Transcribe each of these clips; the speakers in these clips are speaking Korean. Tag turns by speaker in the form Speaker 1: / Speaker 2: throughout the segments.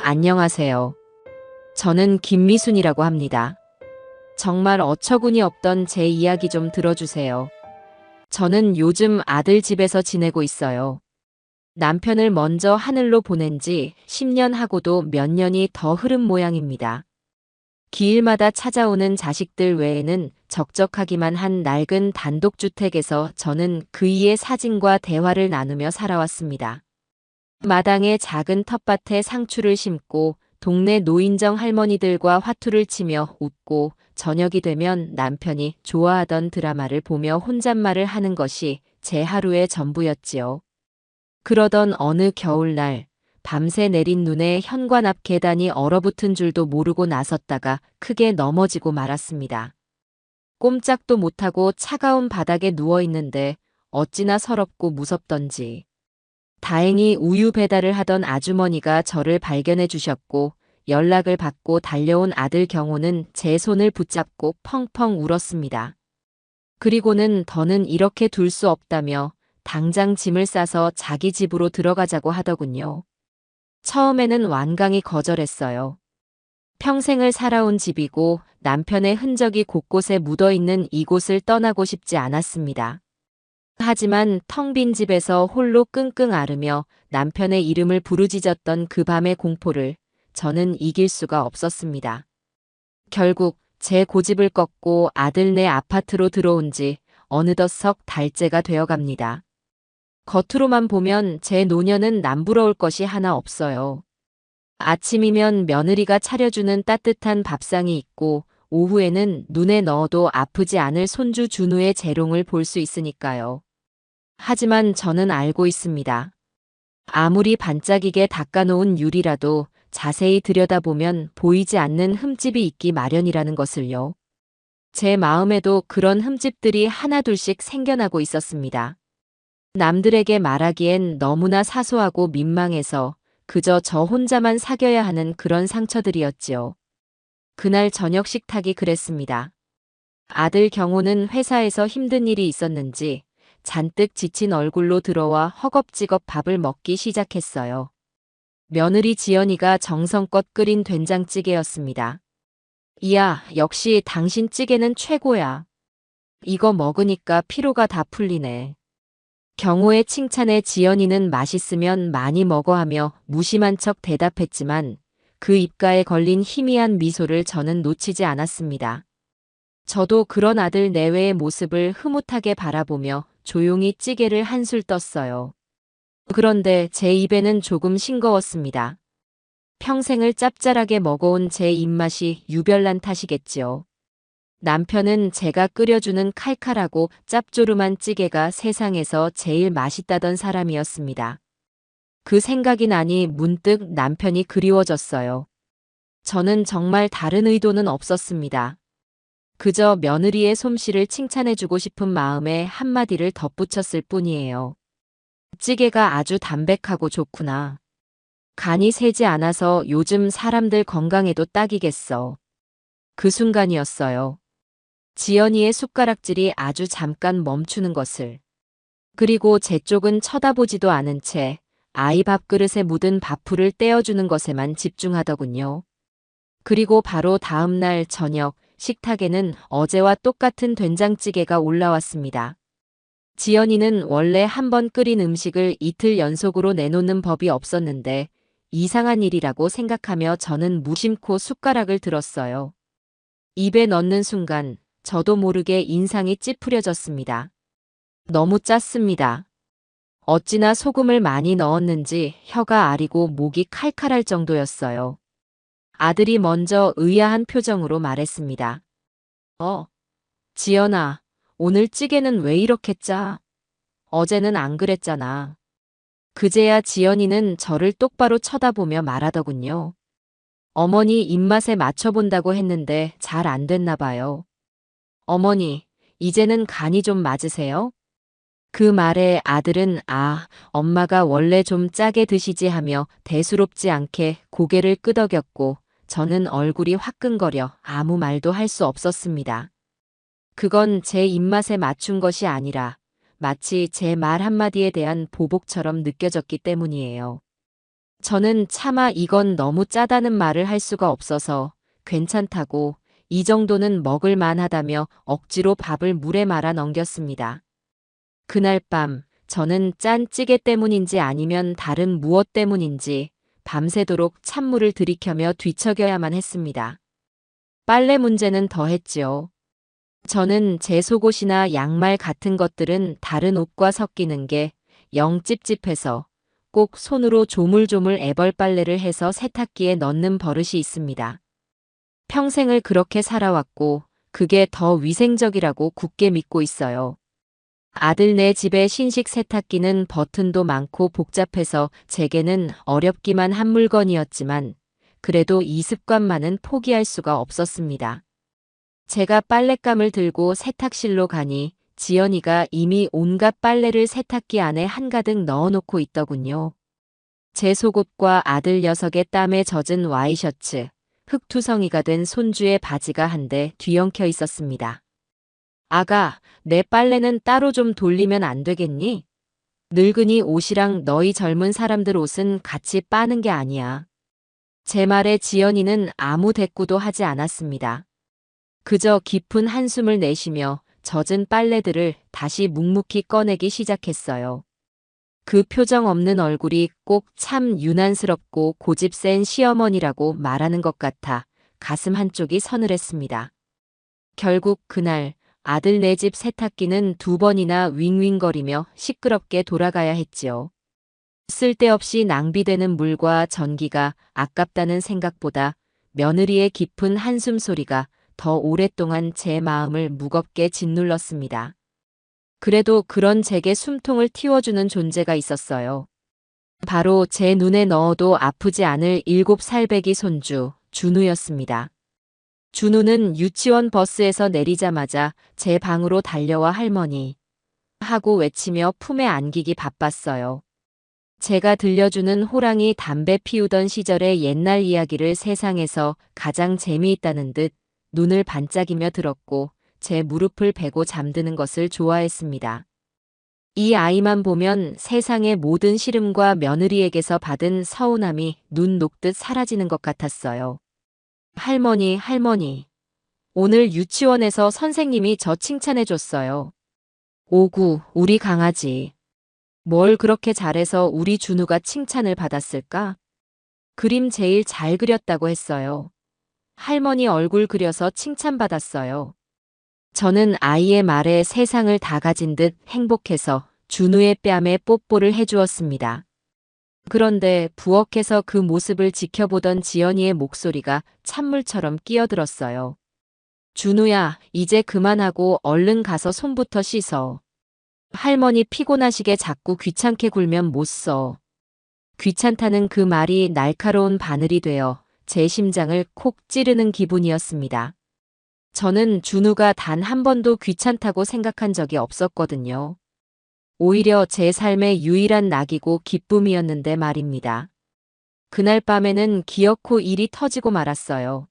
Speaker 1: 안녕하세요. 저는 김미순이라고 합니다. 정말 어처구니 없던 제 이야기 좀 들어주세요. 저는 요즘 아들 집에서 지내고 있어요. 남편을 먼저 하늘로 보낸 지 10년 하고도 몇 년이 더 흐른 모양입니다. 기일마다 찾아오는 자식들 외에는 적적하기만 한 낡은 단독주택에서 저는 그이의 사진과 대화를 나누며 살아왔습니다. 마당에 작은 텃밭에 상추를 심고 동네 노인정 할머니들과 화투를 치며 웃고 저녁이 되면 남편이 좋아하던 드라마를 보며 혼잣말을 하는 것이 제 하루의 전부였지요. 그러던 어느 겨울날 밤새 내린 눈에 현관 앞 계단이 얼어붙은 줄도 모르고 나섰다가 크게 넘어지고 말았습니다. 꼼짝도 못하고 차가운 바닥에 누워 있는데 어찌나 서럽고 무섭던지. 다행히 우유 배달을 하던 아주머니가 저를 발견해 주셨고 연락을 받고 달려온 아들 경호는 제 손을 붙잡고 펑펑 울었습니다. 그리고는 더는 이렇게 둘 수 없다며 당장 짐을 싸서 자기 집으로 들어가자고 하더군요. 처음에는 완강히 거절했어요. 평생을 살아온 집이고 남편의 흔적이 곳곳에 묻어 있는 이곳을 떠나고 싶지 않았습니다. 하지만 텅 빈 집에서 홀로 끙끙 앓으며 남편의 이름을 부르짖었던 그 밤의 공포를 저는 이길 수가 없었습니다. 결국 제 고집을 꺾고 아들네 아파트로 들어온 지 어느덧 석 달째가 되어갑니다. 겉으로만 보면 제 노년은 남부러울 것이 하나 없어요. 아침이면 며느리가 차려주는 따뜻한 밥상이 있고 오후에는 눈에 넣어도 아프지 않을 손주 준우의 재롱을 볼 수 있으니까요. 하지만 저는 알고 있습니다. 아무리 반짝이게 닦아놓은 유리라도 자세히 들여다보면 보이지 않는 흠집이 있기 마련이라는 것을요. 제 마음에도 그런 흠집들이 하나둘씩 생겨나고 있었습니다. 남들에게 말하기엔 너무나 사소하고 민망해서 그저 저 혼자만 사겨야 하는 그런 상처들이었지요. 그날 저녁 식탁이 그랬습니다. 아들 경호는 회사에서 힘든 일이 있었는지 잔뜩 지친 얼굴로 들어와 허겁지겁 밥을 먹기 시작했어요. 며느리 지연이가 정성껏 끓인 된장찌개였습니다. 이야, 역시 당신 찌개는 최고야. 이거 먹으니까 피로가 다 풀리네. 경호의 칭찬에 지연이는 맛있으면 많이 먹어 하며 무심한 척 대답했지만 그 입가에 걸린 희미한 미소를 저는 놓치지 않았습니다. 저도 그런 아들 내외의 모습을 흐뭇하게 바라보며 조용히 찌개를 한술 떴어요. 그런데 제 입에는 조금 싱거웠습니다. 평생을 짭짤하게 먹어온 제 입맛이 유별난 탓이겠지요. 남편은 제가 끓여주는 칼칼하고 짭조름한 찌개가 세상에서 제일 맛있다던 사람이었습니다. 그 생각이 나니 문득 남편이 그리워졌어요. 저는 정말 다른 의도는 없었습니다. 그저 며느리의 솜씨를 칭찬해주고 싶은 마음에 한마디를 덧붙였을 뿐이에요. 찌개가 아주 담백하고 좋구나. 간이 세지 않아서 요즘 사람들 건강에도 딱이겠어. 그 순간이었어요. 지연이의 숟가락질이 아주 잠깐 멈추는 것을. 그리고 제 쪽은 쳐다보지도 않은 채 아이 밥그릇에 묻은 밥풀을 떼어주는 것에만 집중하더군요. 그리고 바로 다음 날 저녁 식탁에는 어제와 똑같은 된장찌개가 올라왔습니다. 지연이는 원래 한 번 끓인 음식을 이틀 연속으로 내놓는 법이 없었는데 이상한 일이라고 생각하며 저는 무심코 숟가락을 들었어요. 입에 넣는 순간 저도 모르게 인상이 찌푸려졌습니다. 너무 짰습니다. 어찌나 소금을 많이 넣었는지 혀가 아리고 목이 칼칼할 정도였어요. 아들이 먼저 의아한 표정으로 말했습니다. 지연아, 오늘 찌개는 왜 이렇게 짜? 어제는 안 그랬잖아. 그제야 지연이는 저를 똑바로 쳐다보며 말하더군요. 어머니 입맛에 맞춰본다고 했는데 잘 안 됐나 봐요. 어머니, 이제는 간이 좀 맞으세요? 그 말에 아들은 엄마가 원래 좀 짜게 드시지 하며 대수롭지 않게 고개를 끄덕였고 저는 얼굴이 화끈거려 아무 말도 할 수 없었습니다. 그건 제 입맛에 맞춘 것이 아니라 마치 제 말 한마디에 대한 보복처럼 느껴졌기 때문이에요. 저는 차마 이건 너무 짜다는 말을 할 수가 없어서 괜찮다고 이 정도는 먹을 만하다며 억지로 밥을 물에 말아 넘겼습니다. 그날 밤 저는 짠 찌개 때문인지 아니면 다른 무엇 때문인지 밤새도록 찬물을 들이켜며 뒤척여야만 했습니다. 빨래 문제는 더했지요. 저는 제 속옷이나 양말 같은 것들은 다른 옷과 섞이는 게 영 찝찝해서 꼭 손으로 조물조물 애벌 빨래를 해서 세탁기에 넣는 버릇이 있습니다. 평생을 그렇게 살아왔고 그게 더 위생적이라고 굳게 믿고 있어요. 아들네 집의 신식 세탁기는 버튼도 많고 복잡해서 제게는 어렵기만 한 물건이었지만 그래도 이 습관만은 포기할 수가 없었습니다. 제가 빨랫감을 들고 세탁실로 가니 지연이가 이미 온갖 빨래를 세탁기 안에 한가득 넣어놓고 있더군요. 제 속옷과 아들 녀석의 땀에 젖은 와이셔츠, 흙투성이가 된 손주의 바지가 한데 뒤엉켜 있었습니다. 아가, 내 빨래는 따로 좀 돌리면 안 되겠니? 늙은이 옷이랑 너희 젊은 사람들 옷은 같이 빠는 게 아니야. 제 말에 지연이는 아무 대꾸도 하지 않았습니다. 그저 깊은 한숨을 내쉬며 젖은 빨래들을 다시 묵묵히 꺼내기 시작했어요. 그 표정 없는 얼굴이 꼭 참 유난스럽고 고집 센 시어머니라고 말하는 것 같아 가슴 한쪽이 서늘했습니다. 결국 그날 아들 네 집 세탁기는 2번이나 윙윙거리며 시끄럽게 돌아가야 했지요. 쓸데없이 낭비되는 물과 전기가 아깝다는 생각보다 며느리의 깊은 한숨 소리가 더 오랫동안 제 마음을 무겁게 짓눌렀습니다. 그래도 그런 제게 숨통을 틔워주는 존재가 있었어요. 바로 제 눈에 넣어도 아프지 않을 7살배기 손주, 준우였습니다. 준우는 유치원 버스에서 내리자마자 제 방으로 달려와 할머니 하고 외치며 품에 안기기 바빴어요. 제가 들려주는 호랑이 담배 피우던 시절의 옛날 이야기를 세상에서 가장 재미있다는 듯 눈을 반짝이며 들었고 제 무릎을 베고 잠드는 것을 좋아했습니다. 이 아이만 보면 세상의 모든 시름과 며느리에게서 받은 서운함이 눈 녹듯 사라지는 것 같았어요. 할머니, 할머니. 오늘 유치원에서 선생님이 저 칭찬해 줬어요. 오구, 우리 강아지. 뭘 그렇게 잘해서 우리 준우가 칭찬을 받았을까? 그림 제일 잘 그렸다고 했어요. 할머니 얼굴 그려서 칭찬받았어요. 저는 아이의 말에 세상을 다 가진 듯 행복해서 준우의 뺨에 뽀뽀를 해주었습니다. 그런데 부엌에서 그 모습을 지켜보던 지연이의 목소리가 찬물처럼 끼어들었어요. 준우야, 이제 그만하고 얼른 가서 손부터 씻어. 할머니 피곤하시게 자꾸 귀찮게 굴면 못 써. 귀찮다는 그 말이 날카로운 바늘이 되어 제 심장을 콕 찌르는 기분이었습니다. 저는 준우가 단 한 번도 귀찮다고 생각한 적이 없었거든요. 오히려 제 삶의 유일한 낙이고 기쁨이었는데 말입니다. 그날 밤에는 기어코 일이 터지고 말았어요.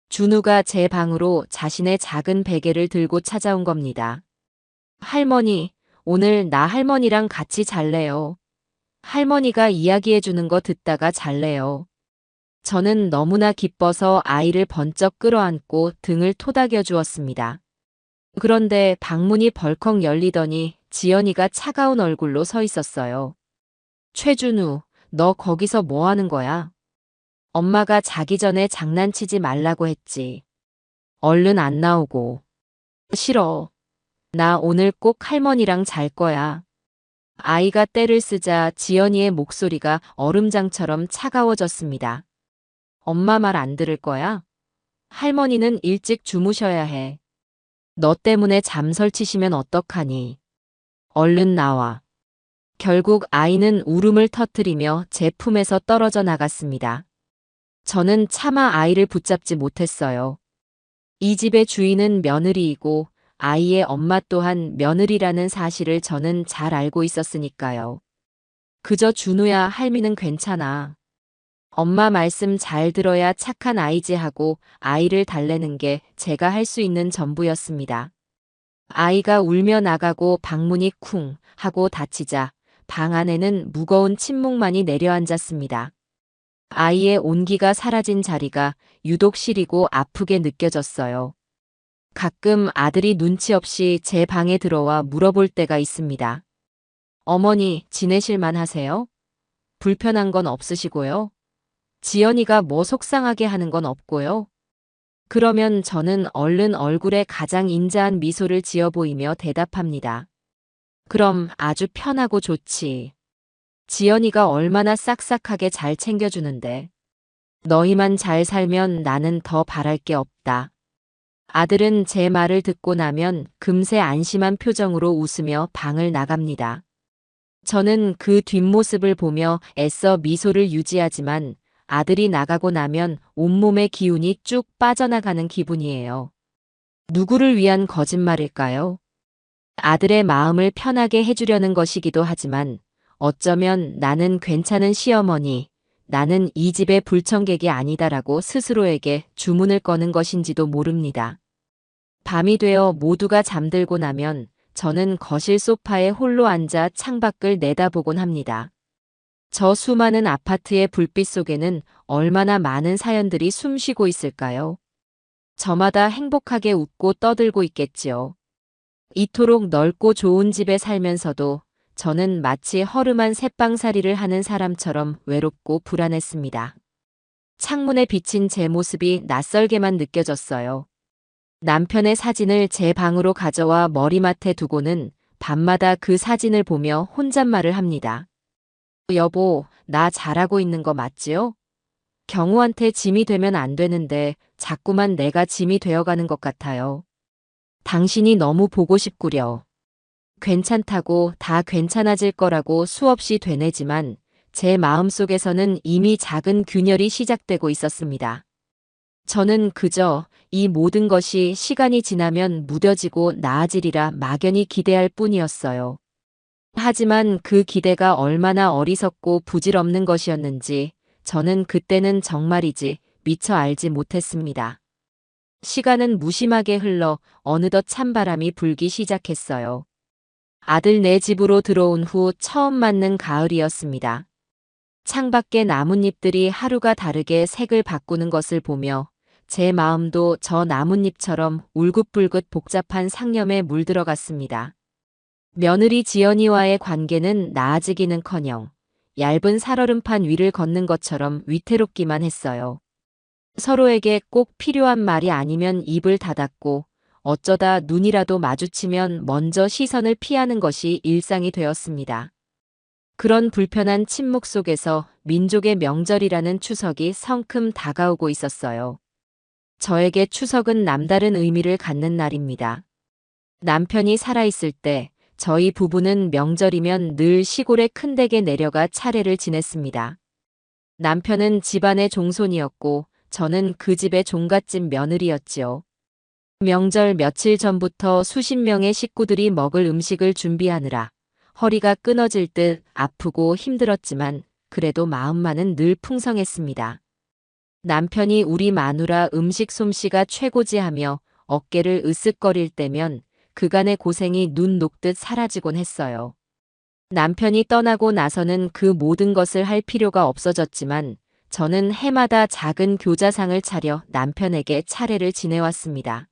Speaker 1: 준우가 제 방으로 자신의 작은 베개를 들고 찾아온 겁니다. 할머니, 오늘 나 할머니랑 같이 잘래요. 할머니가 이야기해 주는 거 듣다가 잘래요. 저는 너무나 기뻐서 아이를 번쩍 끌어안고 등을 토닥여 주었습니다. 그런데 방문이 벌컥 열리더니 지연이가 차가운 얼굴로 서 있었어요. 최준우, 너 거기서 뭐 하는 거야? 엄마가 자기 전에 장난치지 말라고 했지. 얼른 안 나오고. 싫어. 나 오늘 꼭 할머니랑 잘 거야. 아이가 떼를 쓰자 지연이의 목소리가 얼음장처럼 차가워졌습니다. 엄마 말 안 들을 거야? 할머니는 일찍 주무셔야 해. 너 때문에 잠 설치시면 어떡하니? 얼른 나와. 결국 아이는 울음을 터뜨리며 제 품에서 떨어져 나갔습니다. 저는 차마 아이를 붙잡지 못했어요. 이 집의 주인은 며느리이고 아이의 엄마 또한 며느리라는 사실을 저는 잘 알고 있었으니까요. 그저 준우야, 할미는 괜찮아. 엄마 말씀 잘 들어야 착한 아이지 하고 아이를 달래는 게 제가 할 수 있는 전부였습니다. 아이가 울며 나가고 방문이 쿵 하고 닫히자 방 안에는 무거운 침묵만이 내려앉았습니다. 아이의 온기가 사라진 자리가 유독 시리고 아프게 느껴졌어요. 가끔 아들이 눈치 없이 제 방에 들어와 물어볼 때가 있습니다. 어머니, 지내실만 하세요? 불편한 건 없으시고요? 지연이가 뭐 속상하게 하는 건 없고요? 그러면 저는 얼른 얼굴에 가장 인자한 미소를 지어 보이며 대답합니다. 그럼 아주 편하고 좋지. 지연이가 얼마나 싹싹하게 잘 챙겨주는데. 너희만 잘 살면 나는 더 바랄 게 없다. 아들은 제 말을 듣고 나면 금세 안심한 표정으로 웃으며 방을 나갑니다. 저는 그 뒷모습을 보며 애써 미소를 유지하지만 아들이 나가고 나면 온몸의 기운이 쭉 빠져나가는 기분이에요. 누구를 위한 거짓말일까요? 아들의 마음을 편하게 해주려는 것이기도 하지만 어쩌면 나는 괜찮은 시어머니, 나는 이 집의 불청객이 아니다라고 스스로에게 주문을 거는 것인지도 모릅니다. 밤이 되어 모두가 잠들고 나면 저는 거실 소파에 홀로 앉아 창밖을 내다보곤 합니다. 저 수많은 아파트의 불빛 속에는 얼마나 많은 사연들이 숨쉬고 있을까요? 저마다 행복하게 웃고 떠들고 있겠지요. 이토록 넓고 좋은 집에 살면서도 저는 마치 허름한 새빵살이를 하는 사람처럼 외롭고 불안했습니다. 창문에 비친 제 모습이 낯설게만 느껴졌어요. 남편의 사진을 제 방으로 가져와 머리맡에 두고는 밤마다 그 사진을 보며 혼잣말을 합니다. 여보, 나 잘하고 있는 거 맞지요? 경우한테 짐이 되면 안 되는데 자꾸만 내가 짐이 되어가는 것 같아요. 당신이 너무 보고 싶구려. 괜찮다고 다 괜찮아질 거라고 수없이 되뇌지만 제 마음속에서는 이미 작은 균열이 시작되고 있었습니다. 저는 그저 이 모든 것이 시간이 지나면 무뎌지고 나아지리라 막연히 기대할 뿐이었어요. 하지만 그 기대가 얼마나 어리석고 부질없는 것이었는지 저는 그때는 정말이지 미처 알지 못했습니다. 시간은 무심하게 흘러 어느덧 찬바람이 불기 시작했어요. 아들 내 집으로 들어온 후 처음 맞는 가을이었습니다. 창밖에 나뭇잎들이 하루가 다르게 색을 바꾸는 것을 보며 제 마음도 저 나뭇잎처럼 울긋불긋 복잡한 상념에 물들어갔습니다. 며느리 지연이와의 관계는 나아지기는커녕 얇은 살얼음판 위를 걷는 것처럼 위태롭기만 했어요. 서로에게 꼭 필요한 말이 아니면 입을 닫았고 어쩌다 눈이라도 마주치면 먼저 시선을 피하는 것이 일상이 되었습니다. 그런 불편한 침묵 속에서 민족의 명절이라는 추석이 성큼 다가오고 있었어요. 저에게 추석은 남다른 의미를 갖는 날입니다. 남편이 살아있을 때 저희 부부는 명절이면 늘 시골의 큰 댁에 내려가 차례를 지냈습니다. 남편은 집안의 종손이었고 저는 그 집의 종갓집 며느리였지요. 명절 며칠 전부터 수십 명의 식구들이 먹을 음식을 준비하느라 허리가 끊어질 듯 아프고 힘들었지만 그래도 마음만은 늘 풍성했습니다. 남편이 우리 마누라 음식 솜씨가 최고지하며 어깨를 으쓱거릴 때면 그간의 고생이 눈 녹듯 사라지곤 했어요. 남편이 떠나고 나서는 그 모든 것을 할 필요가 없어졌지만 저는 해마다 작은 교자상을 차려 남편에게 차례를 지내왔습니다.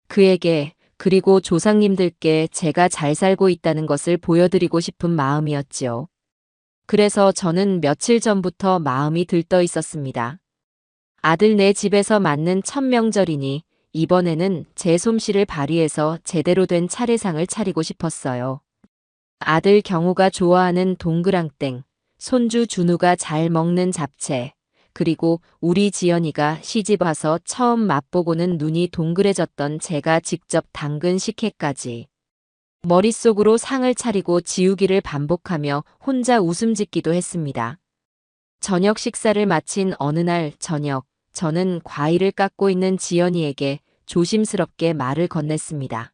Speaker 1: 그에게 그리고 조상님들께 제가 잘 살고 있다는 것을 보여드리고 싶은 마음이었지요. 그래서 저는 며칠 전부터 마음이 들떠 있었습니다. 아들 내 집에서 맞는 첫 명절이니 이번에는 제 솜씨를 발휘해서 제대로 된 차례상을 차리고 싶었어요. 아들 경우가 좋아하는 동그랑땡, 손주 준우가 잘 먹는 잡채, 그리고 우리 지연이가 시집 와서 처음 맛보고는 눈이 동그래졌던 제가 직접 담근 식혜까지. 머릿속으로 상을 차리고 지우기를 반복하며 혼자 웃음 짓기도 했습니다. 저녁 식사를 마친 어느 날 저녁, 저는 과일을 깎고 있는 지연이에게 조심스럽게 말을 건넸습니다.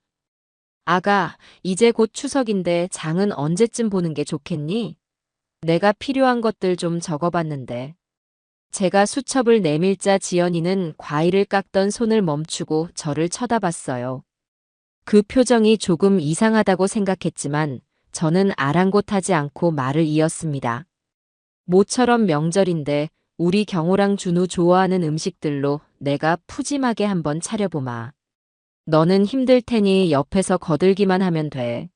Speaker 1: 아가, 이제 곧 추석인데 장은 언제쯤 보는 게 좋겠니? 내가 필요한 것들 좀 적어봤는데. 제가 수첩을 내밀자 지연이는 과일을 깎던 손을 멈추고 저를 쳐다봤어요. 그 표정이 조금 이상하다고 생각했지만 저는 아랑곳하지 않고 말을 이었습니다. 모처럼 명절인데 우리 경호랑 준우 좋아하는 음식들로 내가 푸짐하게 한번 차려보마. 너는 힘들 테니 옆에서 거들기만 하면 돼.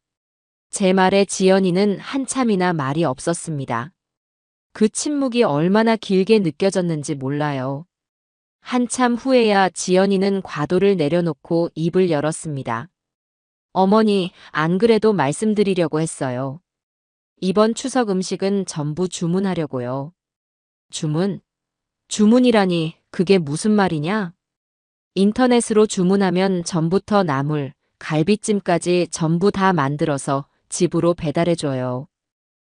Speaker 1: 제 말에 지연이는 한참이나 말이 없었습니다. 그 침묵이 얼마나 길게 느껴졌는지 몰라요. 한참 후에야 지연이는 과도를 내려놓고 입을 열었습니다. 어머니, 안 그래도 말씀드리려고 했어요. 이번 추석 음식은 전부 주문하려고요. 주문? 주문이라니 그게 무슨 말이냐? 인터넷으로 주문하면 전부터 나물, 갈비찜까지 전부 다 만들어서 집으로 배달해줘요.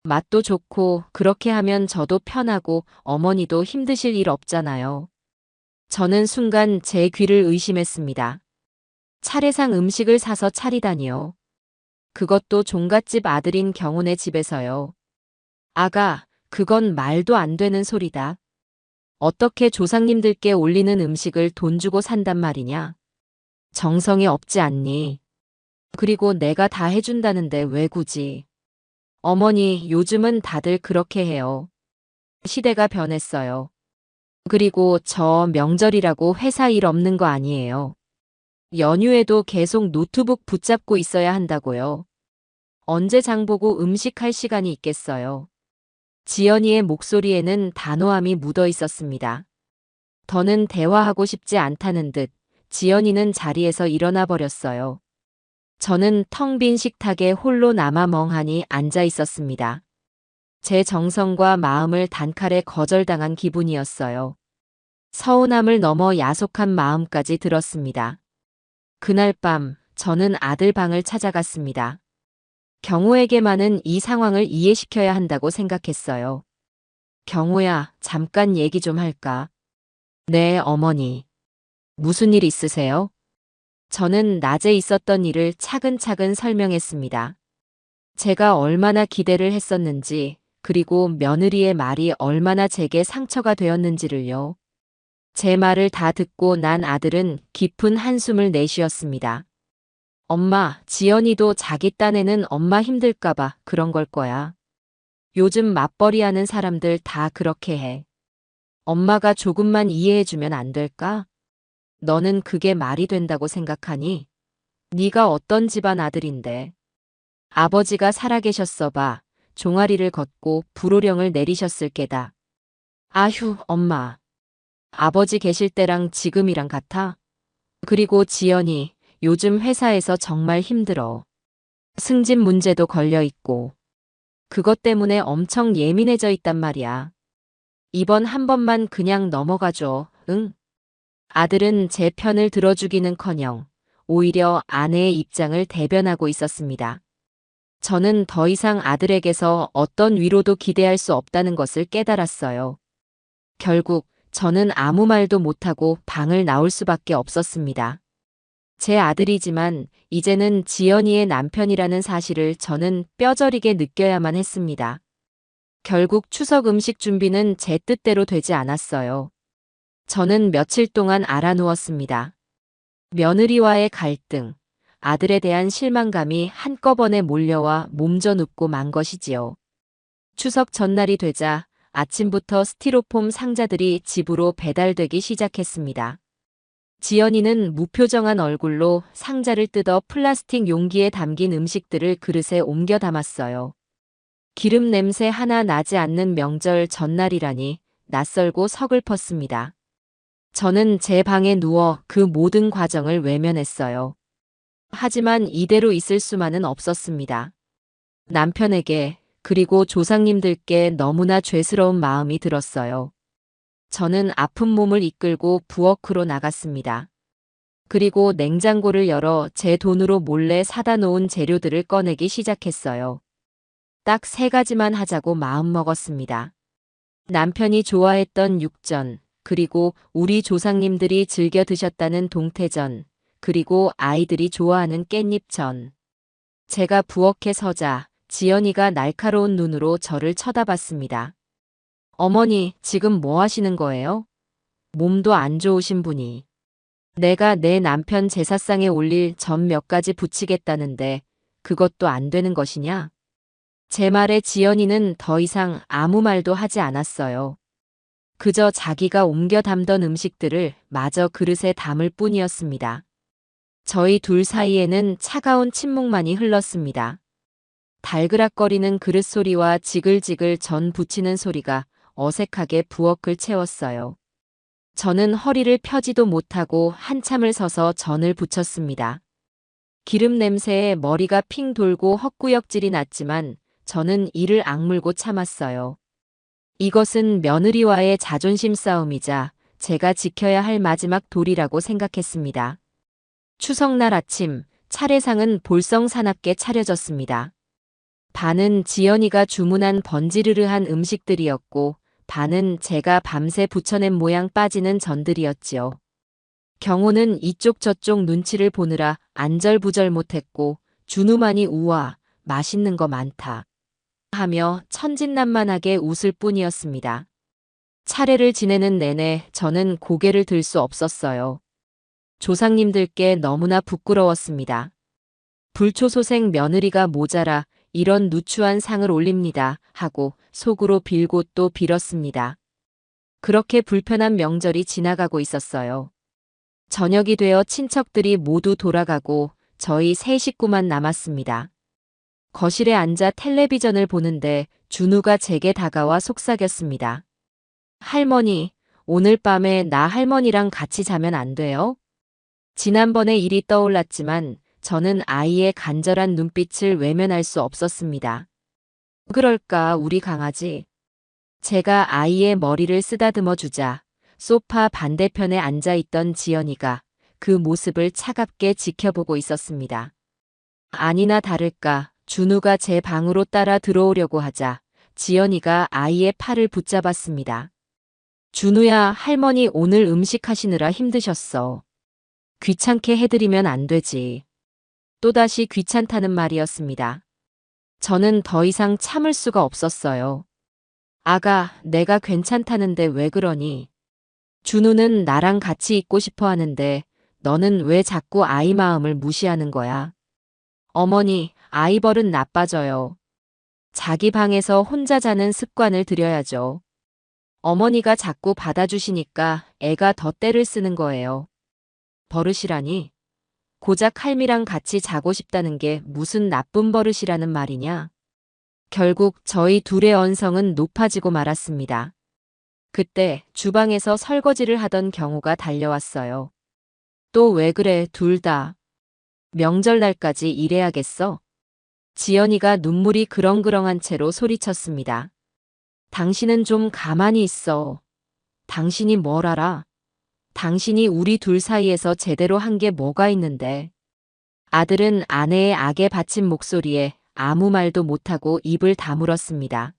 Speaker 1: 맛도 좋고 그렇게 하면 저도 편하고 어머니도 힘드실 일 없잖아요. 저는 순간 제 귀를 의심했습니다. 차례상 음식을 사서 차리다니요. 그것도 종갓집 아들인 경훈의 집에서요. 아가, 그건 말도 안 되는 소리다. 어떻게 조상님들께 올리는 음식을 돈 주고 산단 말이냐? 정성이 없지 않니? 그리고 내가 다 해준다는데 왜 굳이? 어머니, 요즘은 다들 그렇게 해요. 시대가 변했어요. 그리고 저 명절이라고 회사 일 없는 거 아니에요. 연휴에도 계속 노트북 붙잡고 있어야 한다고요. 언제 장보고 음식할 시간이 있겠어요. 지연이의 목소리에는 단호함이 묻어 있었습니다. 더는 대화하고 싶지 않다는 듯 지연이는 자리에서 일어나 버렸어요. 저는 텅 빈 식탁에 홀로 남아 멍하니 앉아 있었습니다. 제 정성과 마음을 단칼에 거절당한 기분이었어요. 서운함을 넘어 야속한 마음까지 들었습니다. 그날 밤 저는 아들 방을 찾아갔습니다. 경호에게만은 이 상황을 이해시켜야 한다고 생각했어요. 경호야, 잠깐 얘기 좀 할까? 네, 어머니. 무슨 일 있으세요? 저는 낮에 있었던 일을 차근차근 설명했습니다. 제가 얼마나 기대를 했었는지, 그리고 며느리의 말이 얼마나 제게 상처가 되었는지를요. 제 말을 다 듣고 난 아들은 깊은 한숨을 내쉬었습니다. 엄마, 지연이도 자기 딴에는 엄마 힘들까봐 그런 걸 거야. 요즘 맞벌이 하는 사람들 다 그렇게 해. 엄마가 조금만 이해해주면 안 될까? 너는 그게 말이 된다고 생각하니? 네가 어떤 집안 아들인데. 아버지가 살아계셨어 봐. 종아리를 걷고 불호령을 내리셨을 게다. 아휴, 엄마. 아버지 계실 때랑 지금이랑 같아? 그리고 지연이 요즘 회사에서 정말 힘들어. 승진 문제도 걸려 있고. 그것 때문에 엄청 예민해져 있단 말이야. 이번 한 번만 그냥 넘어가줘, 응? 아들은 제 편을 들어주기는커녕 오히려 아내의 입장을 대변하고 있었습니다. 저는 더 이상 아들에게서 어떤 위로도 기대할 수 없다는 것을 깨달았어요. 결국 저는 아무 말도 못하고 방을 나올 수밖에 없었습니다. 제 아들이지만 이제는 지연이의 남편이라는 사실을 저는 뼈저리게 느껴야만 했습니다. 결국 추석 음식 준비는 제 뜻대로 되지 않았어요. 저는 며칠 동안 알아누웠습니다. 며느리와의 갈등, 아들에 대한 실망감이 한꺼번에 몰려와 몸져눕고 만 것이지요. 추석 전날이 되자 아침부터 스티로폼 상자들이 집으로 배달되기 시작했습니다. 지연이는 무표정한 얼굴로 상자를 뜯어 플라스틱 용기에 담긴 음식들을 그릇에 옮겨 담았어요. 기름 냄새 하나 나지 않는 명절 전날이라니 낯설고 서글펐습니다. 저는 제 방에 누워 그 모든 과정을 외면했어요. 하지만 이대로 있을 수만은 없었습니다. 남편에게 그리고 조상님들께 너무나 죄스러운 마음이 들었어요. 저는 아픈 몸을 이끌고 부엌으로 나갔습니다. 그리고 냉장고를 열어 제 돈으로 몰래 사다 놓은 재료들을 꺼내기 시작했어요. 딱 3가지만 하자고 마음먹었습니다. 남편이 좋아했던 육전, 그리고 우리 조상님들이 즐겨 드셨다는 동태전, 그리고 아이들이 좋아하는 깻잎전. 제가 부엌에 서자 지연이가 날카로운 눈으로 저를 쳐다봤습니다. 어머니, 지금 뭐 하시는 거예요? 몸도 안 좋으신 분이. 내가 내 남편 제사상에 올릴 전 몇 가지 붙이겠다는데 그것도 안 되는 것이냐? 제 말에 지연이는 더 이상 아무 말도 하지 않았어요. 그저 자기가 옮겨 담던 음식들을 마저 그릇에 담을 뿐이었습니다. 저희 둘 사이에는 차가운 침묵만이 흘렀습니다. 달그락거리는 그릇 소리와 지글지글 전 부치는 소리가 어색하게 부엌을 채웠어요. 저는 허리를 펴지도 못하고 한참을 서서 전을 부쳤습니다. 기름 냄새에 머리가 핑 돌고 헛구역질이 났지만 저는 이를 악물고 참았어요. 이것은 며느리와의 자존심 싸움이자 제가 지켜야 할 마지막 도리라고 생각했습니다. 추석날 아침, 차례상은 볼썽사납게 차려졌습니다. 반은 지연이가 주문한 번지르르한 음식들이었고, 반은 제가 밤새 부쳐낸 모양 빠지는 전들이었지요. 경호는 이쪽 저쪽 눈치를 보느라 안절부절 못했고, 준우만이 우와, 맛있는 거 많다 하며 천진난만하게 웃을 뿐이었습니다. 차례를 지내는 내내 저는 고개를 들 수 없었어요. 조상님들께 너무나 부끄러웠습니다. 불초소생 며느리가 모자라 이런 누추한 상을 올립니다 하고 속으로 빌고 또 빌었습니다. 그렇게 불편한 명절이 지나가고 있었어요. 저녁이 되어 친척들이 모두 돌아가고 저희 세 식구만 남았습니다. 거실에 앉아 텔레비전을 보는데 준우가 제게 다가와 속삭였습니다. 할머니, 오늘 밤에 나 할머니랑 같이 자면 안 돼요? 지난번의 일이 떠올랐지만 저는 아이의 간절한 눈빛을 외면할 수 없었습니다. 그럴까 우리 강아지. 제가 아이의 머리를 쓰다듬어 주자 소파 반대편에 앉아있던 지연이가 그 모습을 차갑게 지켜보고 있었습니다. 아니나 다를까 준우가 제 방으로 따라 들어오려고 하자 지연이가 아이의 팔을 붙잡았습니다. 준우야, 할머니 오늘 음식 하시느라 힘드셨어. 귀찮게 해드리면 안 되지. 또다시 귀찮다는 말이었습니다. 저는 더 이상 참을 수가 없었어요. 아가, 내가 괜찮다는데 왜 그러니? 준우는 나랑 같이 있고 싶어 하는데 너는 왜 자꾸 아이 마음을 무시하는 거야? 어머니, 아이 버릇 나빠져요. 자기 방에서 혼자 자는 습관을 들여야죠. 어머니가 자꾸 받아주시니까 애가 더 떼를 쓰는 거예요. 버릇이라니? 고작 할미랑 같이 자고 싶다는 게 무슨 나쁜 버릇이라는 말이냐? 결국 저희 둘의 언성은 높아지고 말았습니다. 그때 주방에서 설거지를 하던 경호가 달려왔어요. 또 왜 그래, 둘 다. 명절날까지 일해야겠어? 지연이가 눈물이 그렁그렁한 채로 소리쳤습니다. 당신은 좀 가만히 있어. 당신이 뭘 알아? 당신이 우리 둘 사이에서 제대로 한 게 뭐가 있는데. 아들은 아내의 악에 받친 목소리에 아무 말도 못하고 입을 다물었습니다.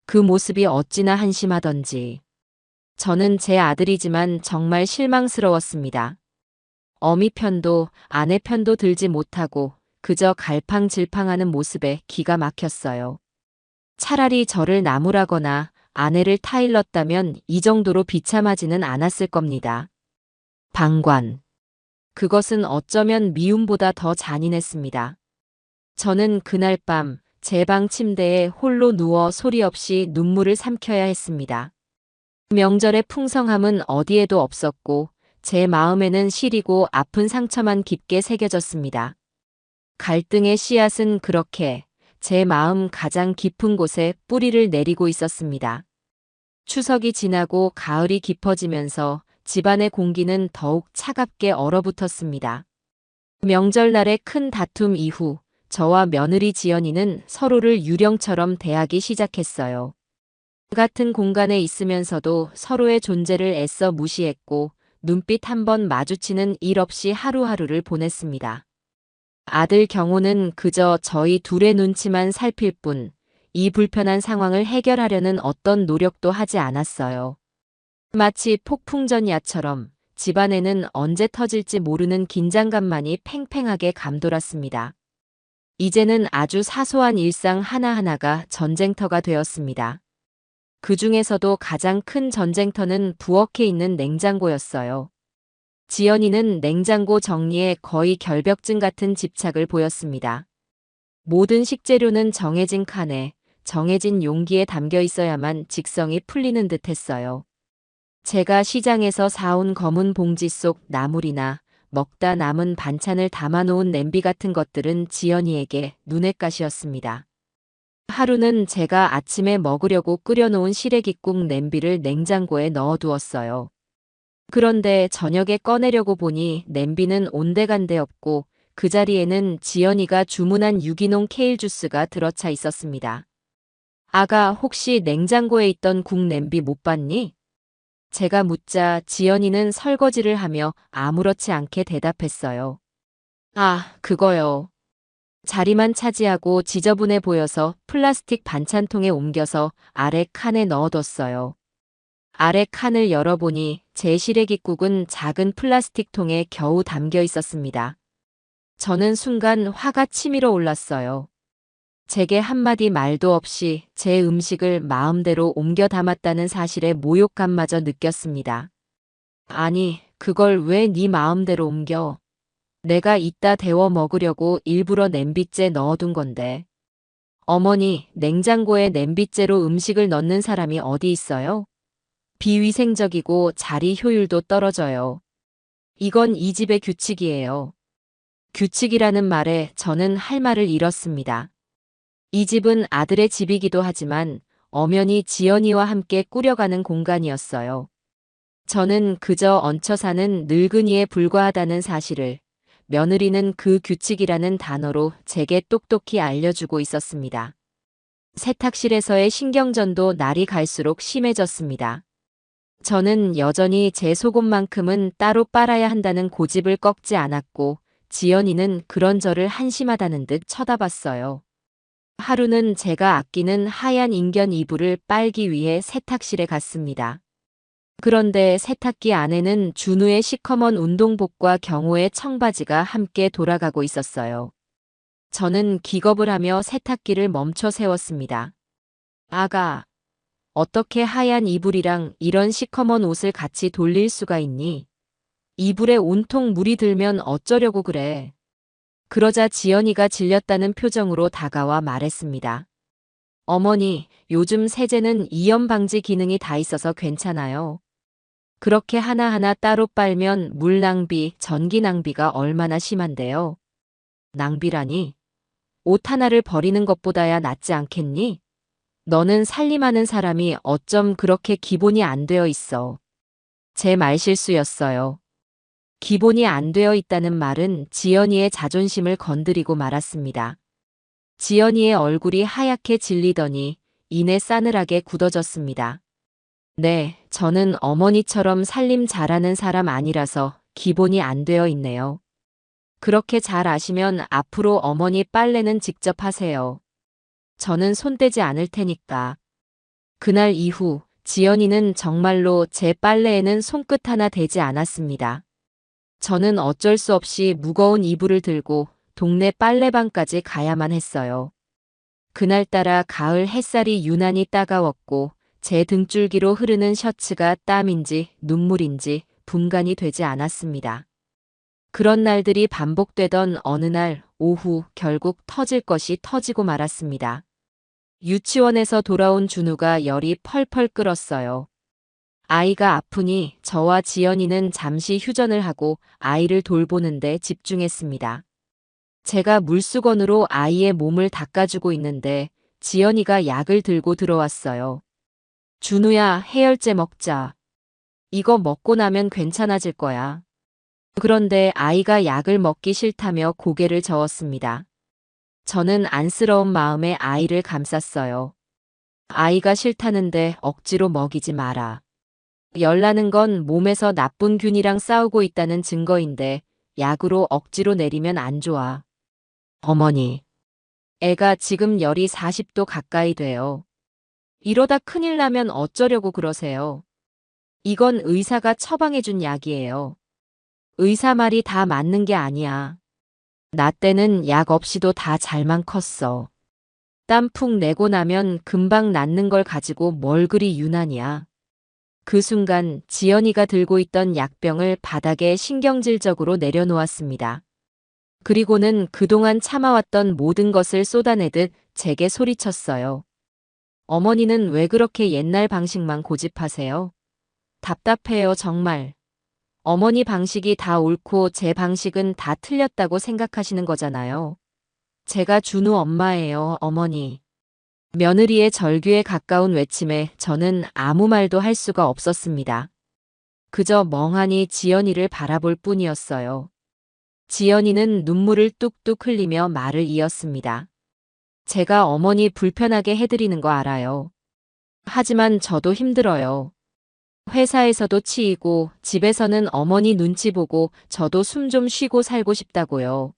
Speaker 1: 그 모습이 어찌나 한심하던지. 저는 제 아들이지만 정말 실망스러웠습니다. 어미 편도 아내 편도 들지 못하고 그저 갈팡질팡하는 모습에 기가 막혔어요. 차라리 저를 나무라거나 아내를 타일렀다면 이 정도로 비참하지는 않았을 겁니다. 방관. 그것은 어쩌면 미움보다 더 잔인했습니다. 저는 그날 밤 제 방 침대에 홀로 누워 소리 없이 눈물을 삼켜야 했습니다. 명절의 풍성함은 어디에도 없었고 제 마음에는 시리고 아픈 상처만 깊게 새겨졌습니다. 갈등의 씨앗은 그렇게 제 마음 가장 깊은 곳에 뿌리를 내리고 있었습니다. 추석이 지나고 가을이 깊어지면서 집안의 공기는 더욱 차갑게 얼어붙었습니다. 명절날의 큰 다툼 이후 저와 며느리 지연이는 서로를 유령처럼 대하기 시작했어요. 같은 공간에 있으면서도 서로의 존재를 애써 무시했고 눈빛 한 번 마주치는 일 없이 하루하루를 보냈습니다. 아들 경호는 그저 저희 둘의 눈치만 살필 뿐 이 불편한 상황을 해결하려는 어떤 노력도 하지 않았어요. 마치 폭풍전야처럼 집안에는 언제 터질지 모르는 긴장감만이 팽팽하게 감돌았습니다. 이제는 아주 사소한 일상 하나하나가 전쟁터가 되었습니다. 그 중에서도 가장 큰 전쟁터는 부엌에 있는 냉장고였어요. 지연이는 냉장고 정리에 거의 결벽증 같은 집착을 보였습니다. 모든 식재료는 정해진 칸에, 정해진 용기에 담겨 있어야만 직성이 풀리는 듯 했어요. 제가 시장에서 사온 검은 봉지 속 나물이나 먹다 남은 반찬을 담아놓은 냄비 같은 것들은 지연이에게 눈엣 가시였습니다. 하루는 제가 아침에 먹으려고 끓여놓은 시래기국 냄비를 냉장고에 넣어두었어요. 그런데 저녁에 꺼내려고 보니 냄비는 온데간데 없고 그 자리에는 지연이가 주문한 유기농 케일 주스가 들어차 있었습니다. 아가, 혹시 냉장고에 있던 국 냄비 못 봤니? 제가 묻자 지연이는 설거지를 하며 아무렇지 않게 대답했어요. 아, 그거요. 자리만 차지하고 지저분해 보여서 플라스틱 반찬통에 옮겨서 아래 칸에 넣어뒀어요. 아래 칸을 열어보니 제 시래기국은 작은 플라스틱 통에 겨우 담겨 있었습니다. 저는 순간 화가 치밀어 올랐어요. 제게 한마디 말도 없이 제 음식을 마음대로 옮겨 담았다는 사실에 모욕감마저 느꼈습니다. 아니, 그걸 왜 네 마음대로 옮겨? 내가 이따 데워 먹으려고 일부러 냄비째 넣어둔 건데. 어머니, 냉장고에 냄비째로 음식을 넣는 사람이 어디 있어요? 비위생적이고 자리 효율도 떨어져요. 이건 이 집의 규칙이에요. 규칙이라는 말에 저는 할 말을 잃었습니다. 이 집은 아들의 집이기도 하지만 엄연히 지연이와 함께 꾸려가는 공간이었어요. 저는 그저 얹혀 사는 늙은이에 불과하다는 사실을 며느리는 그 규칙이라는 단어로 제게 똑똑히 알려주고 있었습니다. 세탁실에서의 신경전도 날이 갈수록 심해졌습니다. 저는 여전히 제 속옷만큼은 따로 빨아야 한다는 고집을 꺾지 않았고 지연이는 그런 저를 한심하다는 듯 쳐다봤어요. 하루는 제가 아끼는 하얀 인견 이불을 빨기 위해 세탁실에 갔습니다. 그런데 세탁기 안에는 준우의 시커먼 운동복과 경호의 청바지가 함께 돌아가고 있었어요. 저는 기겁을 하며 세탁기를 멈춰 세웠습니다. 아가, 어떻게 하얀 이불이랑 이런 시커먼 옷을 같이 돌릴 수가 있니? 이불에 온통 물이 들면 어쩌려고 그래. 그러자 지연이가 질렸다는 표정으로 다가와 말했습니다. 어머니, 요즘 세제는 이염 방지 기능이 다 있어서 괜찮아요. 그렇게 하나하나 따로 빨면 물 낭비, 전기 낭비가 얼마나 심한데요. 낭비라니? 옷 하나를 버리는 것보다야 낫지 않겠니? 너는 살림하는 사람이 어쩜 그렇게 기본이 안 되어 있어. 제 말실수였어요. 기본이 안 되어 있다는 말은 지연이의 자존심을 건드리고 말았습니다. 지연이의 얼굴이 하얗게 질리더니 이내 싸늘하게 굳어졌습니다. 네, 저는 어머니처럼 살림 잘하는 사람 아니라서 기본이 안 되어 있네요. 그렇게 잘 아시면 앞으로 어머니 빨래는 직접 하세요. 저는 손대지 않을 테니까. 그날 이후 지연이는 정말로 제 빨래에는 손끝 하나 대지 않았습니다. 저는 어쩔 수 없이 무거운 이불을 들고 동네 빨래방까지 가야만 했어요. 그날따라 가을 햇살이 유난히 따가웠고 제 등줄기로 흐르는 셔츠가 땀인지 눈물인지 분간이 되지 않았습니다. 그런 날들이 반복되던 어느 날 오후 결국 터질 것이 터지고 말았습니다. 유치원에서 돌아온 준우가 열이 펄펄 끓었어요. 아이가 아프니 저와 지연이는 잠시 휴전을 하고 아이를 돌보는데 집중했습니다. 제가 물수건으로 아이의 몸을 닦아주고 있는데 지연이가 약을 들고 들어왔어요. 준우야, 해열제 먹자. 이거 먹고 나면 괜찮아질 거야. 그런데 아이가 약을 먹기 싫다며 고개를 저었습니다. 저는 안쓰러운 마음에 아이를 감쌌어요. 아이가 싫다는데 억지로 먹이지 마라. 열나는 건 몸에서 나쁜 균이랑 싸우고 있다는 증거인데 약으로 억지로 내리면 안 좋아. 어머니, 애가 지금 열이 40도 가까이 돼요. 이러다 큰일 나면 어쩌려고 그러세요. 이건 의사가 처방해준 약이에요. 의사 말이 다 맞는 게 아니야. 나 때는 약 없이도 다 잘만 컸어. 땀 푹 내고 나면 금방 낫는 걸 가지고 뭘 그리 유난이야. 그 순간 지연이가 들고 있던 약병을 바닥에 신경질적으로 내려놓았습니다. 그리고는 그동안 참아왔던 모든 것을 쏟아내듯 제게 소리쳤어요. 어머니는 왜 그렇게 옛날 방식만 고집하세요? 답답해요, 정말. 어머니 방식이 다 옳고 제 방식은 다 틀렸다고 생각하시는 거잖아요. 제가 준우 엄마예요, 어머니. 며느리의 절규에 가까운 외침에 저는 아무 말도 할 수가 없었습니다. 그저 멍하니 지연이를 바라볼 뿐이었어요. 지연이는 눈물을 뚝뚝 흘리며 말을 이었습니다. 제가 어머니 불편하게 해드리는 거 알아요. 하지만 저도 힘들어요. 회사에서도 치이고 집에서는 어머니 눈치 보고 저도 숨 좀 쉬고 살고 싶다고요.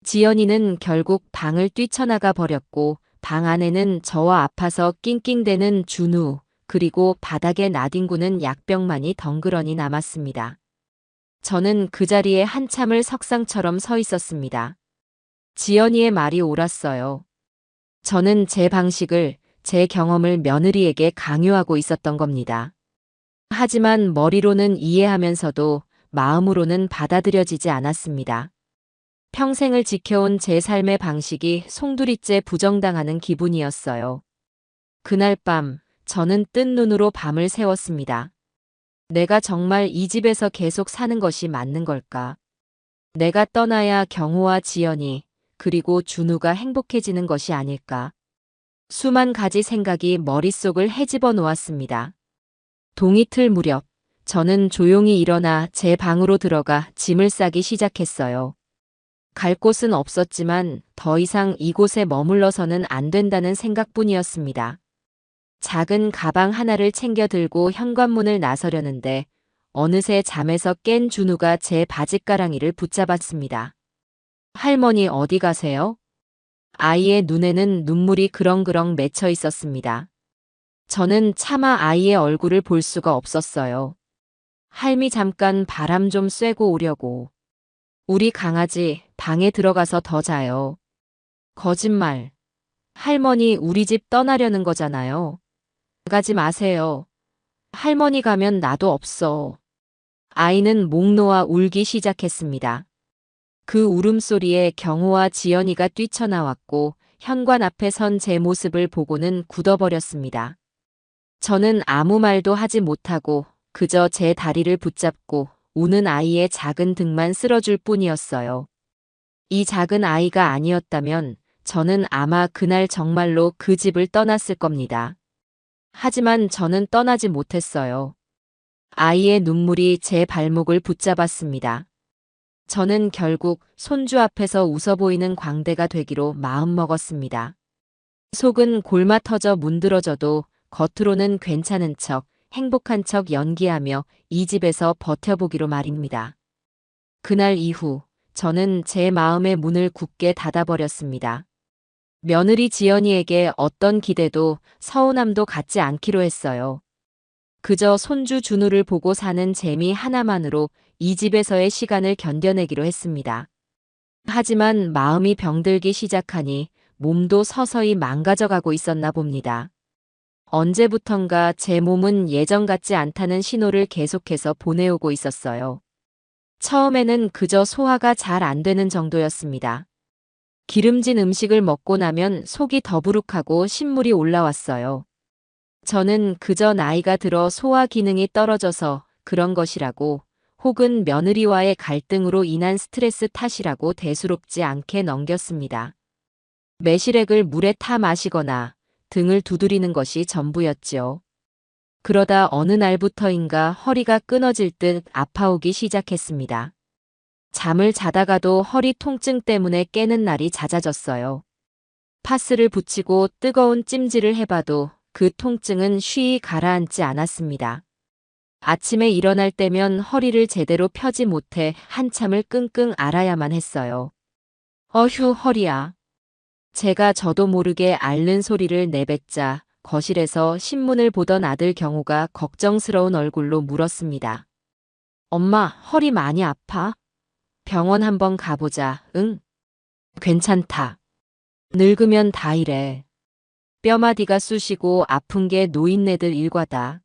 Speaker 1: 지연이는 결국 방을 뛰쳐나가 버렸고 방 안에는 저와 아파서 낑낑대는 준우, 그리고 바닥에 나뒹구는 약병만이 덩그러니 남았습니다. 저는 그 자리에 한참을 석상처럼 서 있었습니다. 지연이의 말이 옳았어요. 저는 제 방식을, 제 경험을 며느리에게 강요하고 있었던 겁니다. 하지만 머리로는 이해하면서도 마음으로는 받아들여지지 않았습니다. 평생을 지켜온 제 삶의 방식이 송두리째 부정당하는 기분이었어요. 그날 밤, 저는 뜬 눈으로 밤을 새웠습니다. 내가 정말 이 집에서 계속 사는 것이 맞는 걸까? 내가 떠나야 경호와 지연이, 그리고 준우가 행복해지는 것이 아닐까? 수만 가지 생각이 머릿속을 헤집어 놓았습니다. 동이틀 무렵, 저는 조용히 일어나 제 방으로 들어가 짐을 싸기 시작했어요. 갈 곳은 없었지만 더 이상 이곳에 머물러서는 안 된다는 생각뿐이었습니다. 작은 가방 하나를 챙겨 들고 현관문을 나서려는데 어느새 잠에서 깬 준우가 제 바짓가랑이를 붙잡았습니다. 할머니 어디 가세요? 아이의 눈에는 눈물이 그렁그렁 맺혀 있었습니다. 저는 차마 아이의 얼굴을 볼 수가 없었어요. 할미 잠깐 바람 좀 쐬고 오려고. 우리 강아지 방에 들어가서 더 자요. 거짓말. 할머니 우리 집 떠나려는 거잖아요. 가지 마세요. 할머니 가면 나도 없어. 아이는 목 놓아 울기 시작했습니다. 그 울음소리에 경호와 지연이가 뛰쳐나왔고 현관 앞에 선 제 모습을 보고는 굳어버렸습니다. 저는 아무 말도 하지 못하고 그저 제 다리를 붙잡고 우는 아이의 작은 등만 쓸어줄 뿐이었어요. 이 작은 아이가 아니었다면 저는 아마 그날 정말로 그 집을 떠났을 겁니다. 하지만 저는 떠나지 못했어요. 아이의 눈물이 제 발목을 붙잡았습니다. 저는 결국 손주 앞에서 웃어 보이는 광대가 되기로 마음먹었습니다. 속은 골마 터져 문드러져도 겉으로는 괜찮은 척, 행복한 척 연기하며 이 집에서 버텨보기로 말입니다. 그날 이후 저는 제 마음의 문을 굳게 닫아버렸습니다. 며느리 지연이에게 어떤 기대도 서운함도 갖지 않기로 했어요. 그저 손주 준우를 보고 사는 재미 하나만으로 이 집에서의 시간을 견뎌내기로 했습니다. 하지만 마음이 병들기 시작하니 몸도 서서히 망가져가고 있었나 봅니다. 언제부턴가 제 몸은 예전 같지 않다는 신호를 계속해서 보내오고 있었어요. 처음에는 그저 소화가 잘 안 되는 정도였습니다. 기름진 음식을 먹고 나면 속이 더부룩하고 신물이 올라왔어요. 저는 그저 나이가 들어 소화 기능이 떨어져서 그런 것이라고, 혹은 며느리와의 갈등으로 인한 스트레스 탓이라고 대수롭지 않게 넘겼습니다. 매실액을 물에 타 마시거나 등을 두드리는 것이 전부였지요. 그러다 어느 날부터인가 허리가 끊어질 듯 아파오기 시작했습니다. 잠을 자다가도 허리 통증 때문에 깨는 날이 잦아졌어요. 파스를 붙이고 뜨거운 찜질을 해봐도 그 통증은 쉬이 가라앉지 않았습니다. 아침에 일어날 때면 허리를 제대로 펴지 못해 한참을 끙끙 앓아야만 했어요. 어휴 허리야. 제가 저도 모르게 앓는 소리를 내뱉자 거실에서 신문을 보던 아들 경호가 걱정스러운 얼굴로 물었습니다. 엄마, 허리 많이 아파? 병원 한번 가보자. 응? 괜찮다. 늙으면 다 이래. 뼈마디가 쑤시고 아픈 게 노인네들 일과다.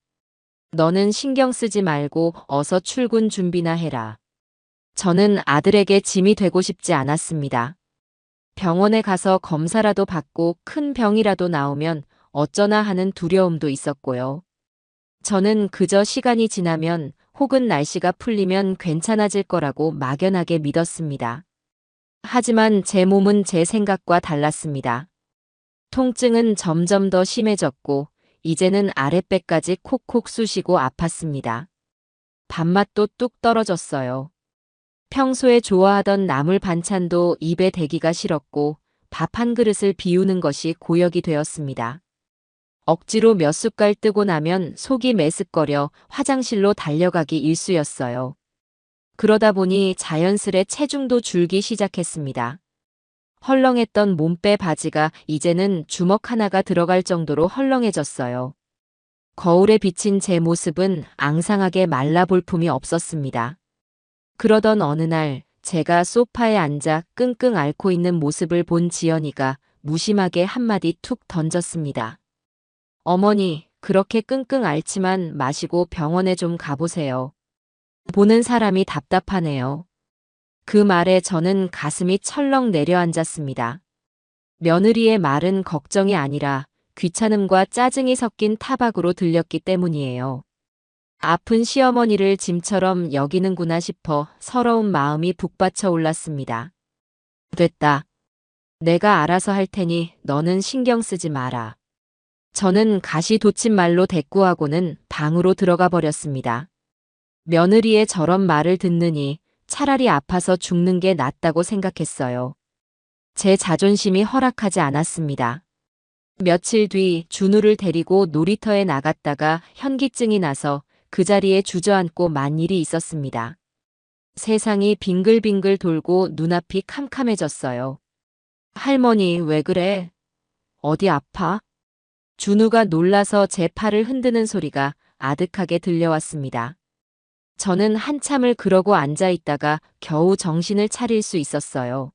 Speaker 1: 너는 신경 쓰지 말고 어서 출근 준비나 해라. 저는 아들에게 짐이 되고 싶지 않았습니다. 병원에 가서 검사라도 받고 큰 병이라도 나오면 어쩌나 하는 두려움도 있었고요. 저는 그저 시간이 지나면 혹은 날씨가 풀리면 괜찮아질 거라고 막연하게 믿었습니다. 하지만 제 몸은 제 생각과 달랐습니다. 통증은 점점 더 심해졌고 이제는 아랫배까지 콕콕 쑤시고 아팠습니다. 밥맛도 뚝 떨어졌어요. 평소에 좋아하던 나물 반찬도 입에 대기가 싫었고 밥 한 그릇을 비우는 것이 고역이 되었습니다. 억지로 몇 숟갈 뜨고 나면 속이 메스꺼려 화장실로 달려가기 일쑤였어요. 그러다 보니 자연스레 체중도 줄기 시작했습니다. 헐렁했던 몸빼 바지가 이제는 주먹 하나가 들어갈 정도로 헐렁해졌어요. 거울에 비친 제 모습은 앙상하게 말라볼품이 없었습니다. 그러던 어느 날 제가 소파에 앉아 끙끙 앓고 있는 모습을 본 지연이가 무심하게 한마디 툭 던졌습니다. 어머니, 그렇게 끙끙 앓지만 마시고 병원에 좀 가보세요. 보는 사람이 답답하네요. 그 말에 저는 가슴이 철렁 내려앉았습니다. 며느리의 말은 걱정이 아니라 귀찮음과 짜증이 섞인 타박으로 들렸기 때문이에요. 아픈 시어머니를 짐처럼 여기는구나 싶어 서러운 마음이 북받쳐 올랐습니다. 됐다. 내가 알아서 할 테니 너는 신경 쓰지 마라. 저는 가시돋친 말로 대꾸하고는 방으로 들어가 버렸습니다. 며느리의 저런 말을 듣느니 차라리 아파서 죽는 게 낫다고 생각했어요. 제 자존심이 허락하지 않았습니다. 며칠 뒤 준우를 데리고 놀이터에 나갔다가 현기증이 나서 그 자리에 주저앉고 만 일이 있었습니다. 세상이 빙글빙글 돌고 눈앞이 캄캄해졌어요. 할머니, 왜 그래? 어디 아파? 준우가 놀라서 제 팔을 흔드는 소리가 아득하게 들려왔습니다. 저는 한참을 그러고 앉아 있다가 겨우 정신을 차릴 수 있었어요.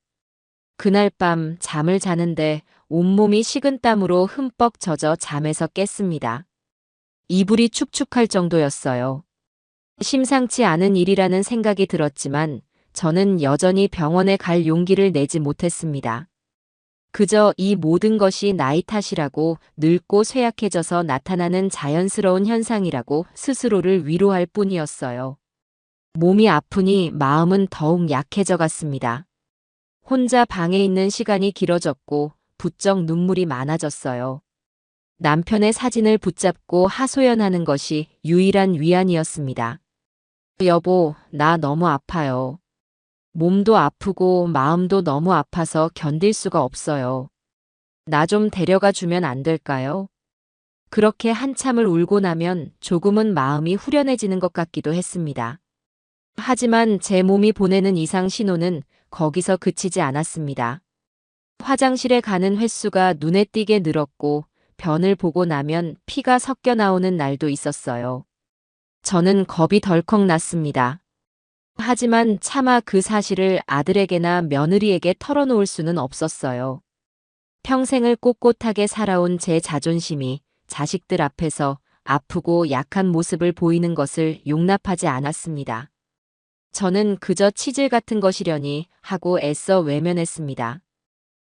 Speaker 1: 그날 밤 잠을 자는데 온몸이 식은땀으로 흠뻑 젖어 잠에서 깼습니다. 이불이 축축할 정도였어요. 심상치 않은 일이라는 생각이 들었지만 저는 여전히 병원에 갈 용기를 내지 못했습니다. 그저 이 모든 것이 나이 탓이라고 늙고 쇠약해져서 나타나는 자연스러운 현상이라고 스스로를 위로할 뿐이었어요. 몸이 아프니 마음은 더욱 약해져 갔습니다. 혼자 방에 있는 시간이 길어졌고 부쩍 눈물이 많아졌어요. 남편의 사진을 붙잡고 하소연하는 것이 유일한 위안이었습니다. 여보, 나 너무 아파요. 몸도 아프고 마음도 너무 아파서 견딜 수가 없어요. 나 좀 데려가 주면 안 될까요? 그렇게 한참을 울고 나면 조금은 마음이 후련해지는 것 같기도 했습니다. 하지만 제 몸이 보내는 이상 신호는 거기서 그치지 않았습니다. 화장실에 가는 횟수가 눈에 띄게 늘었고 변을 보고 나면 피가 섞여 나오는 날도 있었어요. 저는 겁이 덜컥 났습니다. 하지만 차마 그 사실을 아들에게나 며느리에게 털어놓을 수는 없었어요. 평생을 꼿꼿하게 살아온 제 자존심이 자식들 앞에서 아프고 약한 모습을 보이는 것을 용납하지 않았습니다. 저는 그저 치질 같은 것이려니 하고 애써 외면했습니다.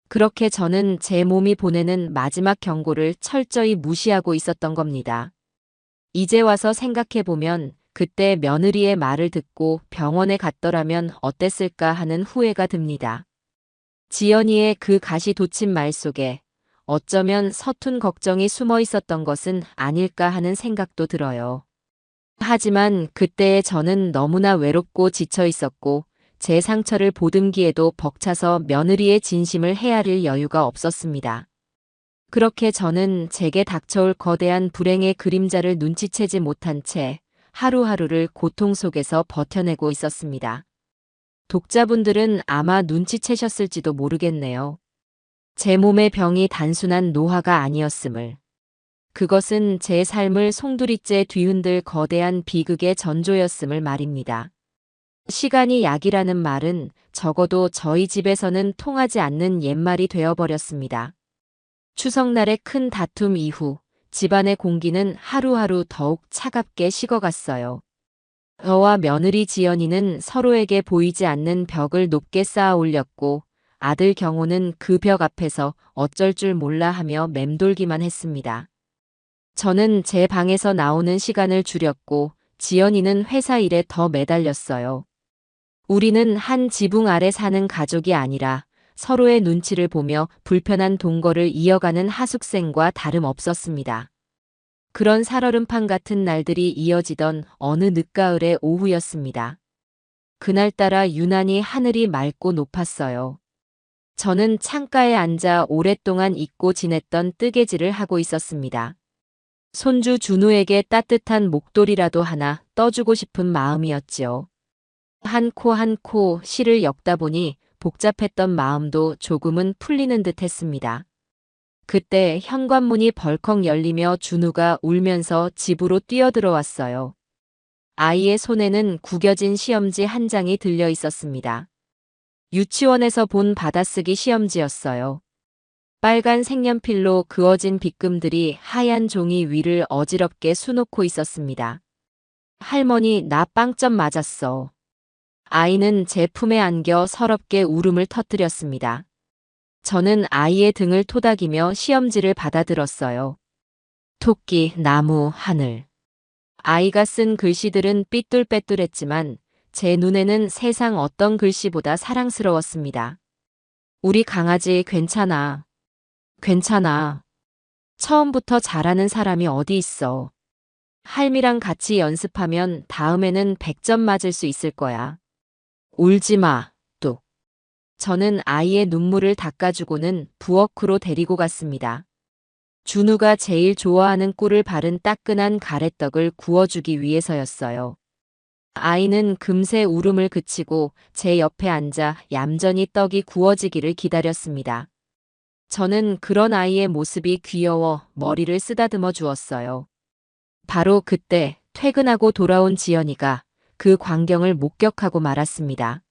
Speaker 1: 그렇게 저는 제 몸이 보내는 마지막 경고를 철저히 무시하고 있었던 겁니다. 이제 와서 생각해보면 그때 며느리의 말을 듣고 병원에 갔더라면 어땠을까 하는 후회가 듭니다. 지연이의 그 가시돋친 말 속에 어쩌면 서툰 걱정이 숨어 있었던 것은 아닐까 하는 생각도 들어요. 하지만 그때의 저는 너무나 외롭고 지쳐 있었고 제 상처를 보듬기에도 벅차서 며느리의 진심을 헤아릴 여유가 없었습니다. 그렇게 저는 제게 닥쳐올 거대한 불행의 그림자를 눈치채지 못한 채 하루하루를 고통 속에서 버텨내고 있었습니다. 독자분들은 아마 눈치채셨을지도 모르겠네요. 제 몸의 병이 단순한 노화가 아니었음을. 그것은 제 삶을 송두리째 뒤흔들 거대한 비극의 전조였음을 말입니다. 시간이 약이라는 말은 적어도 저희 집에서는 통하지 않는 옛말이 되어버렸습니다. 추석날의 큰 다툼 이후 집안의 공기는 하루하루 더욱 차갑게 식어갔어요. 저와 며느리 지연이는 서로에게 보이지 않는 벽을 높게 쌓아 올렸고 아들 경호는 그 벽 앞에서 어쩔 줄 몰라 하며 맴돌기만 했습니다. 저는 제 방에서 나오는 시간을 줄였고 지연이는 회사 일에 더 매달렸어요. 우리는 한 지붕 아래 사는 가족이 아니라 서로의 눈치를 보며 불편한 동거를 이어가는 하숙생과 다름없었습니다. 그런 살얼음판 같은 날들이 이어지던 어느 늦가을의 오후였습니다. 그날따라 유난히 하늘이 맑고 높았어요. 저는 창가에 앉아 오랫동안 잊고 지냈던 뜨개질을 하고 있었습니다. 손주 준우에게 따뜻한 목도리라도 하나 떠주고 싶은 마음이었지요. 한 코 한 코 실을 엮다 보니 복잡했던 마음도 조금은 풀리는 듯 했습니다. 그때 현관문이 벌컥 열리며 준우가 울면서 집으로 뛰어들어왔어요. 아이의 손에는 구겨진 시험지 한 장이 들려 있었습니다. 유치원에서 본 받아쓰기 시험지였어요. 빨간 색연필로 그어진 빗금들이 하얀 종이 위를 어지럽게 수놓고 있었습니다. 할머니, 나 빵점 맞았어. 아이는 제 품에 안겨 서럽게 울음을 터뜨렸습니다. 저는 아이의 등을 토닥이며 시험지를 받아들었어요. 토끼, 나무, 하늘. 아이가 쓴 글씨들은 삐뚤빼뚤했지만 제 눈에는 세상 어떤 글씨보다 사랑스러웠습니다. 우리 강아지 괜찮아. 괜찮아. 처음부터 잘하는 사람이 어디 있어. 할미랑 같이 연습하면 다음에는 100점 맞을 수 있을 거야. 울지 마, 뚝. 저는 아이의 눈물을 닦아주고는 부엌으로 데리고 갔습니다. 준우가 제일 좋아하는 꿀을 바른 따끈한 가래떡을 구워주기 위해서였어요. 아이는 금세 울음을 그치고 제 옆에 앉아 얌전히 떡이 구워지기를 기다렸습니다. 저는 그런 아이의 모습이 귀여워 머리를 쓰다듬어 주었어요. 바로 그때 퇴근하고 돌아온 지연이가 그 광경을 목격하고 말았습니다.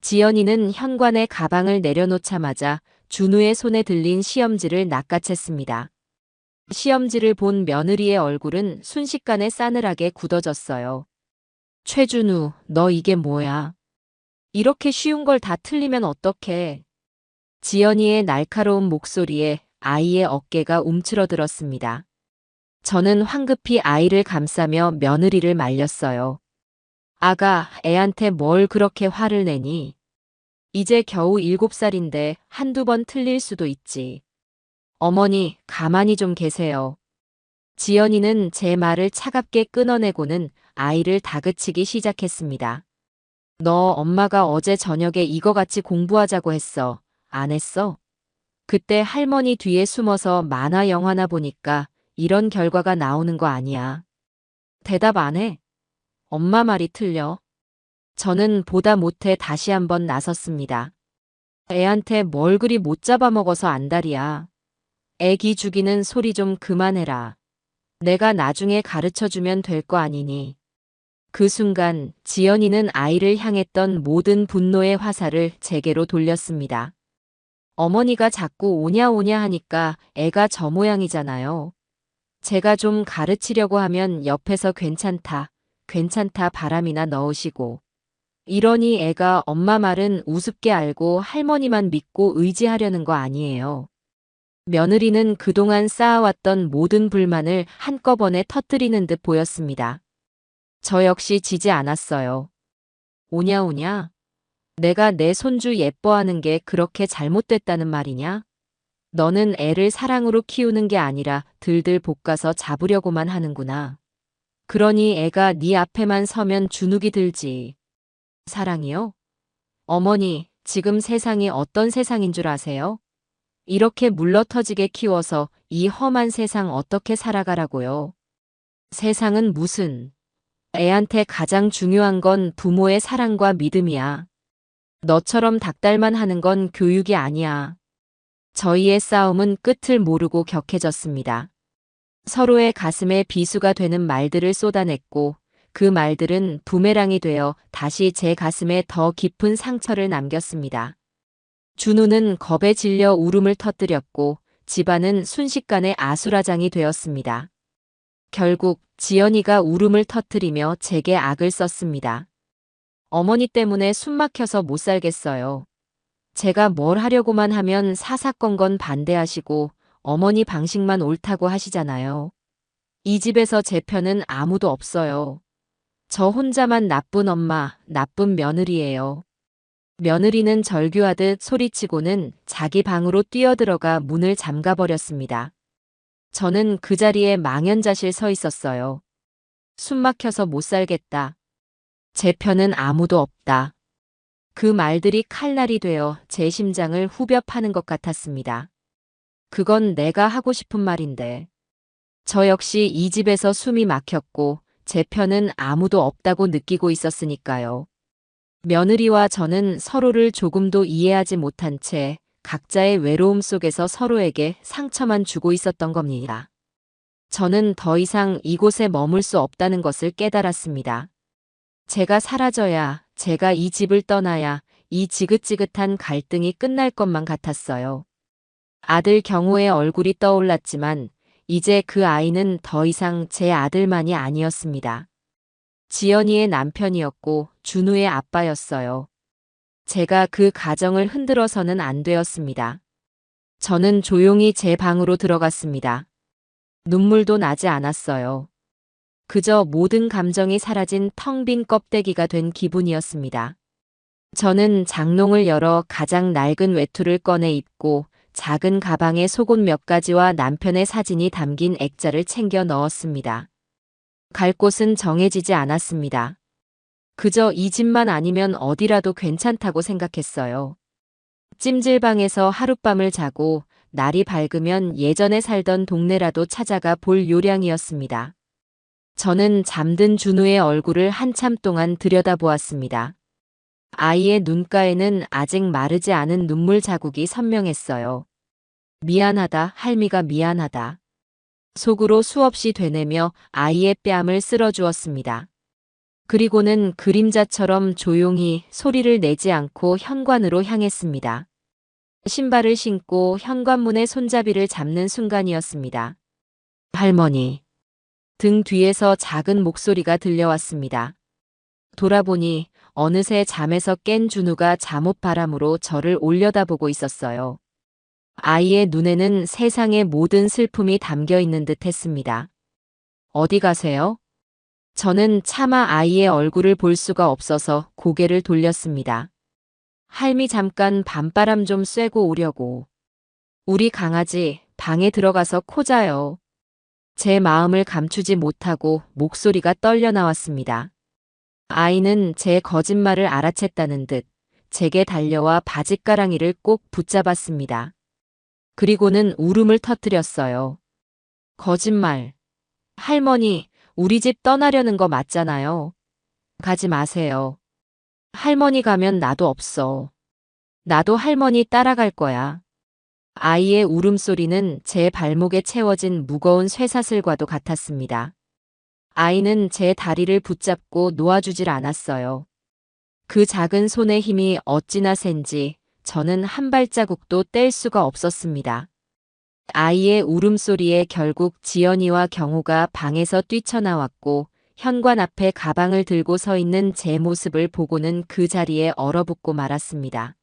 Speaker 1: 지연이는 현관에 가방을 내려놓자마자 준우의 손에 들린 시험지를 낚아챘습니다. 시험지를 본 며느리의 얼굴은 순식간에 싸늘하게 굳어졌어요. 최준우, 너 이게 뭐야? 이렇게 쉬운 걸 다 틀리면 어떡해? 지연이의 날카로운 목소리에 아이의 어깨가 움츠러들었습니다. 저는 황급히 아이를 감싸며 며느리를 말렸어요. 아가, 애한테 뭘 그렇게 화를 내니? 이제 겨우 7살인데 한두 번 틀릴 수도 있지. 어머니, 가만히 좀 계세요. 지연이는 제 말을 차갑게 끊어내고는 아이를 다그치기 시작했습니다. 너 엄마가 어제 저녁에 이거 같이 공부하자고 했어. 안 했어? 그때 할머니 뒤에 숨어서 만화 영화나 보니까 이런 결과가 나오는 거 아니야. 대답 안 해? 엄마 말이 틀려. 저는 보다 못해 다시 한번 나섰습니다. 애한테 뭘 그리 못 잡아먹어서 안달이야. 애기 죽이는 소리 좀 그만해라. 내가 나중에 가르쳐주면 될 거 아니니. 그 순간 지연이는 아이를 향했던 모든 분노의 화살을 제게로 돌렸습니다. 어머니가 자꾸 오냐 오냐 하니까 애가 저 모양이잖아요. 제가 좀 가르치려고 하면 옆에서 괜찮다, 괜찮다 바람이나 넣으시고. 이러니 애가 엄마 말은 우습게 알고 할머니만 믿고 의지하려는 거 아니에요. 며느리는 그동안 쌓아왔던 모든 불만을 한꺼번에 터뜨리는 듯 보였습니다. 저 역시 지지 않았어요. 오냐 오냐? 내가 내 손주 예뻐하는 게 그렇게 잘못됐다는 말이냐? 너는 애를 사랑으로 키우는 게 아니라 들들 볶아서 잡으려고만 하는구나. 그러니 애가 네 앞에만 서면 주눅이 들지. 사랑이요? 어머니, 지금 세상이 어떤 세상인 줄 아세요? 이렇게 물러터지게 키워서 이 험한 세상 어떻게 살아가라고요? 세상은 무슨? 애한테 가장 중요한 건 부모의 사랑과 믿음이야. 너처럼 닥달만 하는 건 교육이 아니야. 저희의 싸움은 끝을 모르고 격해졌습니다. 서로의 가슴에 비수가 되는 말들을 쏟아냈고 그 말들은 부메랑이 되어 다시 제 가슴에 더 깊은 상처를 남겼습니다. 준우는 겁에 질려 울음을 터뜨렸고 집안은 순식간에 아수라장이 되었습니다. 결국 지연이가 울음을 터뜨리며 제게 악을 썼습니다. 어머니 때문에 숨 막혀서 못 살겠어요. 제가 뭘 하려고만 하면 사사건건 반대하시고 어머니 방식만 옳다고 하시잖아요. 이 집에서 제 편은 아무도 없어요. 저 혼자만 나쁜 엄마, 나쁜 며느리예요. 며느리는 절규하듯 소리치고는 자기 방으로 뛰어들어가 문을 잠가버렸습니다. 저는 그 자리에 망연자실 서 있었어요. 숨 막혀서 못 살겠다. 제 편은 아무도 없다. 그 말들이 칼날이 되어 제 심장을 후벼 파는 것 같았습니다. 그건 내가 하고 싶은 말인데. 저 역시 이 집에서 숨이 막혔고 제 편은 아무도 없다고 느끼고 있었으니까요. 며느리와 저는 서로를 조금도 이해하지 못한 채 각자의 외로움 속에서 서로에게 상처만 주고 있었던 겁니다. 저는 더 이상 이곳에 머물 수 없다는 것을 깨달았습니다. 제가 사라져야, 제가 이 집을 떠나야 이 지긋지긋한 갈등이 끝날 것만 같았어요. 아들 경호의 얼굴이 떠올랐지만 이제 그 아이는 더 이상 제 아들만이 아니었습니다. 지연이의 남편이었고 준우의 아빠였어요. 제가 그 가정을 흔들어서는 안 되었습니다. 저는 조용히 제 방으로 들어갔습니다. 눈물도 나지 않았어요. 그저 모든 감정이 사라진 텅 빈 껍데기가 된 기분이었습니다. 저는 장롱을 열어 가장 낡은 외투를 꺼내 입고 작은 가방에 속옷 몇 가지와 남편의 사진이 담긴 액자를 챙겨 넣었습니다. 갈 곳은 정해지지 않았습니다. 그저 이 집만 아니면 어디라도 괜찮다고 생각했어요. 찜질방에서 하룻밤을 자고 날이 밝으면 예전에 살던 동네라도 찾아가 볼 요량이었습니다. 저는 잠든 준우의 얼굴을 한참 동안 들여다보았습니다. 아이의 눈가에는 아직 마르지 않은 눈물 자국이 선명했어요. 미안하다, 할미가 미안하다. 속으로 수없이 되뇌며 아이의 뺨을 쓸어주었습니다. 그리고는 그림자처럼 조용히 소리를 내지 않고 현관으로 향했습니다. 신발을 신고 현관문의 손잡이를 잡는 순간이었습니다. 할머니. 등 뒤에서 작은 목소리가 들려왔습니다. 돌아보니 어느새 잠에서 깬 준우가 잠옷바람으로 저를 올려다보고 있었어요. 아이의 눈에는 세상의 모든 슬픔이 담겨 있는 듯 했습니다. 어디 가세요? 저는 차마 아이의 얼굴을 볼 수가 없어서 고개를 돌렸습니다. 할미 잠깐 밤바람 좀 쐬고 오려고. 우리 강아지 방에 들어가서 코 자요. 제 마음을 감추지 못하고 목소리가 떨려 나왔습니다. 아이는 제 거짓말을 알아챘다는 듯 제게 달려와 바짓가랑이를 꼭 붙잡았습니다. 그리고는 울음을 터뜨렸어요. 거짓말. 할머니, 우리 집 떠나려는 거 맞잖아요. 가지 마세요. 할머니 가면 나도 없어. 나도 할머니 따라갈 거야. 아이의 울음소리는 제 발목에 채워진 무거운 쇠사슬과도 같았습니다. 아이는 제 다리를 붙잡고 놓아주질 않았어요. 그 작은 손의 힘이 어찌나 센지 저는 한 발자국도 뗄 수가 없었습니다. 아이의 울음소리에 결국 지연이와 경호가 방에서 뛰쳐나왔고 현관 앞에 가방을 들고 서 있는 제 모습을 보고는 그 자리에 얼어붙고 말았습니다.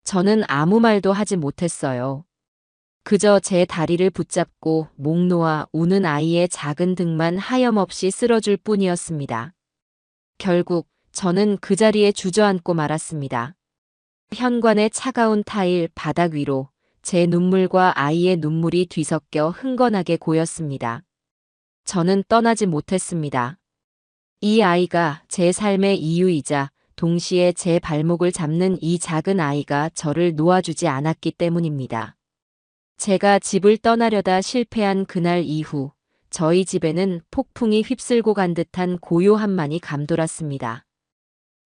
Speaker 1: 저는 아무 말도 하지 못했어요. 그저 제 다리를 붙잡고 목 놓아 우는 아이의 작은 등만 하염없이 쓸어줄 뿐이었습니다. 결국 저는 그 자리에 주저앉고 말았습니다. 현관의 차가운 타일 바닥 위로 제 눈물과 아이의 눈물이 뒤섞여 흥건하게 고였습니다. 저는 떠나지 못했습니다. 이 아이가 제 삶의 이유이자 동시에 제 발목을 잡는 이 작은 아이가 저를 놓아주지 않았기 때문입니다. 제가 집을 떠나려다 실패한 그날 이후 저희 집에는 폭풍이 휩쓸고 간 듯한 고요함만이 감돌았습니다.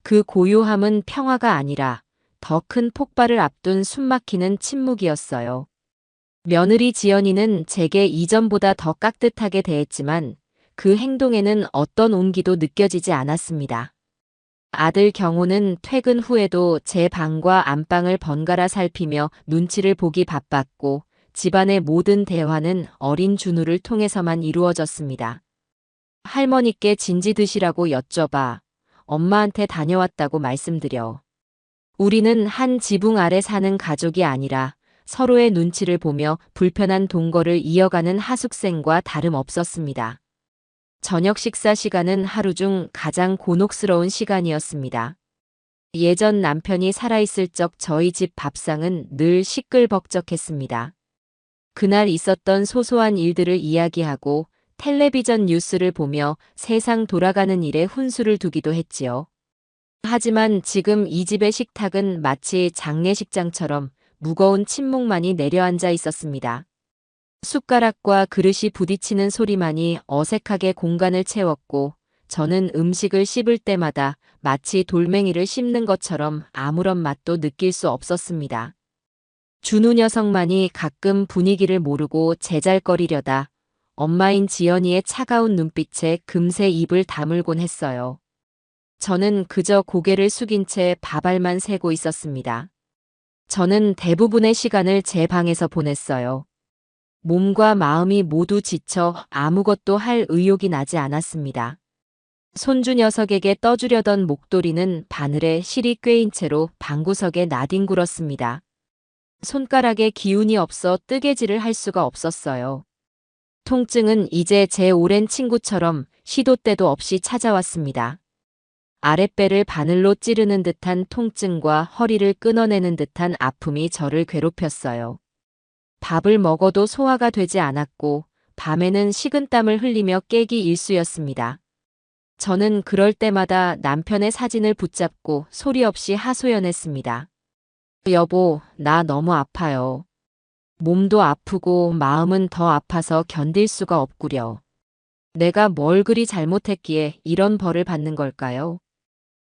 Speaker 1: 그 고요함은 평화가 아니라 더 큰 폭발을 앞둔 숨막히는 침묵이었어요. 며느리 지연이는 제게 이전보다 더 깍듯하게 대했지만 그 행동에는 어떤 온기도 느껴지지 않았습니다. 아들 경호는 퇴근 후에도 제 방과 안방을 번갈아 살피며 눈치를 보기 바빴고 집안의 모든 대화는 어린 준우를 통해서만 이루어졌습니다. 할머니께 진지 드시라고 여쭤봐. 엄마한테 다녀왔다고 말씀드려. 우리는 한 지붕 아래 사는 가족이 아니라 서로의 눈치를 보며 불편한 동거를 이어가는 하숙생과 다름없었습니다. 저녁 식사 시간은 하루 중 가장 곤혹스러운 시간이었습니다. 예전 남편이 살아있을 적 저희 집 밥상은 늘 시끌벅적했습니다. 그날 있었던 소소한 일들을 이야기하고 텔레비전 뉴스를 보며 세상 돌아가는 일에 훈수를 두기도 했지요. 하지만 지금 이 집의 식탁은 마치 장례식장처럼 무거운 침묵만이 내려앉아 있었습니다. 숟가락과 그릇이 부딪히는 소리만이 어색하게 공간을 채웠고 저는 음식을 씹을 때마다 마치 돌멩이를 씹는 것처럼 아무런 맛도 느낄 수 없었습니다. 준우 녀석만이 가끔 분위기를 모르고 제잘거리려다 엄마인 지연이의 차가운 눈빛에 금세 입을 다물곤 했어요. 저는 그저 고개를 숙인 채 밥알만 세고 있었습니다. 저는 대부분의 시간을 제 방에서 보냈어요. 몸과 마음이 모두 지쳐 아무것도 할 의욕이 나지 않았습니다. 손주 녀석에게 떠주려던 목도리는 바늘에 실이 꿰인 채로 방구석에 나뒹굴었습니다. 손가락에 기운이 없어 뜨개질을 할 수가 없었어요. 통증은 이제 제 오랜 친구처럼 시도 때도 없이 찾아왔습니다. 아랫배를 바늘로 찌르는 듯한 통증과 허리를 끊어내는 듯한 아픔이 저를 괴롭혔어요. 밥을 먹어도 소화가 되지 않았고 밤에는 식은땀을 흘리며 깨기 일쑤였습니다. 저는 그럴 때마다 남편의 사진을 붙잡고 소리 없이 하소연했습니다. 여보, 나 너무 아파요. 몸도 아프고 마음은 더 아파서 견딜 수가 없구려. 내가 뭘 그리 잘못했기에 이런 벌을 받는 걸까요?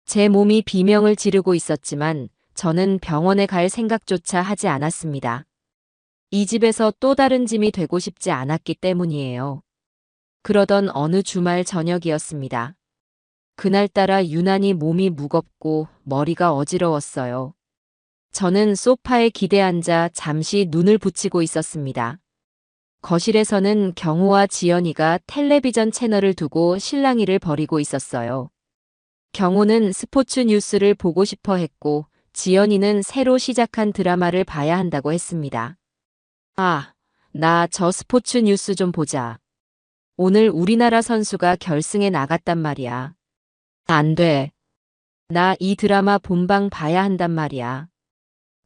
Speaker 1: 제 몸이 비명을 지르고 있었지만 저는 병원에 갈 생각조차 하지 않았습니다. 이 집에서 또 다른 짐이 되고 싶지 않았기 때문이에요. 그러던 어느 주말 저녁이었습니다. 그날따라 유난히 몸이 무겁고 머리가 어지러웠어요. 저는 소파에 기대앉아 잠시 눈을 붙이고 있었습니다. 거실에서는 경호와 지연이가 텔레비전 채널을 두고 실랑이를 벌이고 있었어요. 경호는 스포츠 뉴스를 보고 싶어 했고 지연이는 새로 시작한 드라마를 봐야 한다고 했습니다. 아, 나 저 스포츠 뉴스 좀 보자. 오늘 우리나라 선수가 결승에 나갔단 말이야. 안 돼. 나 이 드라마 본방 봐야 한단 말이야.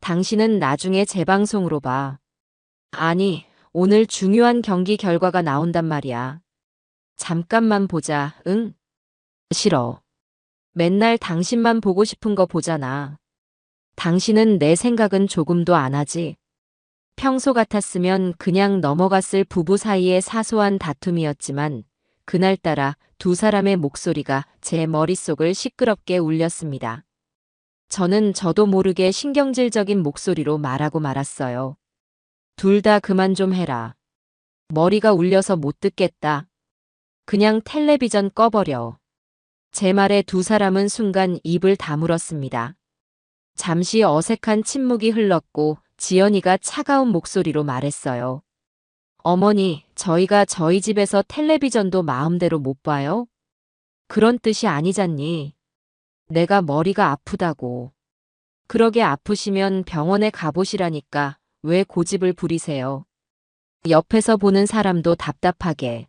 Speaker 1: 당신은 나중에 재방송으로 봐. 아니, 오늘 중요한 경기 결과가 나온단 말이야. 잠깐만 보자, 응? 싫어. 맨날 당신만 보고 싶은 거 보잖아. 당신은 내 생각은 조금도 안 하지. 평소 같았으면 그냥 넘어갔을 부부 사이의 사소한 다툼이었지만 그날따라 두 사람의 목소리가 제 머릿속을 시끄럽게 울렸습니다. 저는 저도 모르게 신경질적인 목소리로 말하고 말았어요. 둘 다 그만 좀 해라. 머리가 울려서 못 듣겠다. 그냥 텔레비전 꺼버려. 제 말에 두 사람은 순간 입을 다물었습니다. 잠시 어색한 침묵이 흘렀고 지연이가 차가운 목소리로 말했어요. 어머니, 저희가 저희 집에서 텔레비전도 마음대로 못 봐요? 그런 뜻이 아니잖니. 내가 머리가 아프다고. 그러게 아프시면 병원에 가보시라니까 왜 고집을 부리세요? 옆에서 보는 사람도 답답하게.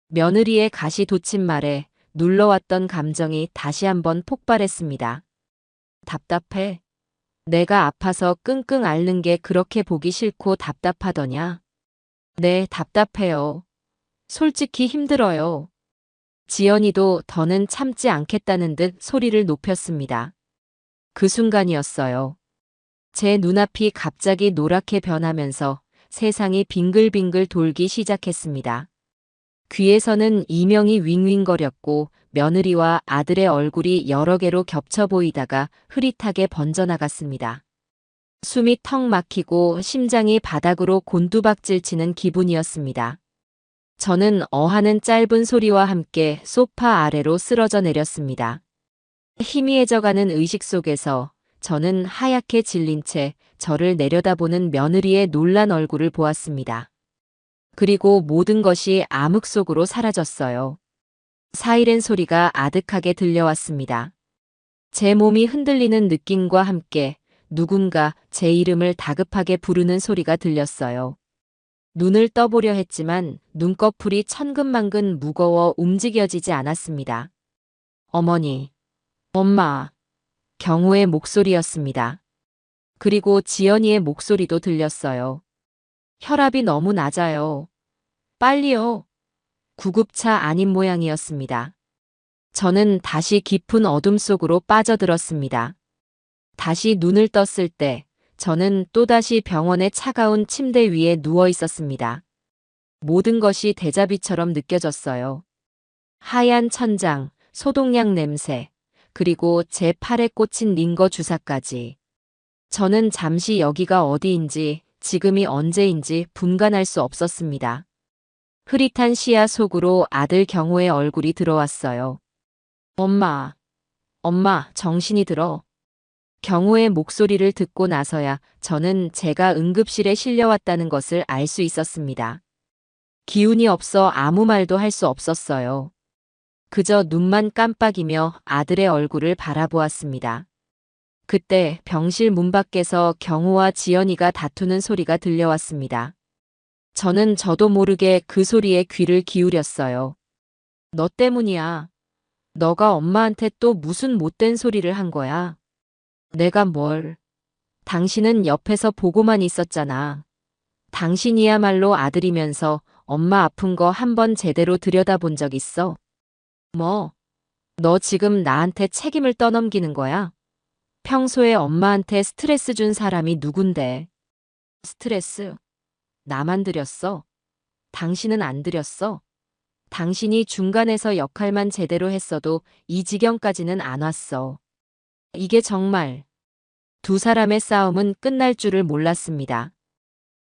Speaker 1: 며느리의 가시 돋친 말에 눌러왔던 감정이 다시 한번 폭발했습니다. 답답해? 내가 아파서 끙끙 앓는 게 그렇게 보기 싫고 답답하더냐? 네, 답답해요. 솔직히 힘들어요. 지연이도 더는 참지 않겠다는 듯 소리를 높였습니다. 그 순간이었어요. 제 눈앞이 갑자기 노랗게 변하면서 세상이 빙글빙글 돌기 시작했습니다. 귀에서는 이명이 윙윙거렸고 며느리와 아들의 얼굴이 여러 개로 겹쳐 보이다가 흐릿하게 번져나갔습니다. 숨이 턱 막히고 심장이 바닥으로 곤두박질 치는 기분이었습니다. 저는 어하는 짧은 소리와 함께 소파 아래로 쓰러져 내렸습니다. 희미해져가는 의식 속에서 저는 하얗게 질린 채 저를 내려다보는 며느리의 놀란 얼굴을 보았습니다. 그리고 모든 것이 암흑 속으로 사라졌어요. 사이렌 소리가 아득하게 들려왔습니다. 제 몸이 흔들리는 느낌과 함께 누군가 제 이름을 다급하게 부르는 소리가 들렸어요. 눈을 떠보려 했지만 눈꺼풀이 천근만근 무거워 움직여지지 않았습니다. 어머니, 엄마, 경호의 목소리였습니다. 그리고 지연이의 목소리도 들렸어요. 혈압이 너무 낮아요. 빨리요. 구급차 아닌 모양이었습니다. 저는 다시 깊은 어둠 속으로 빠져들었습니다. 다시 눈을 떴을 때 저는 또다시 병원의 차가운 침대 위에 누워 있었습니다. 모든 것이 데자비처럼 느껴졌어요. 하얀 천장, 소독약 냄새, 그리고 제 팔에 꽂힌 링거 주사까지. 저는 잠시 여기가 어디인지, 지금이 언제인지 분간할 수 없었습니다. 흐릿한 시야 속으로 아들 경호의 얼굴이 들어왔어요. 엄마, 엄마, 정신이 들어. 경호의 목소리를 듣고 나서야 저는 제가 응급실에 실려왔다는 것을 알 수 있었습니다. 기운이 없어 아무 말도 할 수 없었어요. 그저 눈만 깜빡이며 아들의 얼굴을 바라보았습니다. 그때 병실 문 밖에서 경호와 지연이가 다투는 소리가 들려왔습니다. 저도 모르게 그 소리에 귀를 기울였어요. 너 때문이야. 너가 엄마한테 또 무슨 못된 소리를 한 거야? 내가 뭘? 당신은 옆에서 보고만 있었잖아. 당신이야말로 아들이면서 엄마 아픈 거 한번 제대로 들여다본 적 있어? 뭐? 너 지금 나한테 책임을 떠넘기는 거야? 평소에 엄마한테 스트레스 준 사람이 누군데? 스트레스? 나만 드렸어? 당신은 안 드렸어? 당신이 중간에서 역할만 제대로 했어도 이 지경까지는 안 왔어. 이게 정말. 두 사람의 싸움은 끝날 줄을 몰랐습니다.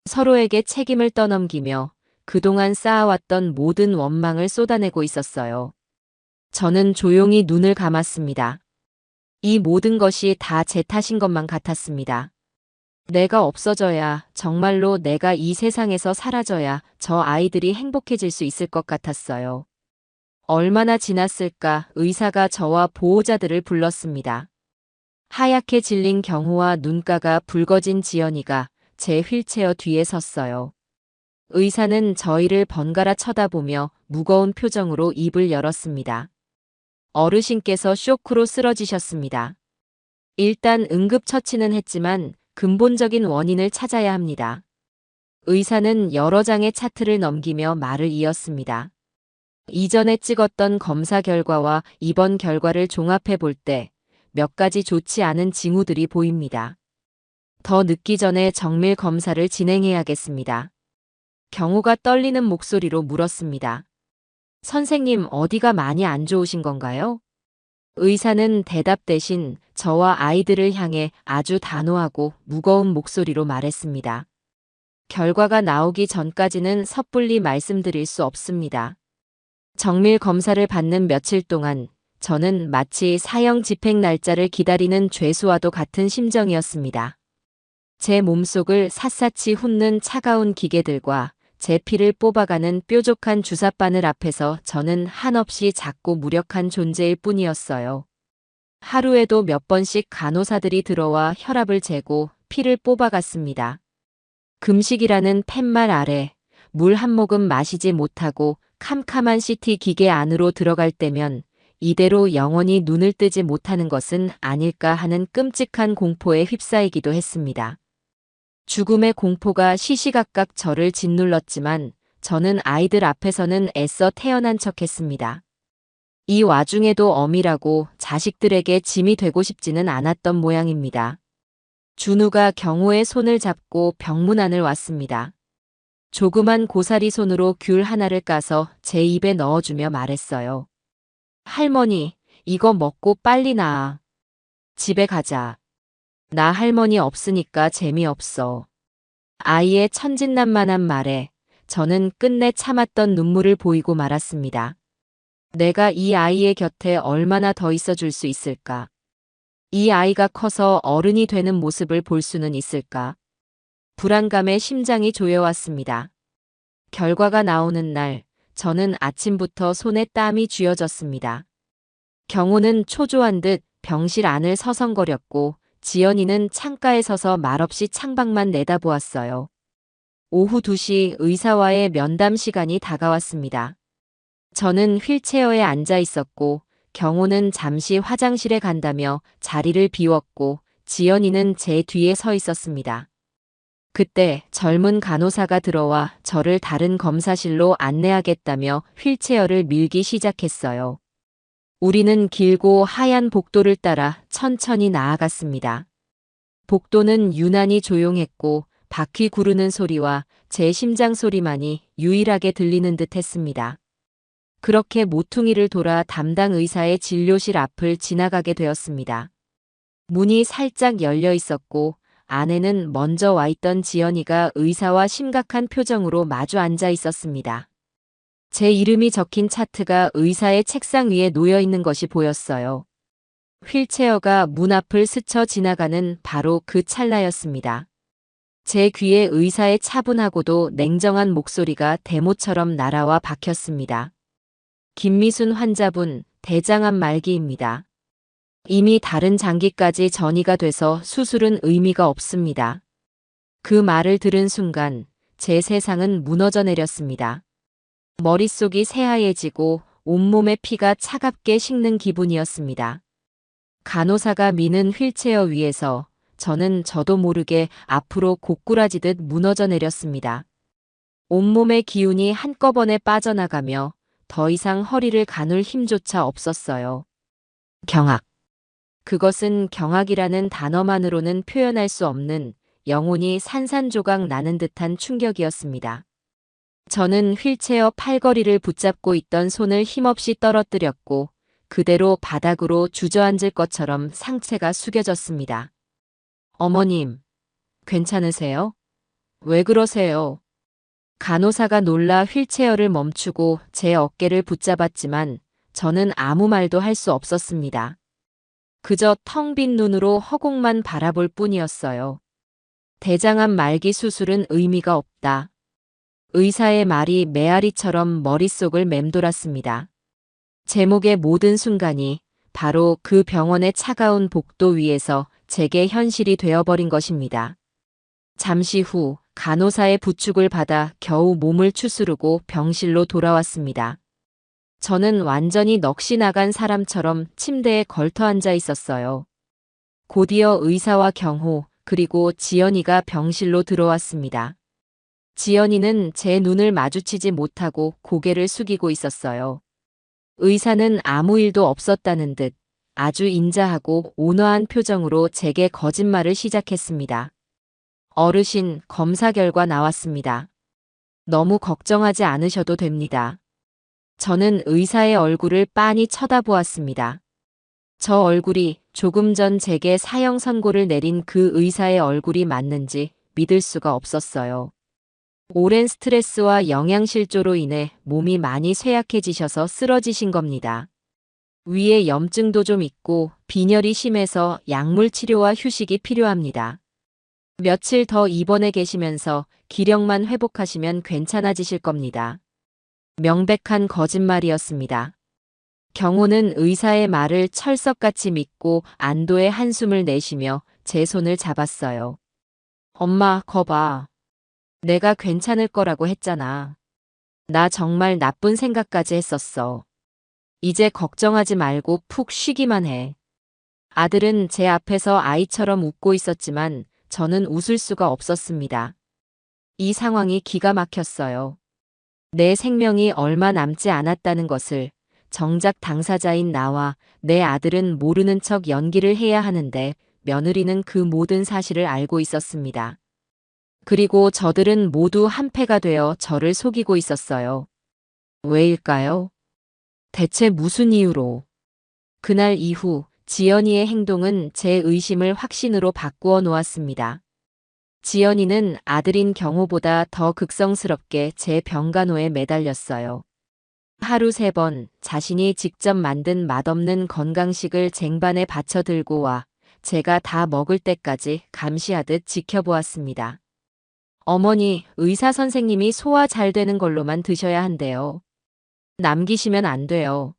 Speaker 1: 서로에게 책임을 떠넘기며 그동안 쌓아왔던 모든 원망을 쏟아내고 있었어요. 저는 조용히 눈을 감았습니다. 이 모든 것이 다 제 탓인 것만 같았습니다. 내가 없어져야, 정말로 내가 이 세상에서 사라져야 저 아이들이 행복해질 수 있을 것 같았어요. 얼마나 지났을까 의사가 저와 보호자들을 불렀습니다. 하얗게 질린 경호와 눈가가 붉어진 지연이가 제 휠체어 뒤에 섰어요. 의사는 저희를 번갈아 쳐다보며 무거운 표정으로 입을 열었습니다. 어르신께서 쇼크로 쓰러지셨습니다. 일단 응급처치는 했지만 근본적인 원인을 찾아야 합니다. 의사는 여러 장의 차트를 넘기며 말을 이었습니다. 이전에 찍었던 검사 결과와 이번 결과를 종합해 볼 때 몇 가지 좋지 않은 징후들이 보입니다. 더 늦기 전에 정밀 검사를 진행해야겠습니다. 경호가 떨리는 목소리로 물었습니다. 선생님, 어디가 많이 안 좋으신 건가요? 의사는 대답 대신 저와 아이들을 향해 아주 단호하고 무거운 목소리로 말했습니다. 결과가 나오기 전까지는 섣불리 말씀드릴 수 없습니다. 정밀 검사를 받는 며칠 동안 저는 마치 사형 집행 날짜를 기다리는 죄수와도 같은 심정이었습니다. 제 몸속을 샅샅이 훑는 차가운 기계들과 제 피를 뽑아가는 뾰족한 주사바늘 앞에서 저는 한없이 작고 무력한 존재일 뿐이었어요. 하루에도 몇 번씩 간호사들이 들어와 혈압을 재고 피를 뽑아갔습니다. 금식이라는 팻말 아래 물 한 모금 마시지 못하고 캄캄한 CT 기계 안으로 들어갈 때면 이대로 영원히 눈을 뜨지 못하는 것은 아닐까 하는 끔찍한 공포에 휩싸이기도 했습니다. 죽음의 공포가 시시각각 저를 짓눌렀지만 저는 아이들 앞에서는 애써 태어난 척했습니다. 이 와중에도 엄이라고 자식들에게 짐이 되고 싶지는 않았던 모양입니다. 준우가 경호의 손을 잡고 병문 안을 왔습니다. 조그만 고사리 손으로 귤 하나를 까서 제 입에 넣어주며 말했어요. 할머니, 이거 먹고 빨리 나아. 집에 가자. 나 할머니 없으니까 재미없어. 아이의 천진난만한 말에 저는 끝내 참았던 눈물을 보이고 말았습니다. 내가 이 아이의 곁에 얼마나 더 있어줄 수 있을까? 이 아이가 커서 어른이 되는 모습을 볼 수는 있을까? 불안감에 심장이 조여왔습니다. 결과가 나오는 날, 저는 아침부터 손에 땀이 쥐어졌습니다. 경호는 초조한 듯 병실 안을 서성거렸고 지연이는 창가에 서서 말없이 창밖만 내다보았어요. 오후 2시 의사와의 면담 시간이 다가왔습니다. 저는 휠체어에 앉아 있었고 경호는 잠시 화장실에 간다며 자리를 비웠고 지연이는 제 뒤에 서 있었습니다. 그때 젊은 간호사가 들어와 저를 다른 검사실로 안내하겠다며 휠체어를 밀기 시작했어요. 우리는 길고 하얀 복도를 따라 천천히 나아갔습니다. 복도는 유난히 조용했고 바퀴 구르는 소리와 제 심장 소리만이 유일하게 들리는 듯 했습니다. 그렇게 모퉁이를 돌아 담당 의사의 진료실 앞을 지나가게 되었습니다. 문이 살짝 열려 있었고 안에는 먼저 와 있던 지연이가 의사와 심각한 표정으로 마주 앉아 있었습니다. 제 이름이 적힌 차트가 의사의 책상 위에 놓여 있는 것이 보였어요. 휠체어가 문 앞을 스쳐 지나가는 바로 그 찰나였습니다. 제 귀에 의사의 차분하고도 냉정한 목소리가 대모처럼 날아와 박혔습니다. 김미순 환자분, 대장암 말기입니다. 이미 다른 장기까지 전이가 돼서 수술은 의미가 없습니다. 그 말을 들은 순간 제 세상은 무너져 내렸습니다. 머릿속이 새하얘지고 온몸의 피가 차갑게 식는 기분이었습니다. 간호사가 미는 휠체어 위에서 저는 저도 모르게 앞으로 고꾸라지듯 무너져 내렸습니다. 온몸의 기운이 한꺼번에 빠져나가며 더 이상 허리를 가눌 힘조차 없었어요. 경악. 그것은 경악이라는 단어만으로는 표현할 수 없는 영혼이 산산조각 나는 듯한 충격이었습니다. 저는 휠체어 팔걸이를 붙잡고 있던 손을 힘없이 떨어뜨렸고 그대로 바닥으로 주저앉을 것처럼 상체가 숙여졌습니다. 어머님, 괜찮으세요? 왜 그러세요? 간호사가 놀라 휠체어를 멈추고 제 어깨를 붙잡았지만 저는 아무 말도 할 수 없었습니다. 그저 텅 빈 눈으로 허공만 바라볼 뿐이었어요. 대장암 말기 수술은 의미가 없다. 의사의 말이 메아리처럼 머릿속을 맴돌았습니다. 제목의 모든 순간이 바로 그 병원의 차가운 복도 위에서 제게 현실이 되어버린 것입니다. 잠시 후 간호사의 부축을 받아 겨우 몸을 추스르고 병실로 돌아왔습니다. 저는 완전히 넋이 나간 사람처럼 침대에 걸터 앉아 있었어요. 곧이어 의사와 경호 그리고 지연이가 병실로 들어왔습니다. 지연이는 제 눈을 마주치지 못하고 고개를 숙이고 있었어요. 의사는 아무 일도 없었다는 듯 아주 인자하고 온화한 표정으로 제게 거짓말을 시작했습니다. 어르신, 검사 결과 나왔습니다. 너무 걱정하지 않으셔도 됩니다. 저는 의사의 얼굴을 빤히 쳐다보았습니다. 저 얼굴이 조금 전 제게 사형 선고를 내린 그 의사의 얼굴이 맞는지 믿을 수가 없었어요. 오랜 스트레스와 영양실조로 인해 몸이 많이 쇠약해지셔서 쓰러지신 겁니다. 위에 염증도 좀 있고 빈혈이 심해서 약물 치료와 휴식이 필요합니다. 며칠 더 입원해 계시면서 기력만 회복하시면 괜찮아지실 겁니다. 명백한 거짓말이었습니다. 경호는 의사의 말을 철석같이 믿고 안도의 한숨을 내쉬며 제 손을 잡았어요. 엄마, 거봐. 내가 괜찮을 거라고 했잖아. 나 정말 나쁜 생각까지 했었어. 이제 걱정하지 말고 푹 쉬기만 해. 아들은 제 앞에서 아이처럼 웃고 있었지만 저는 웃을 수가 없었습니다. 이 상황이 기가 막혔어요. 내 생명이 얼마 남지 않았다는 것을 정작 당사자인 나와 내 아들은 모르는 척 연기를 해야 하는데 며느리는 그 모든 사실을 알고 있었습니다. 그리고 저들은 모두 한패가 되어 저를 속이고 있었어요. 왜일까요? 대체 무슨 이유로? 그날 이후 지연이의 행동은 제 의심을 확신으로 바꾸어 놓았습니다. 지연이는 아들인 경호보다 더 극성스럽게 제 병간호에 매달렸어요. 하루 3번 자신이 직접 만든 맛없는 건강식을 쟁반에 받쳐 들고 와 제가 다 먹을 때까지 감시하듯 지켜보았습니다. 어머니, 의사 선생님이 소화 잘 되는 걸로만 드셔야 한대요. 남기시면 안 돼요.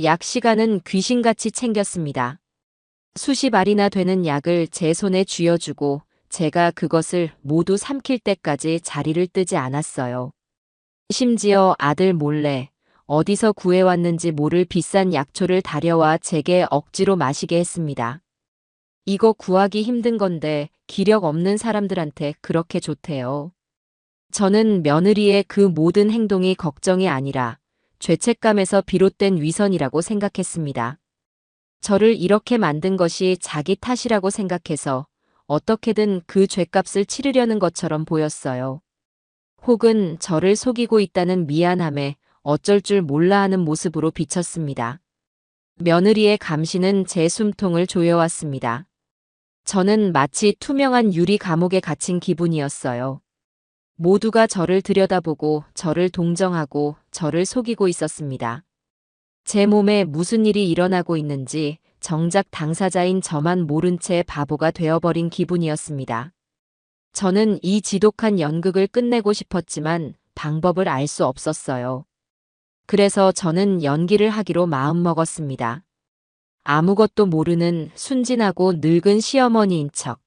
Speaker 1: 약 시간은 귀신같이 챙겼습니다. 수십 알이나 되는 약을 제 손에 쥐어주고 제가 그것을 모두 삼킬 때까지 자리를 뜨지 않았어요. 심지어 아들 몰래 어디서 구해왔는지 모를 비싼 약초를 다려와 제게 억지로 마시게 했습니다. 이거 구하기 힘든 건데 기력 없는 사람들한테 그렇게 좋대요. 저는 며느리의 그 모든 행동이 걱정이 아니라 죄책감에서 비롯된 위선이라고 생각했습니다. 저를 이렇게 만든 것이 자기 탓이라고 생각해서 어떻게든 그 죗값을 치르려는 것처럼 보였어요. 혹은 저를 속이고 있다는 미안함에 어쩔 줄 몰라 하는 모습으로 비쳤습니다. 며느리의 감시는 제 숨통을 조여왔습니다. 저는 마치 투명한 유리 감옥에 갇힌 기분이었어요. 모두가 저를 들여다보고 저를 동정하고 저를 속이고 있었습니다. 제 몸에 무슨 일이 일어나고 있는지 정작 당사자인 저만 모른 채 바보가 되어버린 기분이었습니다. 저는 이 지독한 연극을 끝내고 싶었지만 방법을 알 수 없었어요. 그래서 저는 연기를 하기로 마음먹었습니다. 아무것도 모르는 순진하고 늙은 시어머니인 척.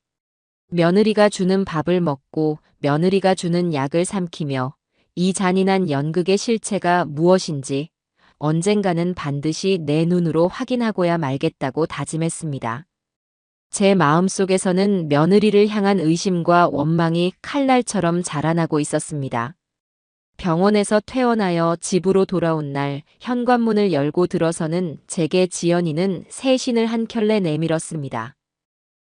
Speaker 1: 며느리가 주는 밥을 먹고 며느리가 주는 약을 삼키며 이 잔인한 연극의 실체가 무엇인지 언젠가는 반드시 내 눈으로 확인하고야 말겠다고 다짐했습니다. 제 마음속에서는 며느리를 향한 의심과 원망이 칼날처럼 자라나고 있었습니다. 병원에서 퇴원하여 집으로 돌아온 날 현관문을 열고 들어서는 제게 지연이는 새신을 한 켤레 내밀었습니다.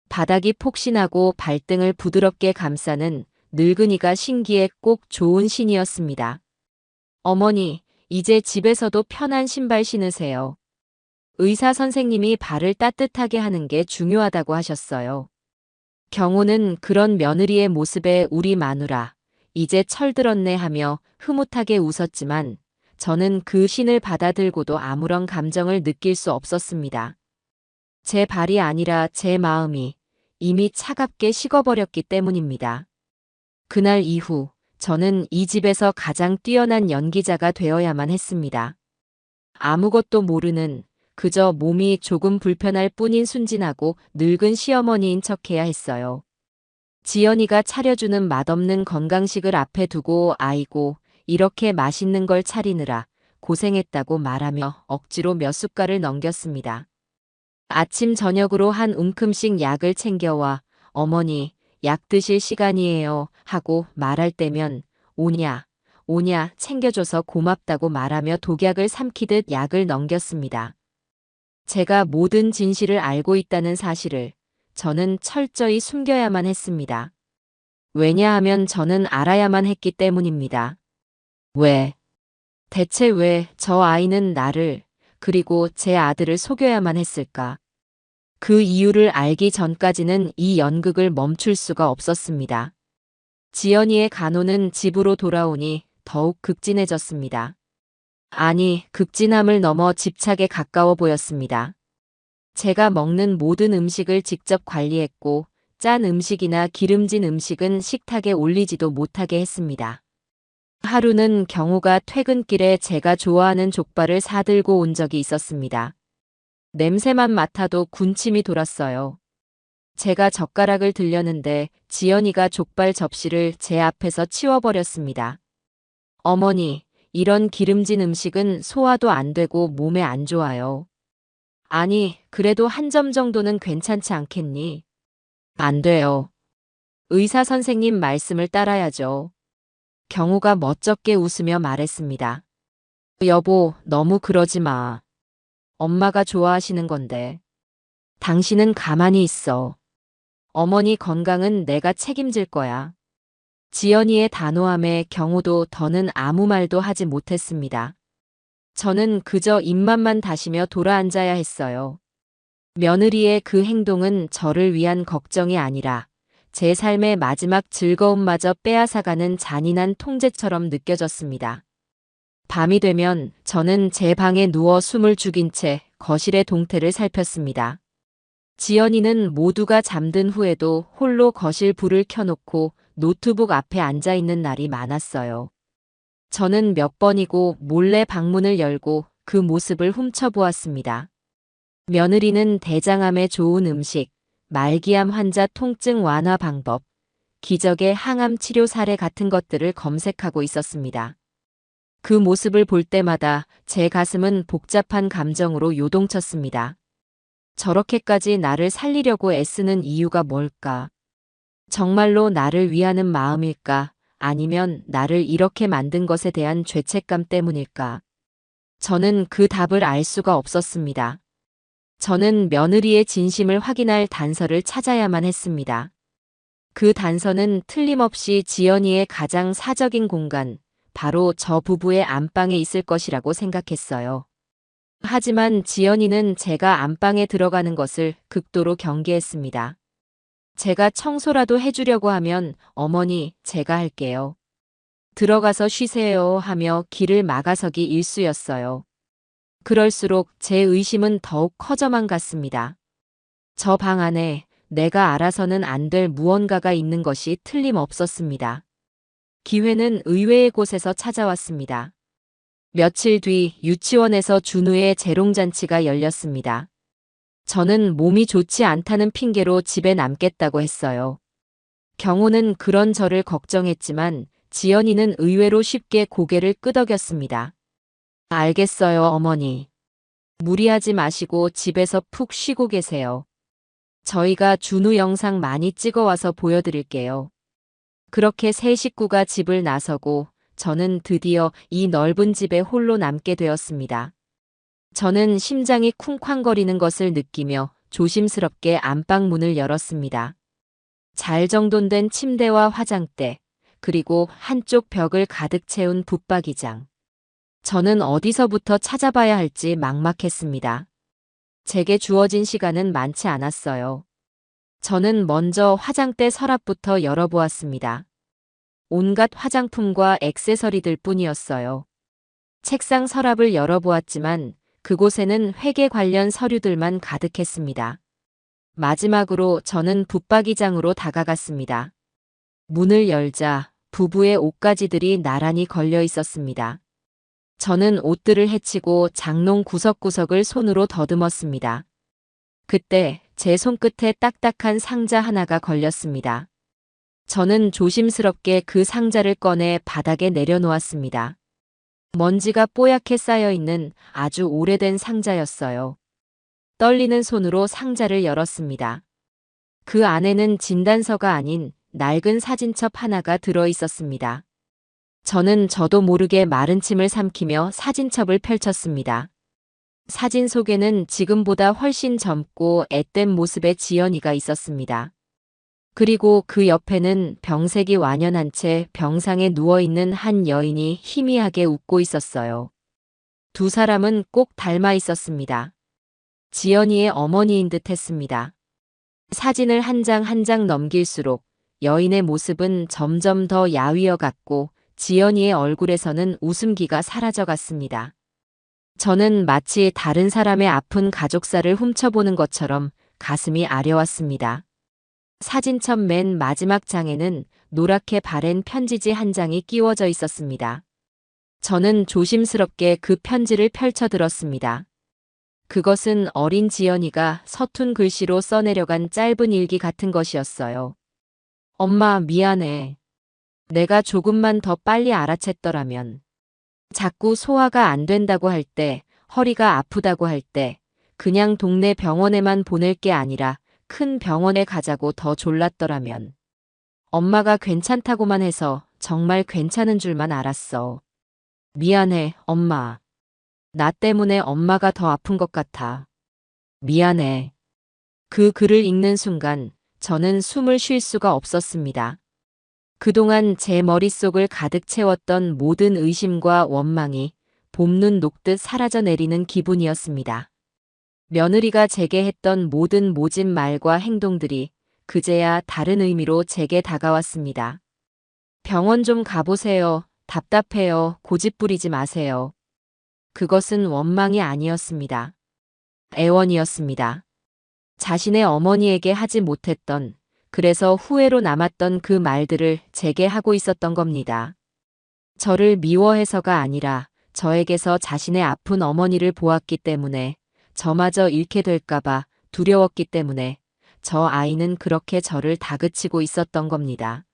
Speaker 1: 바닥이 폭신하고 발등을 부드럽게 감싸는 늙은이가 신기에 꼭 좋은 신이었습니다. 어머니, 이제 집에서도 편한 신발 신으세요. 의사 선생님이 발을 따뜻하게 하는 게 중요하다고 하셨어요. 경호는 그런 며느리의 모습에 우리 마누라, 이제 철들었네 하며 흐뭇하게 웃었지만 저는 그 신을 받아들고도 아무런 감정을 느낄 수 없었습니다. 제 발이 아니라 제 마음이 이미 차갑게 식어버렸기 때문입니다. 그날 이후 저는 이 집에서 가장 뛰어난 연기자가 되어야만 했습니다. 아무것도 모르는 그저 몸이 조금 불편할 뿐인 순진하고 늙은 시어머니인 척해야 했어요. 지연이가 차려주는 맛없는 건강식을 앞에 두고 아이고 이렇게 맛있는 걸 차리느라 고생했다고 말하며 억지로 몇 숟갈을 넘겼습니다. 아침 저녁으로 한 움큼씩 약을 챙겨와 어머니 약 드실 시간이에요 하고 말할 때면 오냐 오냐 챙겨줘서 고맙다고 말하며 독약을 삼키듯 약을 넘겼습니다. 제가 모든 진실을 알고 있다는 사실을 저는 철저히 숨겨야만 했습니다. 왜냐하면 저는 알아야만 했기 때문입니다. 왜? 대체 왜 저 아이는 나를 그리고 제 아들을 속여야만 했을까? 그 이유를 알기 전까지는 이 연극을 멈출 수가 없었습니다. 지연이의 간호는 집으로 돌아오니 더욱 극진해졌습니다. 아니, 극진함을 넘어 집착에 가까워 보였습니다. 제가 먹는 모든 음식을 직접 관리했고 짠 음식이나 기름진 음식은 식탁에 올리지도 못하게 했습니다. 하루는 경호가 퇴근길에 제가 좋아하는 족발을 사들고 온 적이 있었습니다. 냄새만 맡아도 군침이 돌았어요. 제가 젓가락을 들려는데 지연이가 족발 접시를 제 앞에서 치워버렸습니다. 어머니, 이런 기름진 음식은 소화도 안 되고 몸에 안 좋아요. 아니, 그래도 한 점 정도는 괜찮지 않겠니? 안 돼요. 의사 선생님 말씀을 따라야죠. 경호가 멋쩍게 웃으며 말했습니다. 여보, 너무 그러지 마. 엄마가 좋아하시는 건데. 당신은 가만히 있어. 어머니 건강은 내가 책임질 거야. 지연이의 단호함에 경호도 더는 아무 말도 하지 못했습니다. 저는 그저 입맛만 다시며 돌아앉아야 했어요. 며느리의 그 행동은 저를 위한 걱정이 아니라 제 삶의 마지막 즐거움마저 빼앗아가는 잔인한 통제처럼 느껴졌습니다. 밤이 되면 저는 제 방에 누워 숨을 죽인 채 거실의 동태를 살폈습니다. 지연이는 모두가 잠든 후에도 홀로 거실 불을 켜놓고 노트북 앞에 앉아 있는 날이 많았어요. 저는 몇 번이고 몰래 방문을 열고 그 모습을 훔쳐보았습니다. 며느리는 대장암에 좋은 음식, 말기암 환자 통증 완화 방법, 기적의 항암 치료 사례 같은 것들을 검색하고 있었습니다. 그 모습을 볼 때마다 제 가슴은 복잡한 감정으로 요동쳤습니다. 저렇게까지 나를 살리려고 애쓰는 이유가 뭘까? 정말로 나를 위하는 마음일까? 아니면 나를 이렇게 만든 것에 대한 죄책감 때문일까? 저는 그 답을 알 수가 없었습니다. 저는 며느리의 진심을 확인할 단서를 찾아야만 했습니다. 그 단서는 틀림없이 지연이의 가장 사적인 공간, 바로 저 부부의 안방에 있을 것이라고 생각했어요. 하지만 지연이는 제가 안방에 들어가는 것을 극도로 경계했습니다. 제가 청소라도 해주려고 하면 어머니, 제가 할게요. 들어가서 쉬세요 하며 길을 막아서기 일쑤였어요. 그럴수록 제 의심은 더욱 커져만 갔습니다. 저 방 안에 내가 알아서는 안 될 무언가가 있는 것이 틀림없었습니다. 기회는 의외의 곳에서 찾아왔습니다. 며칠 뒤 유치원에서 준우의 재롱잔치가 열렸습니다. 저는 몸이 좋지 않다는 핑계로 집에 남겠다고 했어요. 경호는 그런 저를 걱정했지만 지연이는 의외로 쉽게 고개를 끄덕였습니다. 알겠어요, 어머니. 무리하지 마시고 집에서 푹 쉬고 계세요. 저희가 준우 영상 많이 찍어와서 보여드릴게요. 그렇게 세 식구가 집을 나서고 저는 드디어 이 넓은 집에 홀로 남게 되었습니다. 저는 심장이 쿵쾅거리는 것을 느끼며 조심스럽게 안방 문을 열었습니다. 잘 정돈된 침대와 화장대, 그리고 한쪽 벽을 가득 채운 붙박이장. 저는 어디서부터 찾아봐야 할지 막막했습니다. 제게 주어진 시간은 많지 않았어요. 저는 먼저 화장대 서랍부터 열어보았습니다. 온갖 화장품과 액세서리들 뿐이었어요. 책상 서랍을 열어보았지만 그곳에는 회계 관련 서류들만 가득했습니다. 마지막으로 저는 붙박이장으로 다가갔습니다. 문을 열자 부부의 옷가지들이 나란히 걸려 있었습니다. 저는 옷들을 헤치고 장롱 구석구석을 손으로 더듬었습니다. 그때 제 손끝에 딱딱한 상자 하나가 걸렸습니다. 저는 조심스럽게 그 상자를 꺼내 바닥에 내려놓았습니다. 먼지가 뽀얗게 쌓여있는 아주 오래된 상자였어요. 떨리는 손으로 상자를 열었습니다. 그 안에는 진단서가 아닌 낡은 사진첩 하나가 들어 있었습니다. 저도 모르게 마른 침을 삼키며 사진첩을 펼쳤습니다. 사진 속에는 지금보다 훨씬 젊고 앳된 모습의 지연이가 있었습니다. 그리고 그 옆에는 병색이 완연한 채 병상에 누워있는 한 여인이 희미하게 웃고 있었어요. 두 사람은 꼭 닮아 있었습니다. 지연이의 어머니인 듯 했습니다. 사진을 한 장 한 장 넘길수록 여인의 모습은 점점 더 야위어 갔고 지연이의 얼굴에서는 웃음기가 사라져갔습니다. 저는 마치 다른 사람의 아픈 가족사를 훔쳐보는 것처럼 가슴이 아려왔습니다. 사진첩 맨 마지막 장에는 노랗게 바랜 편지지 한 장이 끼워져 있었습니다. 저는 조심스럽게 그 편지를 펼쳐들었습니다. 그것은 어린 지연이가 서툰 글씨로 써내려간 짧은 일기 같은 것이었어요. 엄마, 미안해. 내가 조금만 더 빨리 알아챘더라면. 자꾸 소화가 안 된다고 할 때, 허리가 아프다고 할 때, 그냥 동네 병원에만 보낼 게 아니라 큰 병원에 가자고 더 졸랐더라면. 엄마가 괜찮다고만 해서 정말 괜찮은 줄만 알았어. 미안해, 엄마. 나 때문에 엄마가 더 아픈 것 같아. 미안해. 그 글을 읽는 순간 저는 숨을 쉴 수가 없었습니다. 그동안 제 머릿속을 가득 채웠던 모든 의심과 원망이 봄눈 녹듯 사라져 내리는 기분이었습니다. 며느리가 제게 했던 모든 모진 말과 행동들이 그제야 다른 의미로 제게 다가왔습니다. 병원 좀 가보세요. 답답해요. 고집 부리지 마세요. 그것은 원망이 아니었습니다. 애원이었습니다. 자신의 어머니에게 하지 못했던, 그래서 후회로 남았던 그 말들을 제게 하고 있었던 겁니다. 저를 미워해서가 아니라 저에게서 자신의 아픈 어머니를 보았기 때문에 저마저 잃게 될까봐 두려웠기 때문에 저 아이는 그렇게 저를 다그치고 있었던 겁니다.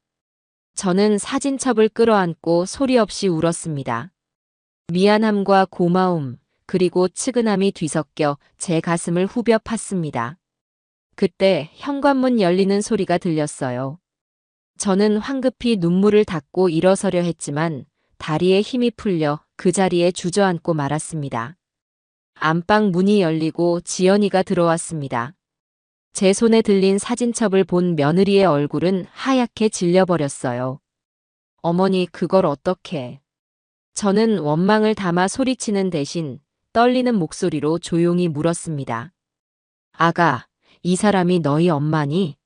Speaker 1: 저는 사진첩을 끌어안고 소리 없이 울었습니다. 미안함과 고마움, 그리고 측은함이 뒤섞여 제 가슴을 후벼 팠습니다. 그때 현관문 열리는 소리가 들렸어요. 저는 황급히 눈물을 닦고 일어서려 했지만 다리에 힘이 풀려 그 자리에 주저앉고 말았습니다. 안방 문이 열리고 지연이가 들어왔습니다. 제 손에 들린 사진첩을 본 며느리의 얼굴은 하얗게 질려버렸어요. 어머니, 그걸 어떻게? 저는 원망을 담아 소리치는 대신 떨리는 목소리로 조용히 물었습니다. 아가, 이 사람이 너희 엄마니?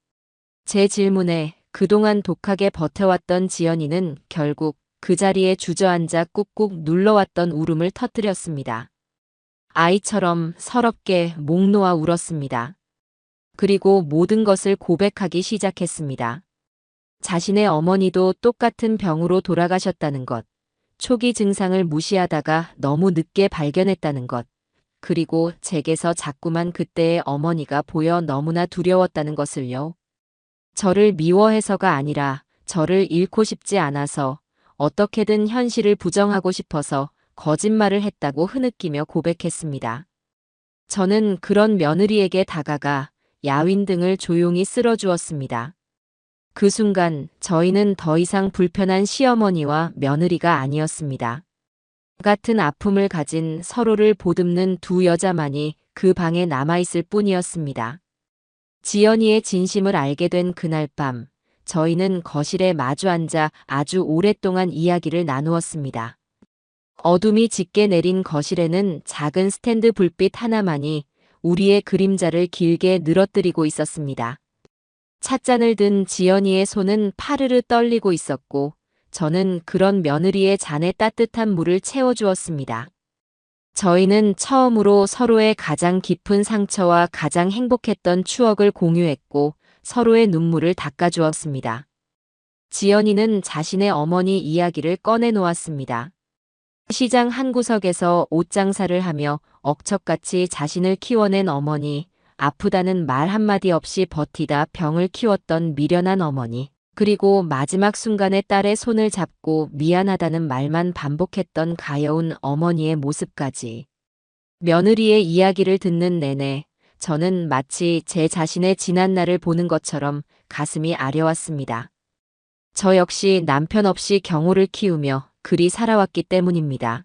Speaker 1: 제 질문에 그동안 독하게 버텨왔던 지연이는 결국 그 자리에 주저앉아 꾹꾹 눌러왔던 울음을 터뜨렸습니다. 아이처럼 서럽게 목 놓아 울었습니다. 그리고 모든 것을 고백하기 시작했습니다. 자신의 어머니도 똑같은 병으로 돌아가셨다는 것, 초기 증상을 무시하다가 너무 늦게 발견했다는 것, 그리고 제게서 자꾸만 그때의 어머니가 보여 너무나 두려웠다는 것을요. 저를 미워해서가 아니라 저를 잃고 싶지 않아서 어떻게든 현실을 부정하고 싶어서 거짓말을 했다고 흐느끼며 고백했습니다. 저는 그런 며느리에게 다가가 야윈등을 조용히 쓸어주었습니다. 그 순간 저희는 더 이상 불편한 시어머니와 며느리가 아니었습니다. 같은 아픔을 가진 서로를 보듬는 두 여자만이 그 방에 남아있을 뿐이었습니다. 지연이의 진심을 알게 된 그날 밤, 저희는 거실에 마주 앉아 아주 오랫동안 이야기를 나누었습니다. 어둠이 짙게 내린 거실에는 작은 스탠드 불빛 하나만이 우리의 그림자를 길게 늘어뜨리고 있었습니다. 찻잔을 든 지연이의 손은 파르르 떨리고 있었고 저는 그런 며느리의 잔에 따뜻한 물을 채워주었습니다. 저희는 처음으로 서로의 가장 깊은 상처와 가장 행복했던 추억을 공유했고 서로의 눈물을 닦아주었습니다. 지연이는 자신의 어머니 이야기를 꺼내놓았습니다. 시장 한 구석에서 옷장사를 하며 억척같이 자신을 키워낸 어머니, 아프다는 말 한마디 없이 버티다 병을 키웠던 미련한 어머니, 그리고 마지막 순간에 딸의 손을 잡고 미안하다는 말만 반복했던 가여운 어머니의 모습까지. 며느리의 이야기를 듣는 내내 저는 마치 제 자신의 지난 날을 보는 것처럼 가슴이 아려왔습니다. 저 역시 남편 없이 경호를 키우며 그리 살아왔기 때문입니다.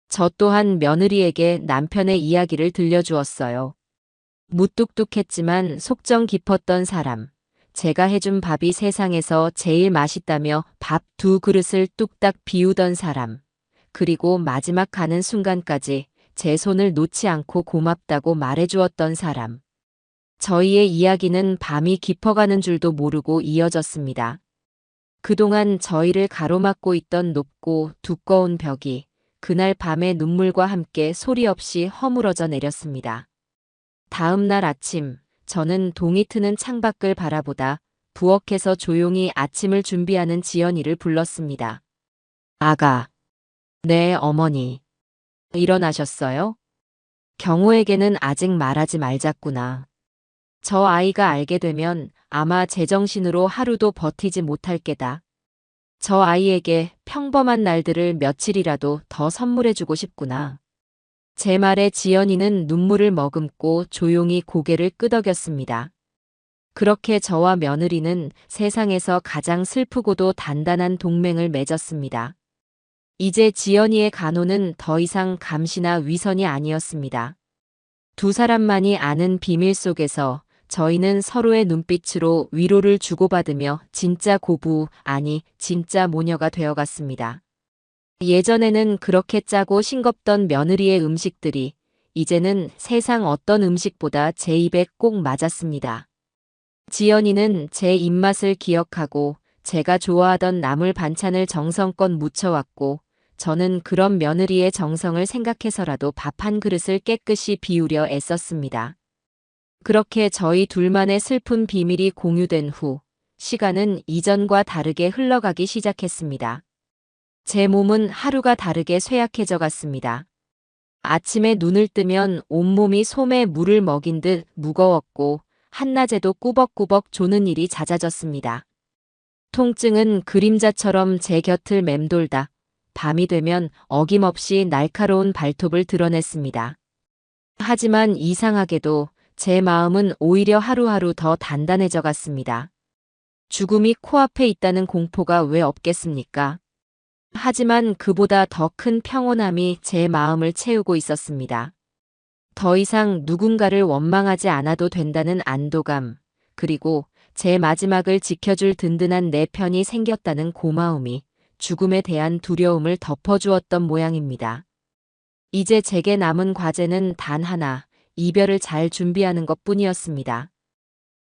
Speaker 1: 저 또한 며느리에게 남편의 이야기를 들려주었어요. 무뚝뚝했지만 속정 깊었던 사람. 제가 해준 밥이 세상에서 제일 맛있다며 밥 두 그릇을 뚝딱 비우던 사람. 그리고 마지막 가는 순간까지 제 손을 놓지 않고 고맙다고 말해주었던 사람. 저희의 이야기는 밤이 깊어가는 줄도 모르고 이어졌습니다. 그동안 저희를 가로막고 있던 높고 두꺼운 벽이 그날 밤의 눈물과 함께 소리 없이 허물어져 내렸습니다. 다음 날 아침, 저는 동이 트는 창밖을 바라보다 부엌에서 조용히 아침을 준비하는 지연이를 불렀습니다. 아가. 네, 어머니. 일어나셨어요? 경호에게는 아직 말하지 말자꾸나. 저 아이가 알게 되면 아마 제정신으로 하루도 버티지 못할 게다. 저 아이에게 평범한 날들을 며칠이라도 더 선물해주고 싶구나. 제 말에 지연이는 눈물을 머금고 조용히 고개를 끄덕였습니다. 그렇게 저와 며느리는 세상에서 가장 슬프고도 단단한 동맹을 맺었습니다. 이제 지연이의 간호는 더 이상 감시나 위선이 아니었습니다. 두 사람만이 아는 비밀 속에서 저희는 서로의 눈빛으로 위로를 주고받으며 진짜 고부, 아니 진짜 모녀가 되어갔습니다. 예전에는 그렇게 짜고 싱겁던 며느리의 음식들이 이제는 세상 어떤 음식보다 제 입에 꼭 맞았습니다. 지연이는 제 입맛을 기억하고 제가 좋아하던 나물 반찬을 정성껏 무쳐왔고 저는 그런 며느리의 정성을 생각해서라도 밥 한 그릇을 깨끗이 비우려 애썼습니다. 그렇게 저희 둘만의 슬픈 비밀이 공유된 후 시간은 이전과 다르게 흘러가기 시작했습니다. 제 몸은 하루가 다르게 쇠약해져 갔습니다. 아침에 눈을 뜨면 온몸이 솜에 물을 먹인 듯 무거웠고 한낮에도 꾸벅꾸벅 조는 일이 잦아졌습니다. 통증은 그림자처럼 제 곁을 맴돌다 밤이 되면 어김없이 날카로운 발톱을 드러냈습니다. 하지만 이상하게도 제 마음은 오히려 하루하루 더 단단해져 갔습니다. 죽음이 코앞에 있다는 공포가 왜 없겠습니까? 하지만 그보다 더 큰 평온함이 제 마음을 채우고 있었습니다. 더 이상 누군가를 원망하지 않아도 된다는 안도감, 그리고 제 마지막을 지켜줄 든든한 내 편이 생겼다는 고마움이 죽음에 대한 두려움을 덮어주었던 모양입니다. 이제 제게 남은 과제는 단 하나, 이별을 잘 준비하는 것 뿐이었습니다.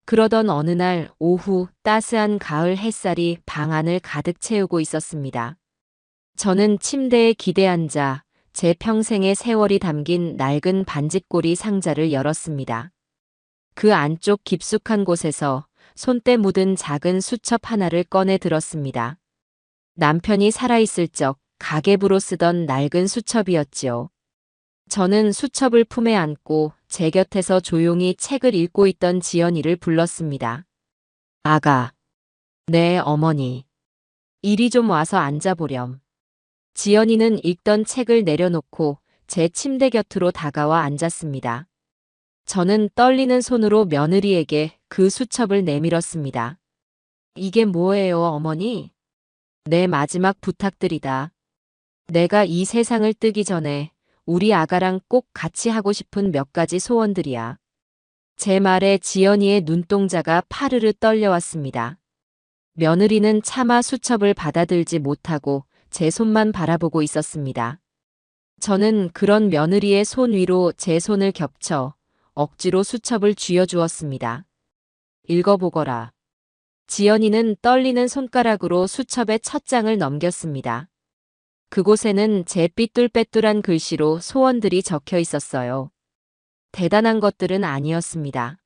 Speaker 1: 그러던 어느 날 오후 따스한 가을 햇살이 방 안을 가득 채우고 있었습니다. 저는 침대에 기대 앉아 제 평생의 세월이 담긴 낡은 반짓고리 상자를 열었습니다. 그 안쪽 깊숙한 곳에서 손때 묻은 작은 수첩 하나를 꺼내 들었습니다. 남편이 살아있을 적 가계부로 쓰던 낡은 수첩이었지요. 저는 수첩을 품에 안고 제 곁에서 조용히 책을 읽고 있던 지연이를 불렀습니다. 아가. 네, 어머니. 이리 좀 와서 앉아보렴. 지연이는 읽던 책을 내려놓고 제 침대 곁으로 다가와 앉았습니다. 저는 떨리는 손으로 며느리에게 그 수첩을 내밀었습니다. 이게 뭐예요, 어머니? 내 마지막 부탁드리다. 내가 이 세상을 뜨기 전에 우리 아가랑 꼭 같이 하고 싶은 몇 가지 소원들이야. 제 말에 지연이의 눈동자가 파르르 떨려왔습니다. 며느리는 차마 수첩을 받아들지 못하고 제 손만 바라보고 있었습니다. 저는 그런 며느리의 손 위로 제 손을 겹쳐 억지로 수첩을 쥐어주었습니다. 읽어보거라. 지연이는 떨리는 손가락으로 수첩의 첫 장을 넘겼습니다. 그곳에는 제 삐뚤빼뚤한 글씨로 소원들이 적혀 있었어요. 대단한 것들은 아니었습니다.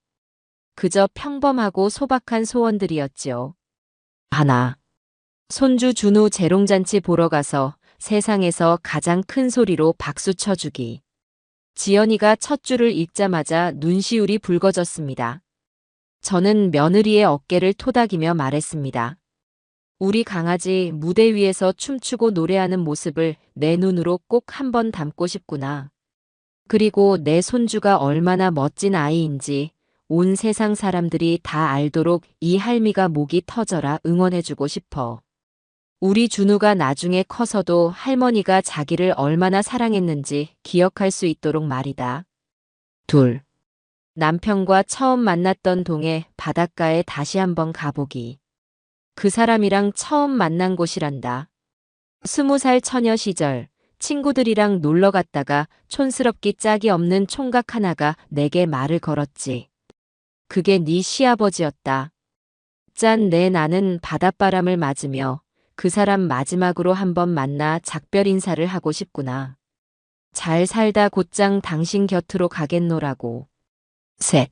Speaker 1: 그저 평범하고 소박한 소원들이었지요. 하나. 손주 준우 재롱잔치 보러 가서 세상에서 가장 큰 소리로 박수 쳐주기. 지연이가 첫 줄을 읽자마자 눈시울이 붉어졌습니다. 저는 며느리의 어깨를 토닥이며 말했습니다. 우리 강아지 무대 위에서 춤추고 노래하는 모습을 내 눈으로 꼭 한번 담고 싶구나. 그리고 내 손주가 얼마나 멋진 아이인지 온 세상 사람들이 다 알도록 이 할미가 목이 터져라 응원해주고 싶어. 우리 준우가 나중에 커서도 할머니가 자기를 얼마나 사랑했는지 기억할 수 있도록 말이다. 둘. 남편과 처음 만났던 동해 바닷가에 다시 한번 가보기. 그 사람이랑 처음 만난 곳이란다. 20살 처녀 시절 친구들이랑 놀러 갔다가 촌스럽기 짝이 없는 총각 하나가 내게 말을 걸었지. 그게 네 시아버지였다. 짠 내 나는 바닷바람을 맞으며 그 사람 마지막으로 한번 만나 작별 인사를 하고 싶구나. 잘 살다 곧장 당신 곁으로 가겠노라고. 셋.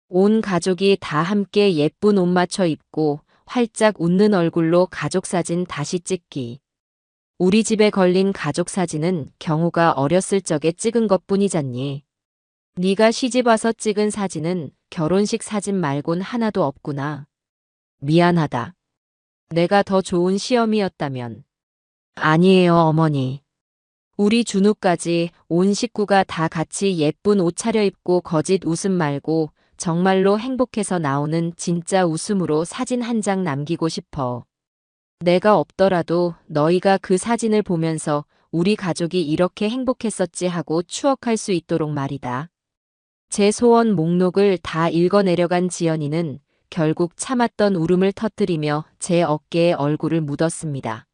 Speaker 1: 온 가족이 다 함께 예쁜 옷 맞춰 입고 활짝 웃는 얼굴로 가족사진 다시 찍기. 우리 집에 걸린 가족사진은 경우가 어렸을 적에 찍은 것뿐이잖니. 네가 시집 와서 찍은 사진은 결혼식 사진 말곤 하나도 없구나. 미안하다. 내가 더 좋은 시어미였다면. 아니에요, 어머니. 우리 준우까지 온 식구가 다 같이 예쁜 옷 차려입고 거짓 웃음 말고 정말로 행복해서 나오는 진짜 웃음으로 사진 한 장 남기고 싶어. 내가 없더라도 너희가 그 사진을 보면서 우리 가족이 이렇게 행복했었지 하고 추억할 수 있도록 말이다. 제 소원 목록을 다 읽어내려간 지연이는 결국 참았던 울음을 터뜨리며 제 어깨에 얼굴을 묻었습니다.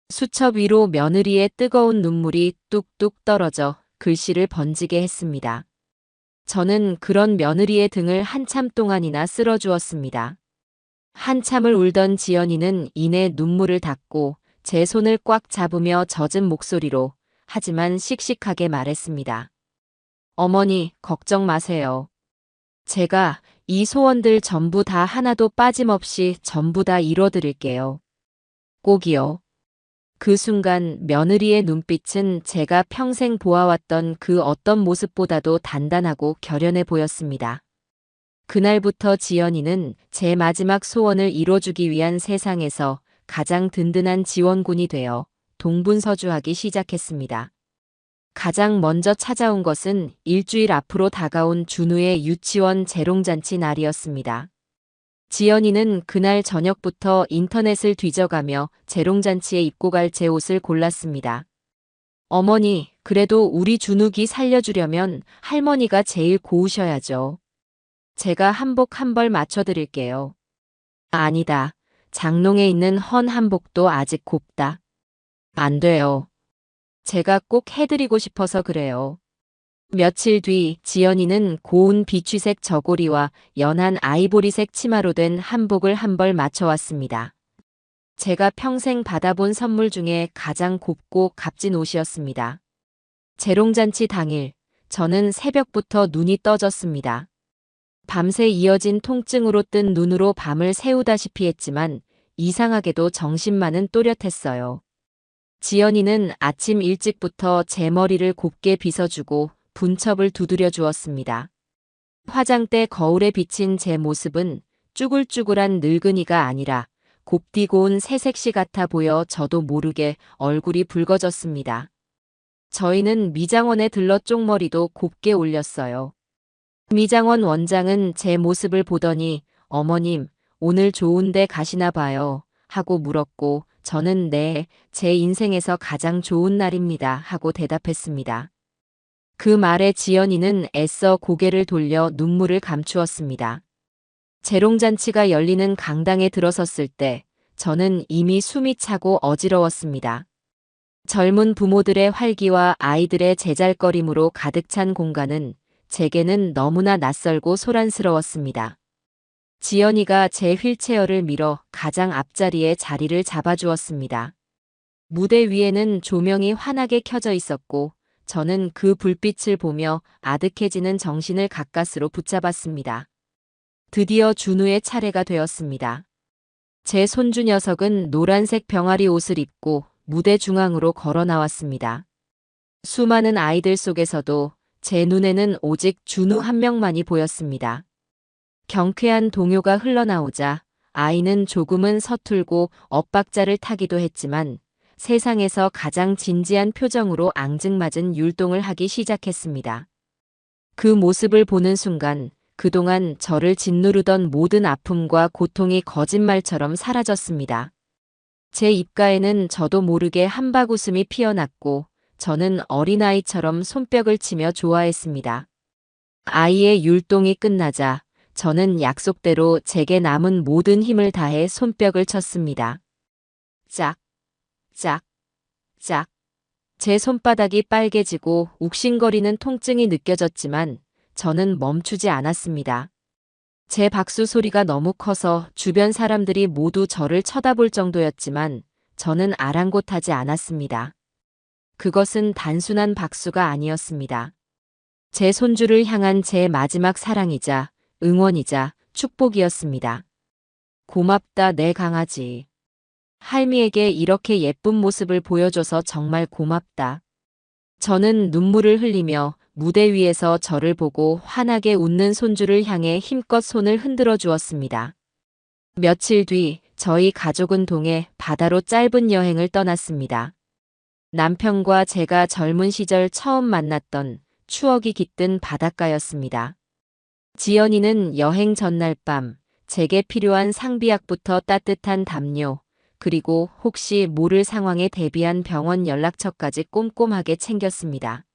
Speaker 1: 수첩 위로 며느리의 뜨거운 눈물이 뚝뚝 떨어져 글씨를 번지게 했습니다. 저는 그런 며느리의 등을 한참 동안이나 쓸어주었습니다. 한참을 울던 지연이는 이내 눈물을 닦고 제 손을 꽉 잡으며 젖은 목소리로 하지만 씩씩하게 말했습니다. 어머니, 걱정 마세요. 제가 이 소원들 전부 다 하나도 빠짐없이 전부 다 이뤄드릴게요. 꼭이요. 그 순간 며느리의 눈빛은 제가 평생 보아왔던 그 어떤 모습보다도 단단하고 결연해 보였습니다. 그날부터 지연이는 제 마지막 소원을 이뤄주기 위한 세상에서 가장 든든한 지원군이 되어 동분서주하기 시작했습니다. 가장 먼저 찾아온 것은 일주일 앞으로 다가온 준우의 유치원 재롱잔치 날이었습니다. 지연이는 그날 저녁부터 인터넷을 뒤져가며 재롱잔치에 입고 갈 제 옷을 골랐습니다. 어머니, 그래도 우리 준욱이 살려주려면 할머니가 제일 고우셔야죠. 제가 한복 한 벌 맞춰드릴게요. 아니다. 장롱에 있는 헌 한복도 아직 곱다. 안 돼요. 제가 꼭 해드리고 싶어서 그래요. 며칠 뒤 지연이는 고운 비취색 저고리와 연한 아이보리색 치마로 된 한복을 한 벌 맞춰왔습니다. 제가 평생 받아본 선물 중에 가장 곱고 값진 옷이었습니다. 재롱잔치 당일, 저는 새벽부터 눈이 떠졌습니다. 밤새 이어진 통증으로 뜬 눈으로 밤을 새우다시피 했지만 이상하게도 정신만은 또렷했어요. 지연이는 아침 일찍부터 제 머리를 곱게 빗어주고 분첩을 두드려 주었습니다. 화장대 거울에 비친 제 모습은 쭈글쭈글한 늙은이가 아니라 곱디 고운 새색시 같아 보여 저도 모르게 얼굴이 붉어졌습니다. 저희는 미장원에 들러 쪽머리도 곱게 올렸어요. 미장원 원장은 제 모습을 보더니 어머님, 오늘 좋은데 가시나 봐요 하고 물었고 저는 네, 제 인생에서 가장 좋은 날입니다 하고 대답했습니다. 그 말에 지연이는 애써 고개를 돌려 눈물을 감추었습니다. 재롱잔치가 열리는 강당에 들어섰을 때 저는 이미 숨이 차고 어지러웠습니다. 젊은 부모들의 활기와 아이들의 제잘거림으로 가득 찬 공간은 제게는 너무나 낯설고 소란스러웠습니다. 지연이가 제 휠체어를 밀어 가장 앞자리에 자리를 잡아주었습니다. 무대 위에는 조명이 환하게 켜져 있었고 저는 그 불빛을 보며 아득해지는 정신을 가까스로 붙잡았습니다. 드디어 준우의 차례가 되었습니다. 제 손주 녀석은 노란색 병아리 옷을 입고 무대 중앙으로 걸어 나왔습니다. 수많은 아이들 속에서도 제 눈에는 오직 준우 한 명만이 보였습니다. 경쾌한 동요가 흘러나오자 아이는 조금은 서툴고 엇박자를 타기도 했지만 세상에서 가장 진지한 표정으로 앙증맞은 율동을 하기 시작했습니다. 그 모습을 보는 순간 그동안 저를 짓누르던 모든 아픔과 고통이 거짓말처럼 사라졌습니다. 제 입가에는 저도 모르게 한박웃음이 피어났고 저는 어린아이처럼 손뼉을 치며 좋아했습니다. 아이의 율동이 끝나자 저는 약속대로 제게 남은 모든 힘을 다해 손뼉을 쳤습니다. 짝, 짝, 짝. 제 손바닥이 빨개지고 욱신거리는 통증이 느껴졌지만 저는 멈추지 않았습니다. 제 박수 소리가 너무 커서 주변 사람들이 모두 저를 쳐다볼 정도였지만 저는 아랑곳하지 않았습니다. 그것은 단순한 박수가 아니었습니다. 제 손주를 향한 제 마지막 사랑이자 응원이자 축복이었습니다. 고맙다 내 강아지. 할미에게 이렇게 예쁜 모습을 보여줘서 정말 고맙다. 저는 눈물을 흘리며 무대 위에서 저를 보고 환하게 웃는 손주를 향해 힘껏 손을 흔들어 주었습니다. 며칠 뒤 저희 가족은 동해 바다로 짧은 여행을 떠났습니다. 남편과 제가 젊은 시절 처음 만났던 추억이 깃든 바닷가였습니다. 지연이는 여행 전날 밤 제게 필요한 상비약부터 따뜻한 담요, 그리고 혹시 모를 상황에 대비한 병원 연락처까지 꼼꼼하게 챙겼습니다.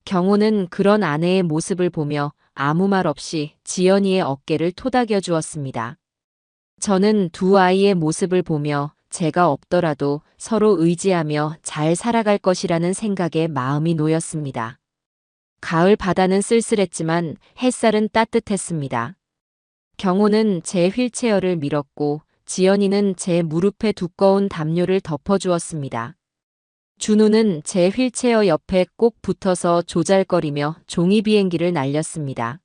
Speaker 1: 경호는 그런 아내의 모습을 보며 아무 말 없이 지연이의 어깨를 토닥여 주었습니다. 저는 두 아이의 모습을 보며 제가 없더라도 서로 의지하며 잘 살아갈 것이라는 생각에 마음이 놓였습니다. 가을 바다는 쓸쓸했지만 햇살은 따뜻했습니다. 경호는 제 휠체어를 밀었고 지연이는 제 무릎에 두꺼운 담요를 덮어주었습니다. 준우는 제 휠체어 옆에 꼭 붙어서 조잘거리며 종이 비행기를 날렸습니다.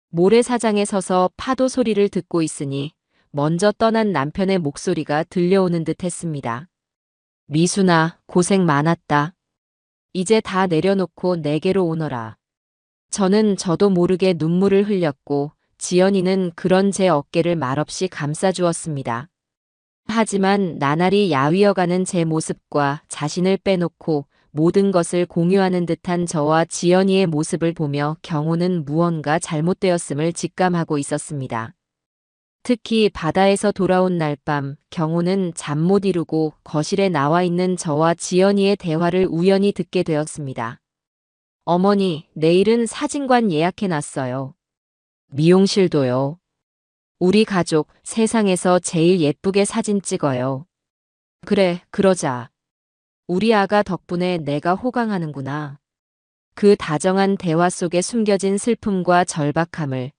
Speaker 1: 모래사장에 서서 파도 소리를 듣고 있으니 먼저 떠난 남편의 목소리가 들려오는 듯 했습니다. 미순아, 고생 많았다. 이제 다 내려놓고 내게로 오너라. 저도 모르게 눈물을 흘렸고 지연이는 그런 제 어깨를 말없이 감싸주었습니다. 하지만 나날이 야위어가는 제 모습과 자신을 빼놓고 모든 것을 공유하는 듯한 저와 지연이의 모습을 보며 경호는 무언가 잘못되었음을 직감하고 있었습니다. 특히 바다에서 돌아온 날 밤 경호는 잠 못 이루고 거실에 나와 있는 저와 지연이의 대화를 우연히 듣게 되었습니다. 어머니, 내일은 사진관 예약해놨어요. 미용실도요. 우리 가족 세상에서 제일 예쁘게 사진 찍어요. 그래, 그러자. 우리 아가 덕분에 내가 호강하는구나. 그 다정한 대화 속에 숨겨진 슬픔과 절박함을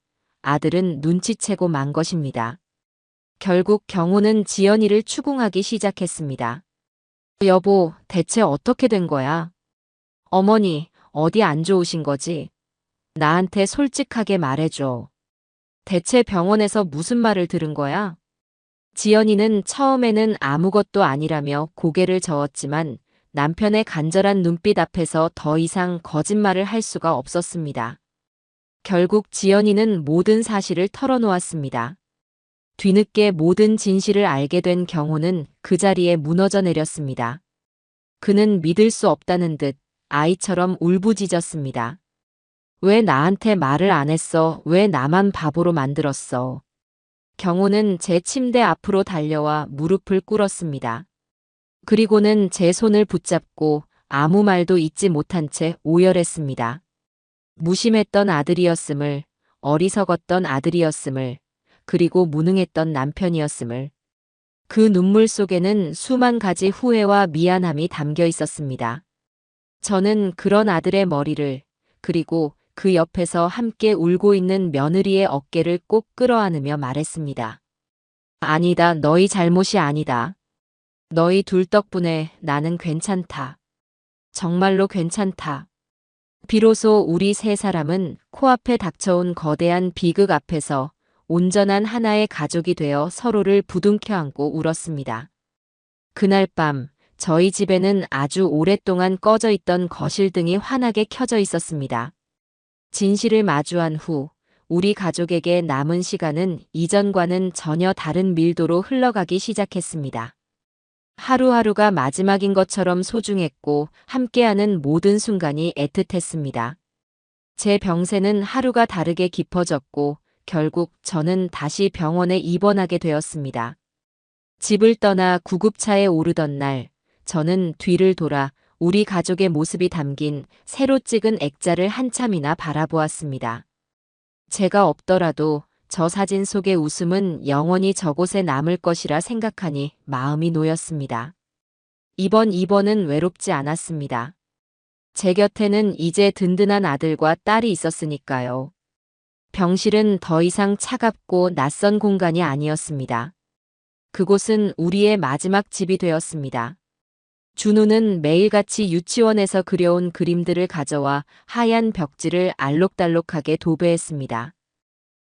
Speaker 1: 아들은 눈치채고 만 것입니다. 결국 경호는 지연이를 추궁하기 시작했습니다. 여보, 대체 어떻게 된 거야? 어머니, 어디 안 좋으신 거지? 나한테 솔직하게 말해줘. 대체 병원에서 무슨 말을 들은 거야? 지연이는 처음에는 아무것도 아니라며 고개를 저었지만 남편의 간절한 눈빛 앞에서 더 이상 거짓말을 할 수가 없었습니다. 결국 지연이는 모든 사실을 털어놓았습니다. 뒤늦게 모든 진실을 알게 된 경호는 그 자리에 무너져 내렸습니다. 그는 믿을 수 없다는 듯 아이처럼 울부짖었습니다. 왜 나한테 말을 안 했어? 왜 나만 바보로 만들었어? 경호는 제 침대 앞으로 달려와 무릎을 꿇었습니다. 그리고는 제 손을 붙잡고 아무 말도 잊지 못한 채 오열했습니다. 무심했던 아들이었음을, 어리석었던 아들이었음을, 그리고 무능했던 남편이었음을. 그 눈물 속에는 수만 가지 후회와 미안함이 담겨 있었습니다. 저는 그런 아들의 머리를, 그리고 그 옆에서 함께 울고 있는 며느리의 어깨를 꼭 끌어안으며 말했습니다. 아니다, 너희 잘못이 아니다. 너희 둘 덕분에 나는 괜찮다. 정말로 괜찮다. 비로소 우리 세 사람은 코앞에 닥쳐온 거대한 비극 앞에서 온전한 하나의 가족이 되어 서로를 부둥켜 안고 울었습니다. 그날 밤 저희 집에는 아주 오랫동안 꺼져 있던 거실등이 환하게 켜져 있었습니다. 진실을 마주한 후 우리 가족에게 남은 시간은 이전과는 전혀 다른 밀도로 흘러가기 시작했습니다. 하루하루가 마지막인 것처럼 소중했고 함께하는 모든 순간이 애틋했습니다. 제 병세는 하루가 다르게 깊어졌고 결국 저는 다시 병원에 입원하게 되었습니다. 집을 떠나 구급차에 오르던 날 저는 뒤를 돌아 우리 가족의 모습이 담긴 새로 찍은 액자를 한참이나 바라보았습니다. 제가 없더라도 저 사진 속의 웃음은 영원히 저곳에 남을 것이라 생각하니 마음이 놓였습니다. 이번 입원은 외롭지 않았습니다. 제 곁에는 이제 든든한 아들과 딸이 있었으니까요. 병실은 더 이상 차갑고 낯선 공간이 아니었습니다. 그곳은 우리의 마지막 집이 되었습니다. 준우는 매일같이 유치원에서 그려온 그림들을 가져와 하얀 벽지를 알록달록하게 도배했습니다.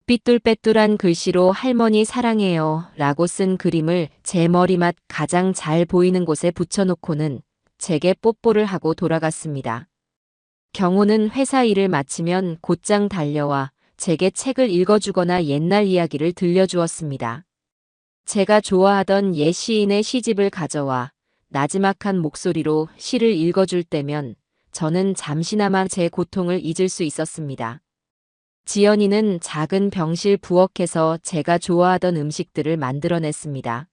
Speaker 1: 삐뚤빼뚤한 글씨로 할머니 사랑해요 라고 쓴 그림을 제 머리맡 가장 잘 보이는 곳에 붙여놓고는 제게 뽀뽀를 하고 돌아갔습니다. 경호는 회사 일을 마치면 곧장 달려와 제게 책을 읽어주거나 옛날 이야기를 들려주었습니다. 제가 좋아하던 옛 시인의 시집을 가져와 나지막한 목소리로 시를 읽어줄 때면 저는 잠시나마 제 고통을 잊을 수 있었습니다. 지연이는 작은 병실 부엌에서 제가 좋아하던 음식들을 만들어냈습니다.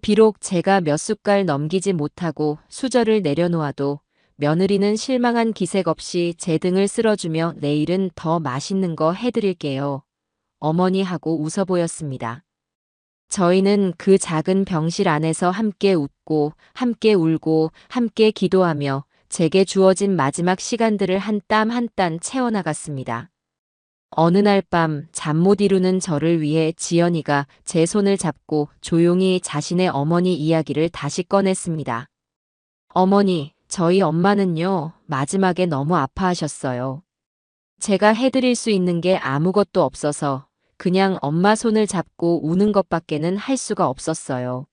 Speaker 1: 비록 제가 몇 숟갈 넘기지 못하고 수저를 내려놓아도 며느리는 실망한 기색 없이 제 등을 쓸어주며 내일은 더 맛있는 거 해드릴게요. 어머니 하고 웃어 보였습니다. 저희는 그 작은 병실 안에서 함께 웃고 함께 울고 함께 기도하며 제게 주어진 마지막 시간들을 한 땀 한 땀 채워나갔습니다. 어느 날 밤 잠 못 이루는 저를 위해 지연이가 제 손을 잡고 조용히 자신의 어머니 이야기를 다시 꺼냈습니다. 어머니, 저희 엄마는요, 마지막에 너무 아파하셨어요. 제가 해드릴 수 있는 게 아무것도 없어서 그냥 엄마 손을 잡고 우는 것밖에는 할 수가 없었어요.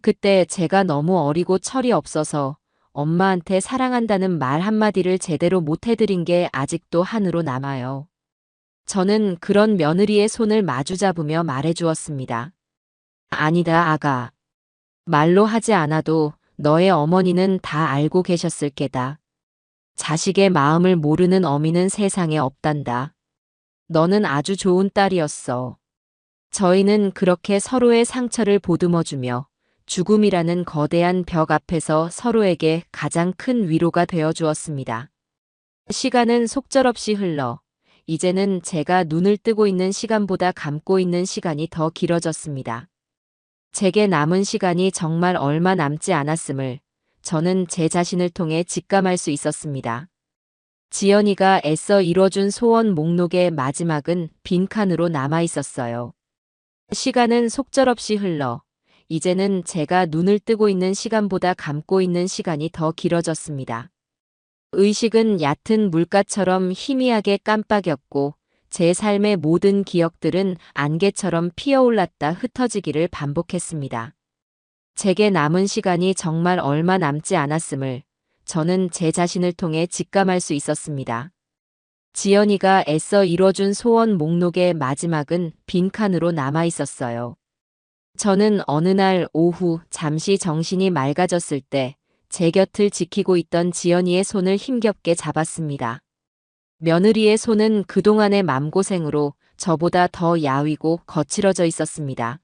Speaker 1: 그때 제가 너무 어리고 철이 없어서 엄마한테 사랑한다는 말 한마디를 제대로 못 해드린 게 아직도 한으로 남아요. 저는 그런 며느리의 손을 마주 잡으며 말해주었습니다. 아니다, 아가. 말로 하지 않아도 너의 어머니는 다 알고 계셨을 게다. 자식의 마음을 모르는 어미는 세상에 없단다. 너는 아주 좋은 딸이었어. 저희는 그렇게 서로의 상처를 보듬어주며 죽음이라는 거대한 벽 앞에서 서로에게 가장 큰 위로가 되어 주었습니다. 시간은 속절없이 흘러 이제는 제가 눈을 뜨고 있는 시간보다 감고 있는 시간이 더 길어졌습니다. 제게 남은 시간이 정말 얼마 남지 않았음을 저는 제 자신을 통해 직감할 수 있었습니다. 지연이가 애써 이뤄준 소원 목록의 마지막은 빈칸으로 남아 있었어요. 시간은 속절없이 흘러 이제는 제가 눈을 뜨고 있는 시간보다 감고 있는 시간이 더 길어졌습니다. 의식은 얕은 물가처럼 희미하게 깜빡였고 제 삶의 모든 기억들은 안개처럼 피어올랐다 흩어지기를 반복했습니다. 제게 남은 시간이 정말 얼마 남지 않았음을 저는 제 자신을 통해 직감할 수 있었습니다. 지연이가 애써 이뤄준 소원 목록의 마지막은 빈칸으로 남아 있었어요. 저는 어느 날 오후 잠시 정신이 맑아졌을 때 제 곁을 지키고 있던 지연이의 손을 힘겹게 잡았습니다. 며느리의 손은 그동안의 맘고생으로 저보다 더 야위고 거칠어져 있었습니다.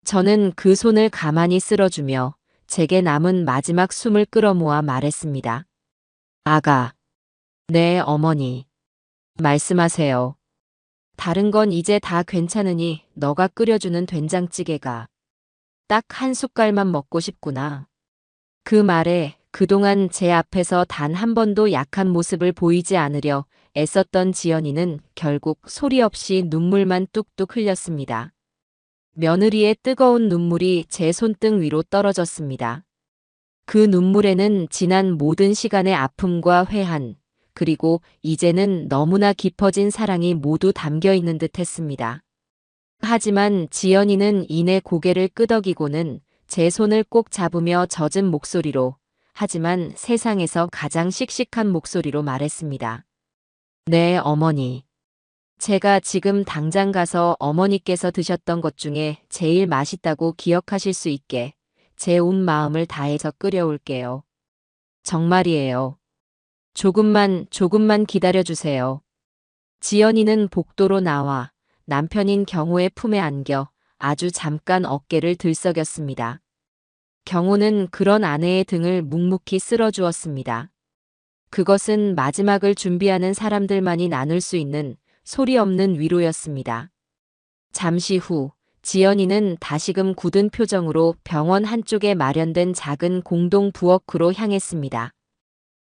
Speaker 1: 저는 그 손을 가만히 쓸어주며 제게 남은 마지막 숨을 끌어모아 말했습니다. 아가. 네, 어머니. 말씀하세요. 다른 건 이제 다 괜찮으니 너가 끓여주는 된장찌개가 딱 한 숟갈만 먹고 싶구나. 그 말에 그동안 제 앞에서 단 한 번도 약한 모습을 보이지 않으려 애썼던 지연이는 결국 소리 없이 눈물만 뚝뚝 흘렸습니다. 며느리의 뜨거운 눈물이 제 손등 위로 떨어졌습니다. 그 눈물에는 지난 모든 시간의 아픔과 회한, 그리고 이제는 너무나 깊어진 사랑이 모두 담겨 있는 듯 했습니다. 하지만 지연이는 이내 고개를 끄덕이고는 제 손을 꼭 잡으며 젖은 목소리로, 하지만 세상에서 가장 씩씩한 목소리로 말했습니다. 네, 어머니. 제가 지금 당장 가서 어머니께서 드셨던 것 중에 제일 맛있다고 기억하실 수 있게 제 온 마음을 다해서 끓여올게요. 정말이에요. 조금만 기다려주세요. 지연이는 복도로 나와 남편인 경호의 품에 안겨 아주 잠깐 어깨를 들썩였습니다. 경호는 그런 아내의 등을 묵묵히 쓸어주었습니다. 그것은 마지막을 준비하는 사람들만이 나눌 수 있는 소리 없는 위로였습니다. 잠시 후 지연이는 다시금 굳은 표정으로 병원 한쪽에 마련된 작은 공동 부엌으로 향했습니다.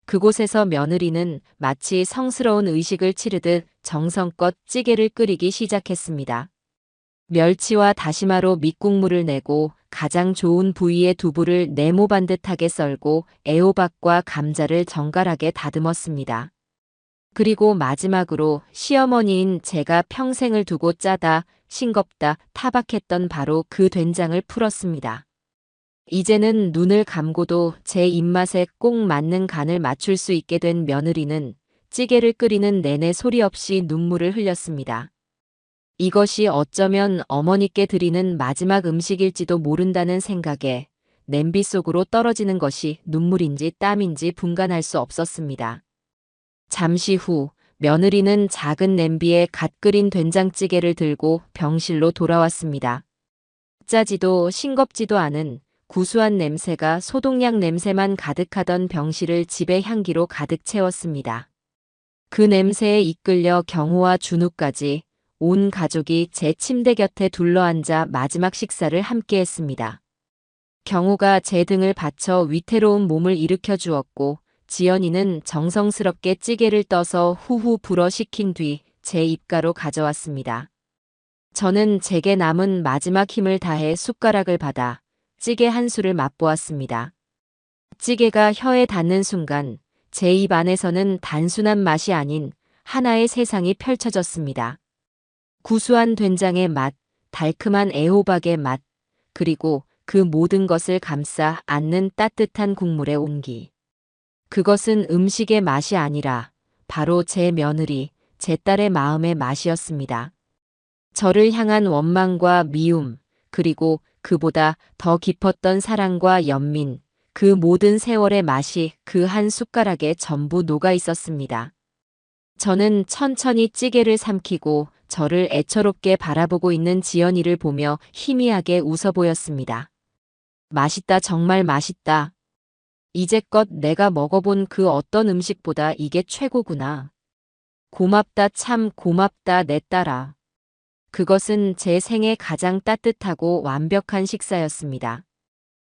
Speaker 1: 그곳에서 며느리는 마치 성스러운 의식을 치르듯 정성껏 찌개를 끓이기 시작했습니다. 멸치와 다시마로 밑국물을 내고 가장 좋은 부위의 두부를 네모 반듯하게 썰고 애호박과 감자를 정갈하게 다듬었습니다. 그리고 마지막으로 시어머니인 제가 평생을 두고 짜다, 싱겁다, 타박했던 바로 그 된장을 풀었습니다. 이제는 눈을 감고도 제 입맛에 꼭 맞는 간을 맞출 수 있게 된 며느리는 찌개를 끓이는 내내 소리 없이 눈물을 흘렸습니다. 이것이 어쩌면 어머니께 드리는 마지막 음식일지도 모른다는 생각에 냄비 속으로 떨어지는 것이 눈물인지 땀인지 분간할 수 없었습니다. 잠시 후 며느리는 작은 냄비에 갓 끓인 된장찌개를 들고 병실로 돌아왔습니다. 짜지도 싱겁지도 않은 구수한 냄새가 소독약 냄새만 가득하던 병실을 집의 향기로 가득 채웠습니다. 그 냄새에 이끌려 경호와 준우까지 온 가족이 제 침대 곁에 둘러앉아 마지막 식사를 함께 했습니다. 경호가 제 등을 받쳐 위태로운 몸을 일으켜 주었고 지연이는 정성스럽게 찌개를 떠서 후후 불어 식힌 뒤 제 입가로 가져왔습니다. 저는 제게 남은 마지막 힘을 다해 숟가락을 받아 찌개 한 술을 맛보았습니다. 찌개가 혀에 닿는 순간 제 입 안에서는 단순한 맛이 아닌 하나의 세상이 펼쳐졌습니다. 구수한 된장의 맛, 달큼한 애호박의 맛, 그리고 그 모든 것을 감싸 안는 따뜻한 국물의 온기. 그것은 음식의 맛이 아니라 바로 제 며느리, 제 딸의 마음의 맛이었습니다. 저를 향한 원망과 미움, 그리고 그보다 더 깊었던 사랑과 연민, 그 모든 세월의 맛이 그 한 숟가락에 전부 녹아 있었습니다. 저는 천천히 찌개를 삼키고 저를 애처롭게 바라보고 있는 지연이를 보며 희미하게 웃어 보였습니다. 맛있다, 정말 맛있다. 이제껏 내가 먹어본 그 어떤 음식보다 이게 최고구나. 고맙다, 참 고맙다, 내 딸아. 그것은 제 생애 가장 따뜻하고 완벽한 식사였습니다.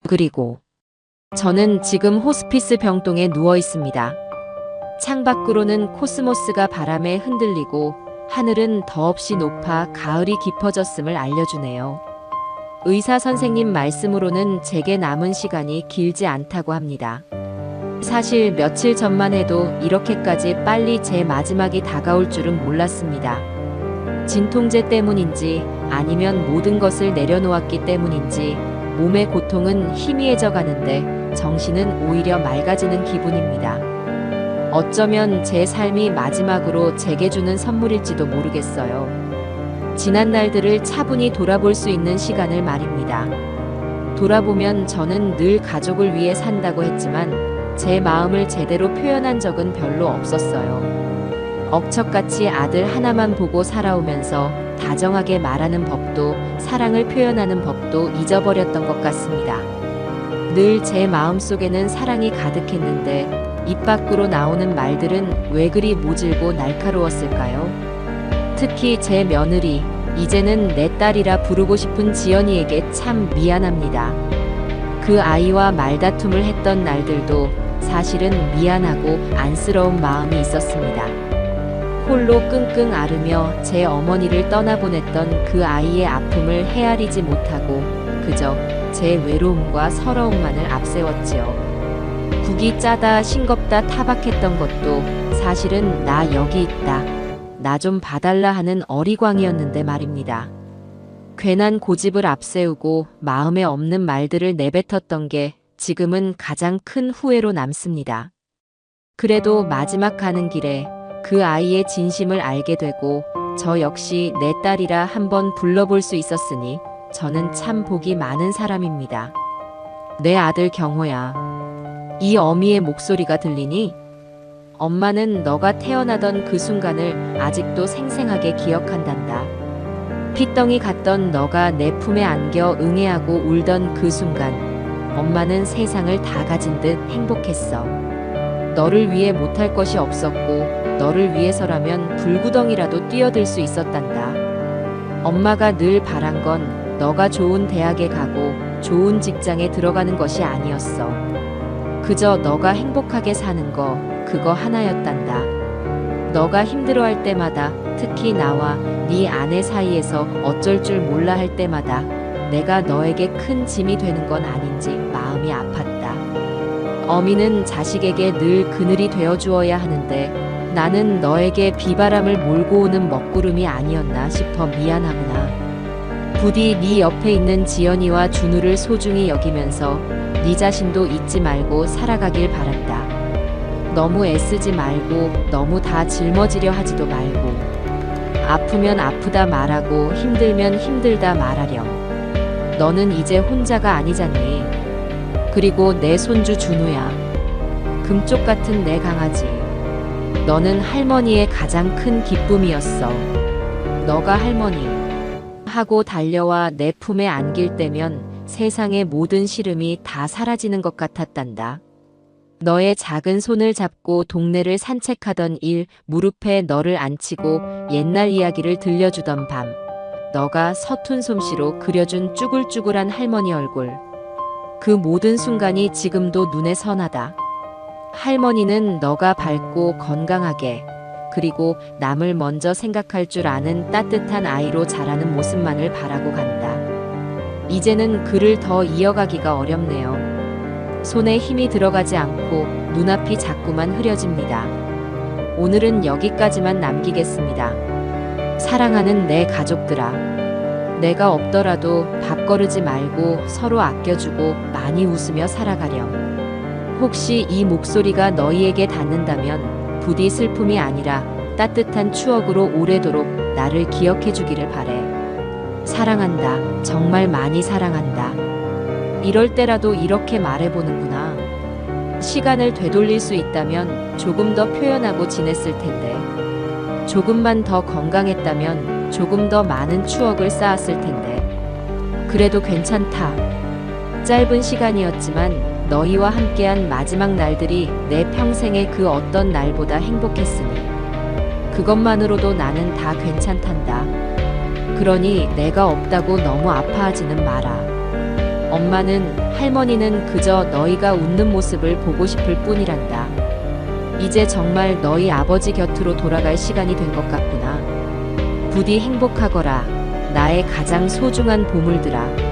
Speaker 1: 그리고 저는 지금 호스피스 병동에 누워 있습니다. 창밖으로는 코스모스가 바람에 흔들리고 하늘은 더없이 높아 가을이 깊어졌음을 알려주네요. 의사 선생님 말씀으로는 제게 남은 시간이 길지 않다고 합니다. 사실 며칠 전만 해도 이렇게까지 빨리 제 마지막이 다가올 줄은 몰랐습니다. 진통제 때문인지 아니면 모든 것을 내려놓았기 때문인지 몸의 고통은 희미해져 가는데 정신은 오히려 맑아지는 기분입니다. 어쩌면 제 삶이 마지막으로 제게 주는 선물일지도 모르겠어요. 지난 날들을 차분히 돌아볼 수 있는 시간을 말입니다. 돌아보면 저는 늘 가족을 위해 산다고 했지만 제 마음을 제대로 표현한 적은 별로 없었어요. 억척같이 아들 하나만 보고 살아오면서 다정하게 말하는 법도 사랑을 표현하는 법도 잊어버렸던 것 같습니다. 늘 제 마음속에는 사랑이 가득했는데 입 밖으로 나오는 말들은 왜 그리 모질고 날카로웠을까요? 특히 제 며느리, 이제는 내 딸이라 부르고 싶은 지연이에게 참 미안합니다. 그 아이와 말다툼을 했던 날들도 사실은 미안하고 안쓰러운 마음이 있었습니다. 홀로 끙끙 앓으며 제 어머니를 떠나보냈던 그 아이의 아픔을 헤아리지 못하고 그저 제 외로움과 서러움만을 앞세웠지요. 국이 짜다 싱겁다 타박했던 것도 사실은 나 여기 있다, 나 좀 봐달라 하는 어리광이었는데 말입니다. 괜한 고집을 앞세우고 마음에 없는 말들을 내뱉었던 게 지금은 가장 큰 후회로 남습니다. 그래도 마지막 가는 길에 그 아이의 진심을 알게 되고 저 역시 내 딸이라 한번 불러볼 수 있었으니 저는 참 복이 많은 사람입니다. 내 아들 경호야. 이 어미의 목소리가 들리니? 엄마는 너가 태어나던 그 순간을 아직도 생생하게 기억한단다. 핏덩이 같던 너가 내 품에 안겨 응애하고 울던 그 순간 엄마는 세상을 다 가진 듯 행복했어. 너를 위해 못할 것이 없었고 너를 위해서라면 불구덩이라도 뛰어들 수 있었단다. 엄마가 늘 바란 건 너가 좋은 대학에 가고 좋은 직장에 들어가는 것이 아니었어. 그저 너가 행복하게 사는 거, 그거 하나였단다. 너가 힘들어할 때마다, 특히 나와 네 아내 사이에서 어쩔 줄 몰라 할 때마다 내가 너에게 큰 짐이 되는 건 아닌지 마음이 아팠다. 어미는 자식에게 늘 그늘이 되어 주어야 하는데 나는 너에게 비바람을 몰고 오는 먹구름이 아니었나 싶어 미안하구나. 부디 네 옆에 있는 지연이와 준우를 소중히 여기면서 네 자신도 잊지 말고 살아가길 바란다. 너무 애쓰지 말고 너무 다 짊어지려 하지도 말고 아프면 아프다 말하고 힘들면 힘들다 말하렴. 너는 이제 혼자가 아니잖니. 그리고 내 손주 준우야. 금쪽 같은 내 강아지. 너는 할머니의 가장 큰 기쁨이었어. 너가 할머니 하고 달려와 내 품에 안길 때면 세상의 모든 시름이 다 사라지는 것 같았단다. 너의 작은 손을 잡고 동네를 산책하던 일, 무릎에 너를 앉히고 옛날 이야기를 들려주던 밤, 너가 서툰 솜씨로 그려준 쭈글쭈글한 할머니 얼굴. 그 모든 순간이 지금도 눈에 선하다. 할머니는 너가 밝고 건강하게, 그리고 남을 먼저 생각할 줄 아는 따뜻한 아이로 자라는 모습만을 바라고 간다. 이제는 글을 더 이어가기가 어렵네요. 손에 힘이 들어가지 않고 눈앞이 자꾸만 흐려집니다. 오늘은 여기까지만 남기겠습니다. 사랑하는 내 가족들아. 내가 없더라도 밥거르지 말고 서로 아껴주고 많이 웃으며 살아가렴. 혹시 이 목소리가 너희에게 닿는다면 부디 슬픔이 아니라 따뜻한 추억으로 오래도록 나를 기억해 주기를 바래. 사랑한다. 정말 많이 사랑한다. 이럴 때라도 이렇게 말해보는구나. 시간을 되돌릴 수 있다면 조금 더 표현하고 지냈을 텐데. 조금만 더 건강했다면 조금 더 많은 추억을 쌓았을 텐데. 그래도 괜찮다. 짧은 시간이었지만 너희와 함께한 마지막 날들이 내 평생의 그 어떤 날보다 행복했으니 그것만으로도 나는 다 괜찮단다. 그러니 내가 없다고 너무 아파하지는 마라. 엄마는, 할머니는 그저 너희가 웃는 모습을 보고 싶을 뿐이란다. 이제 정말 너희 아버지 곁으로 돌아갈 시간이 된 것 같구나. 부디 행복하거라. 나의 가장 소중한 보물들아.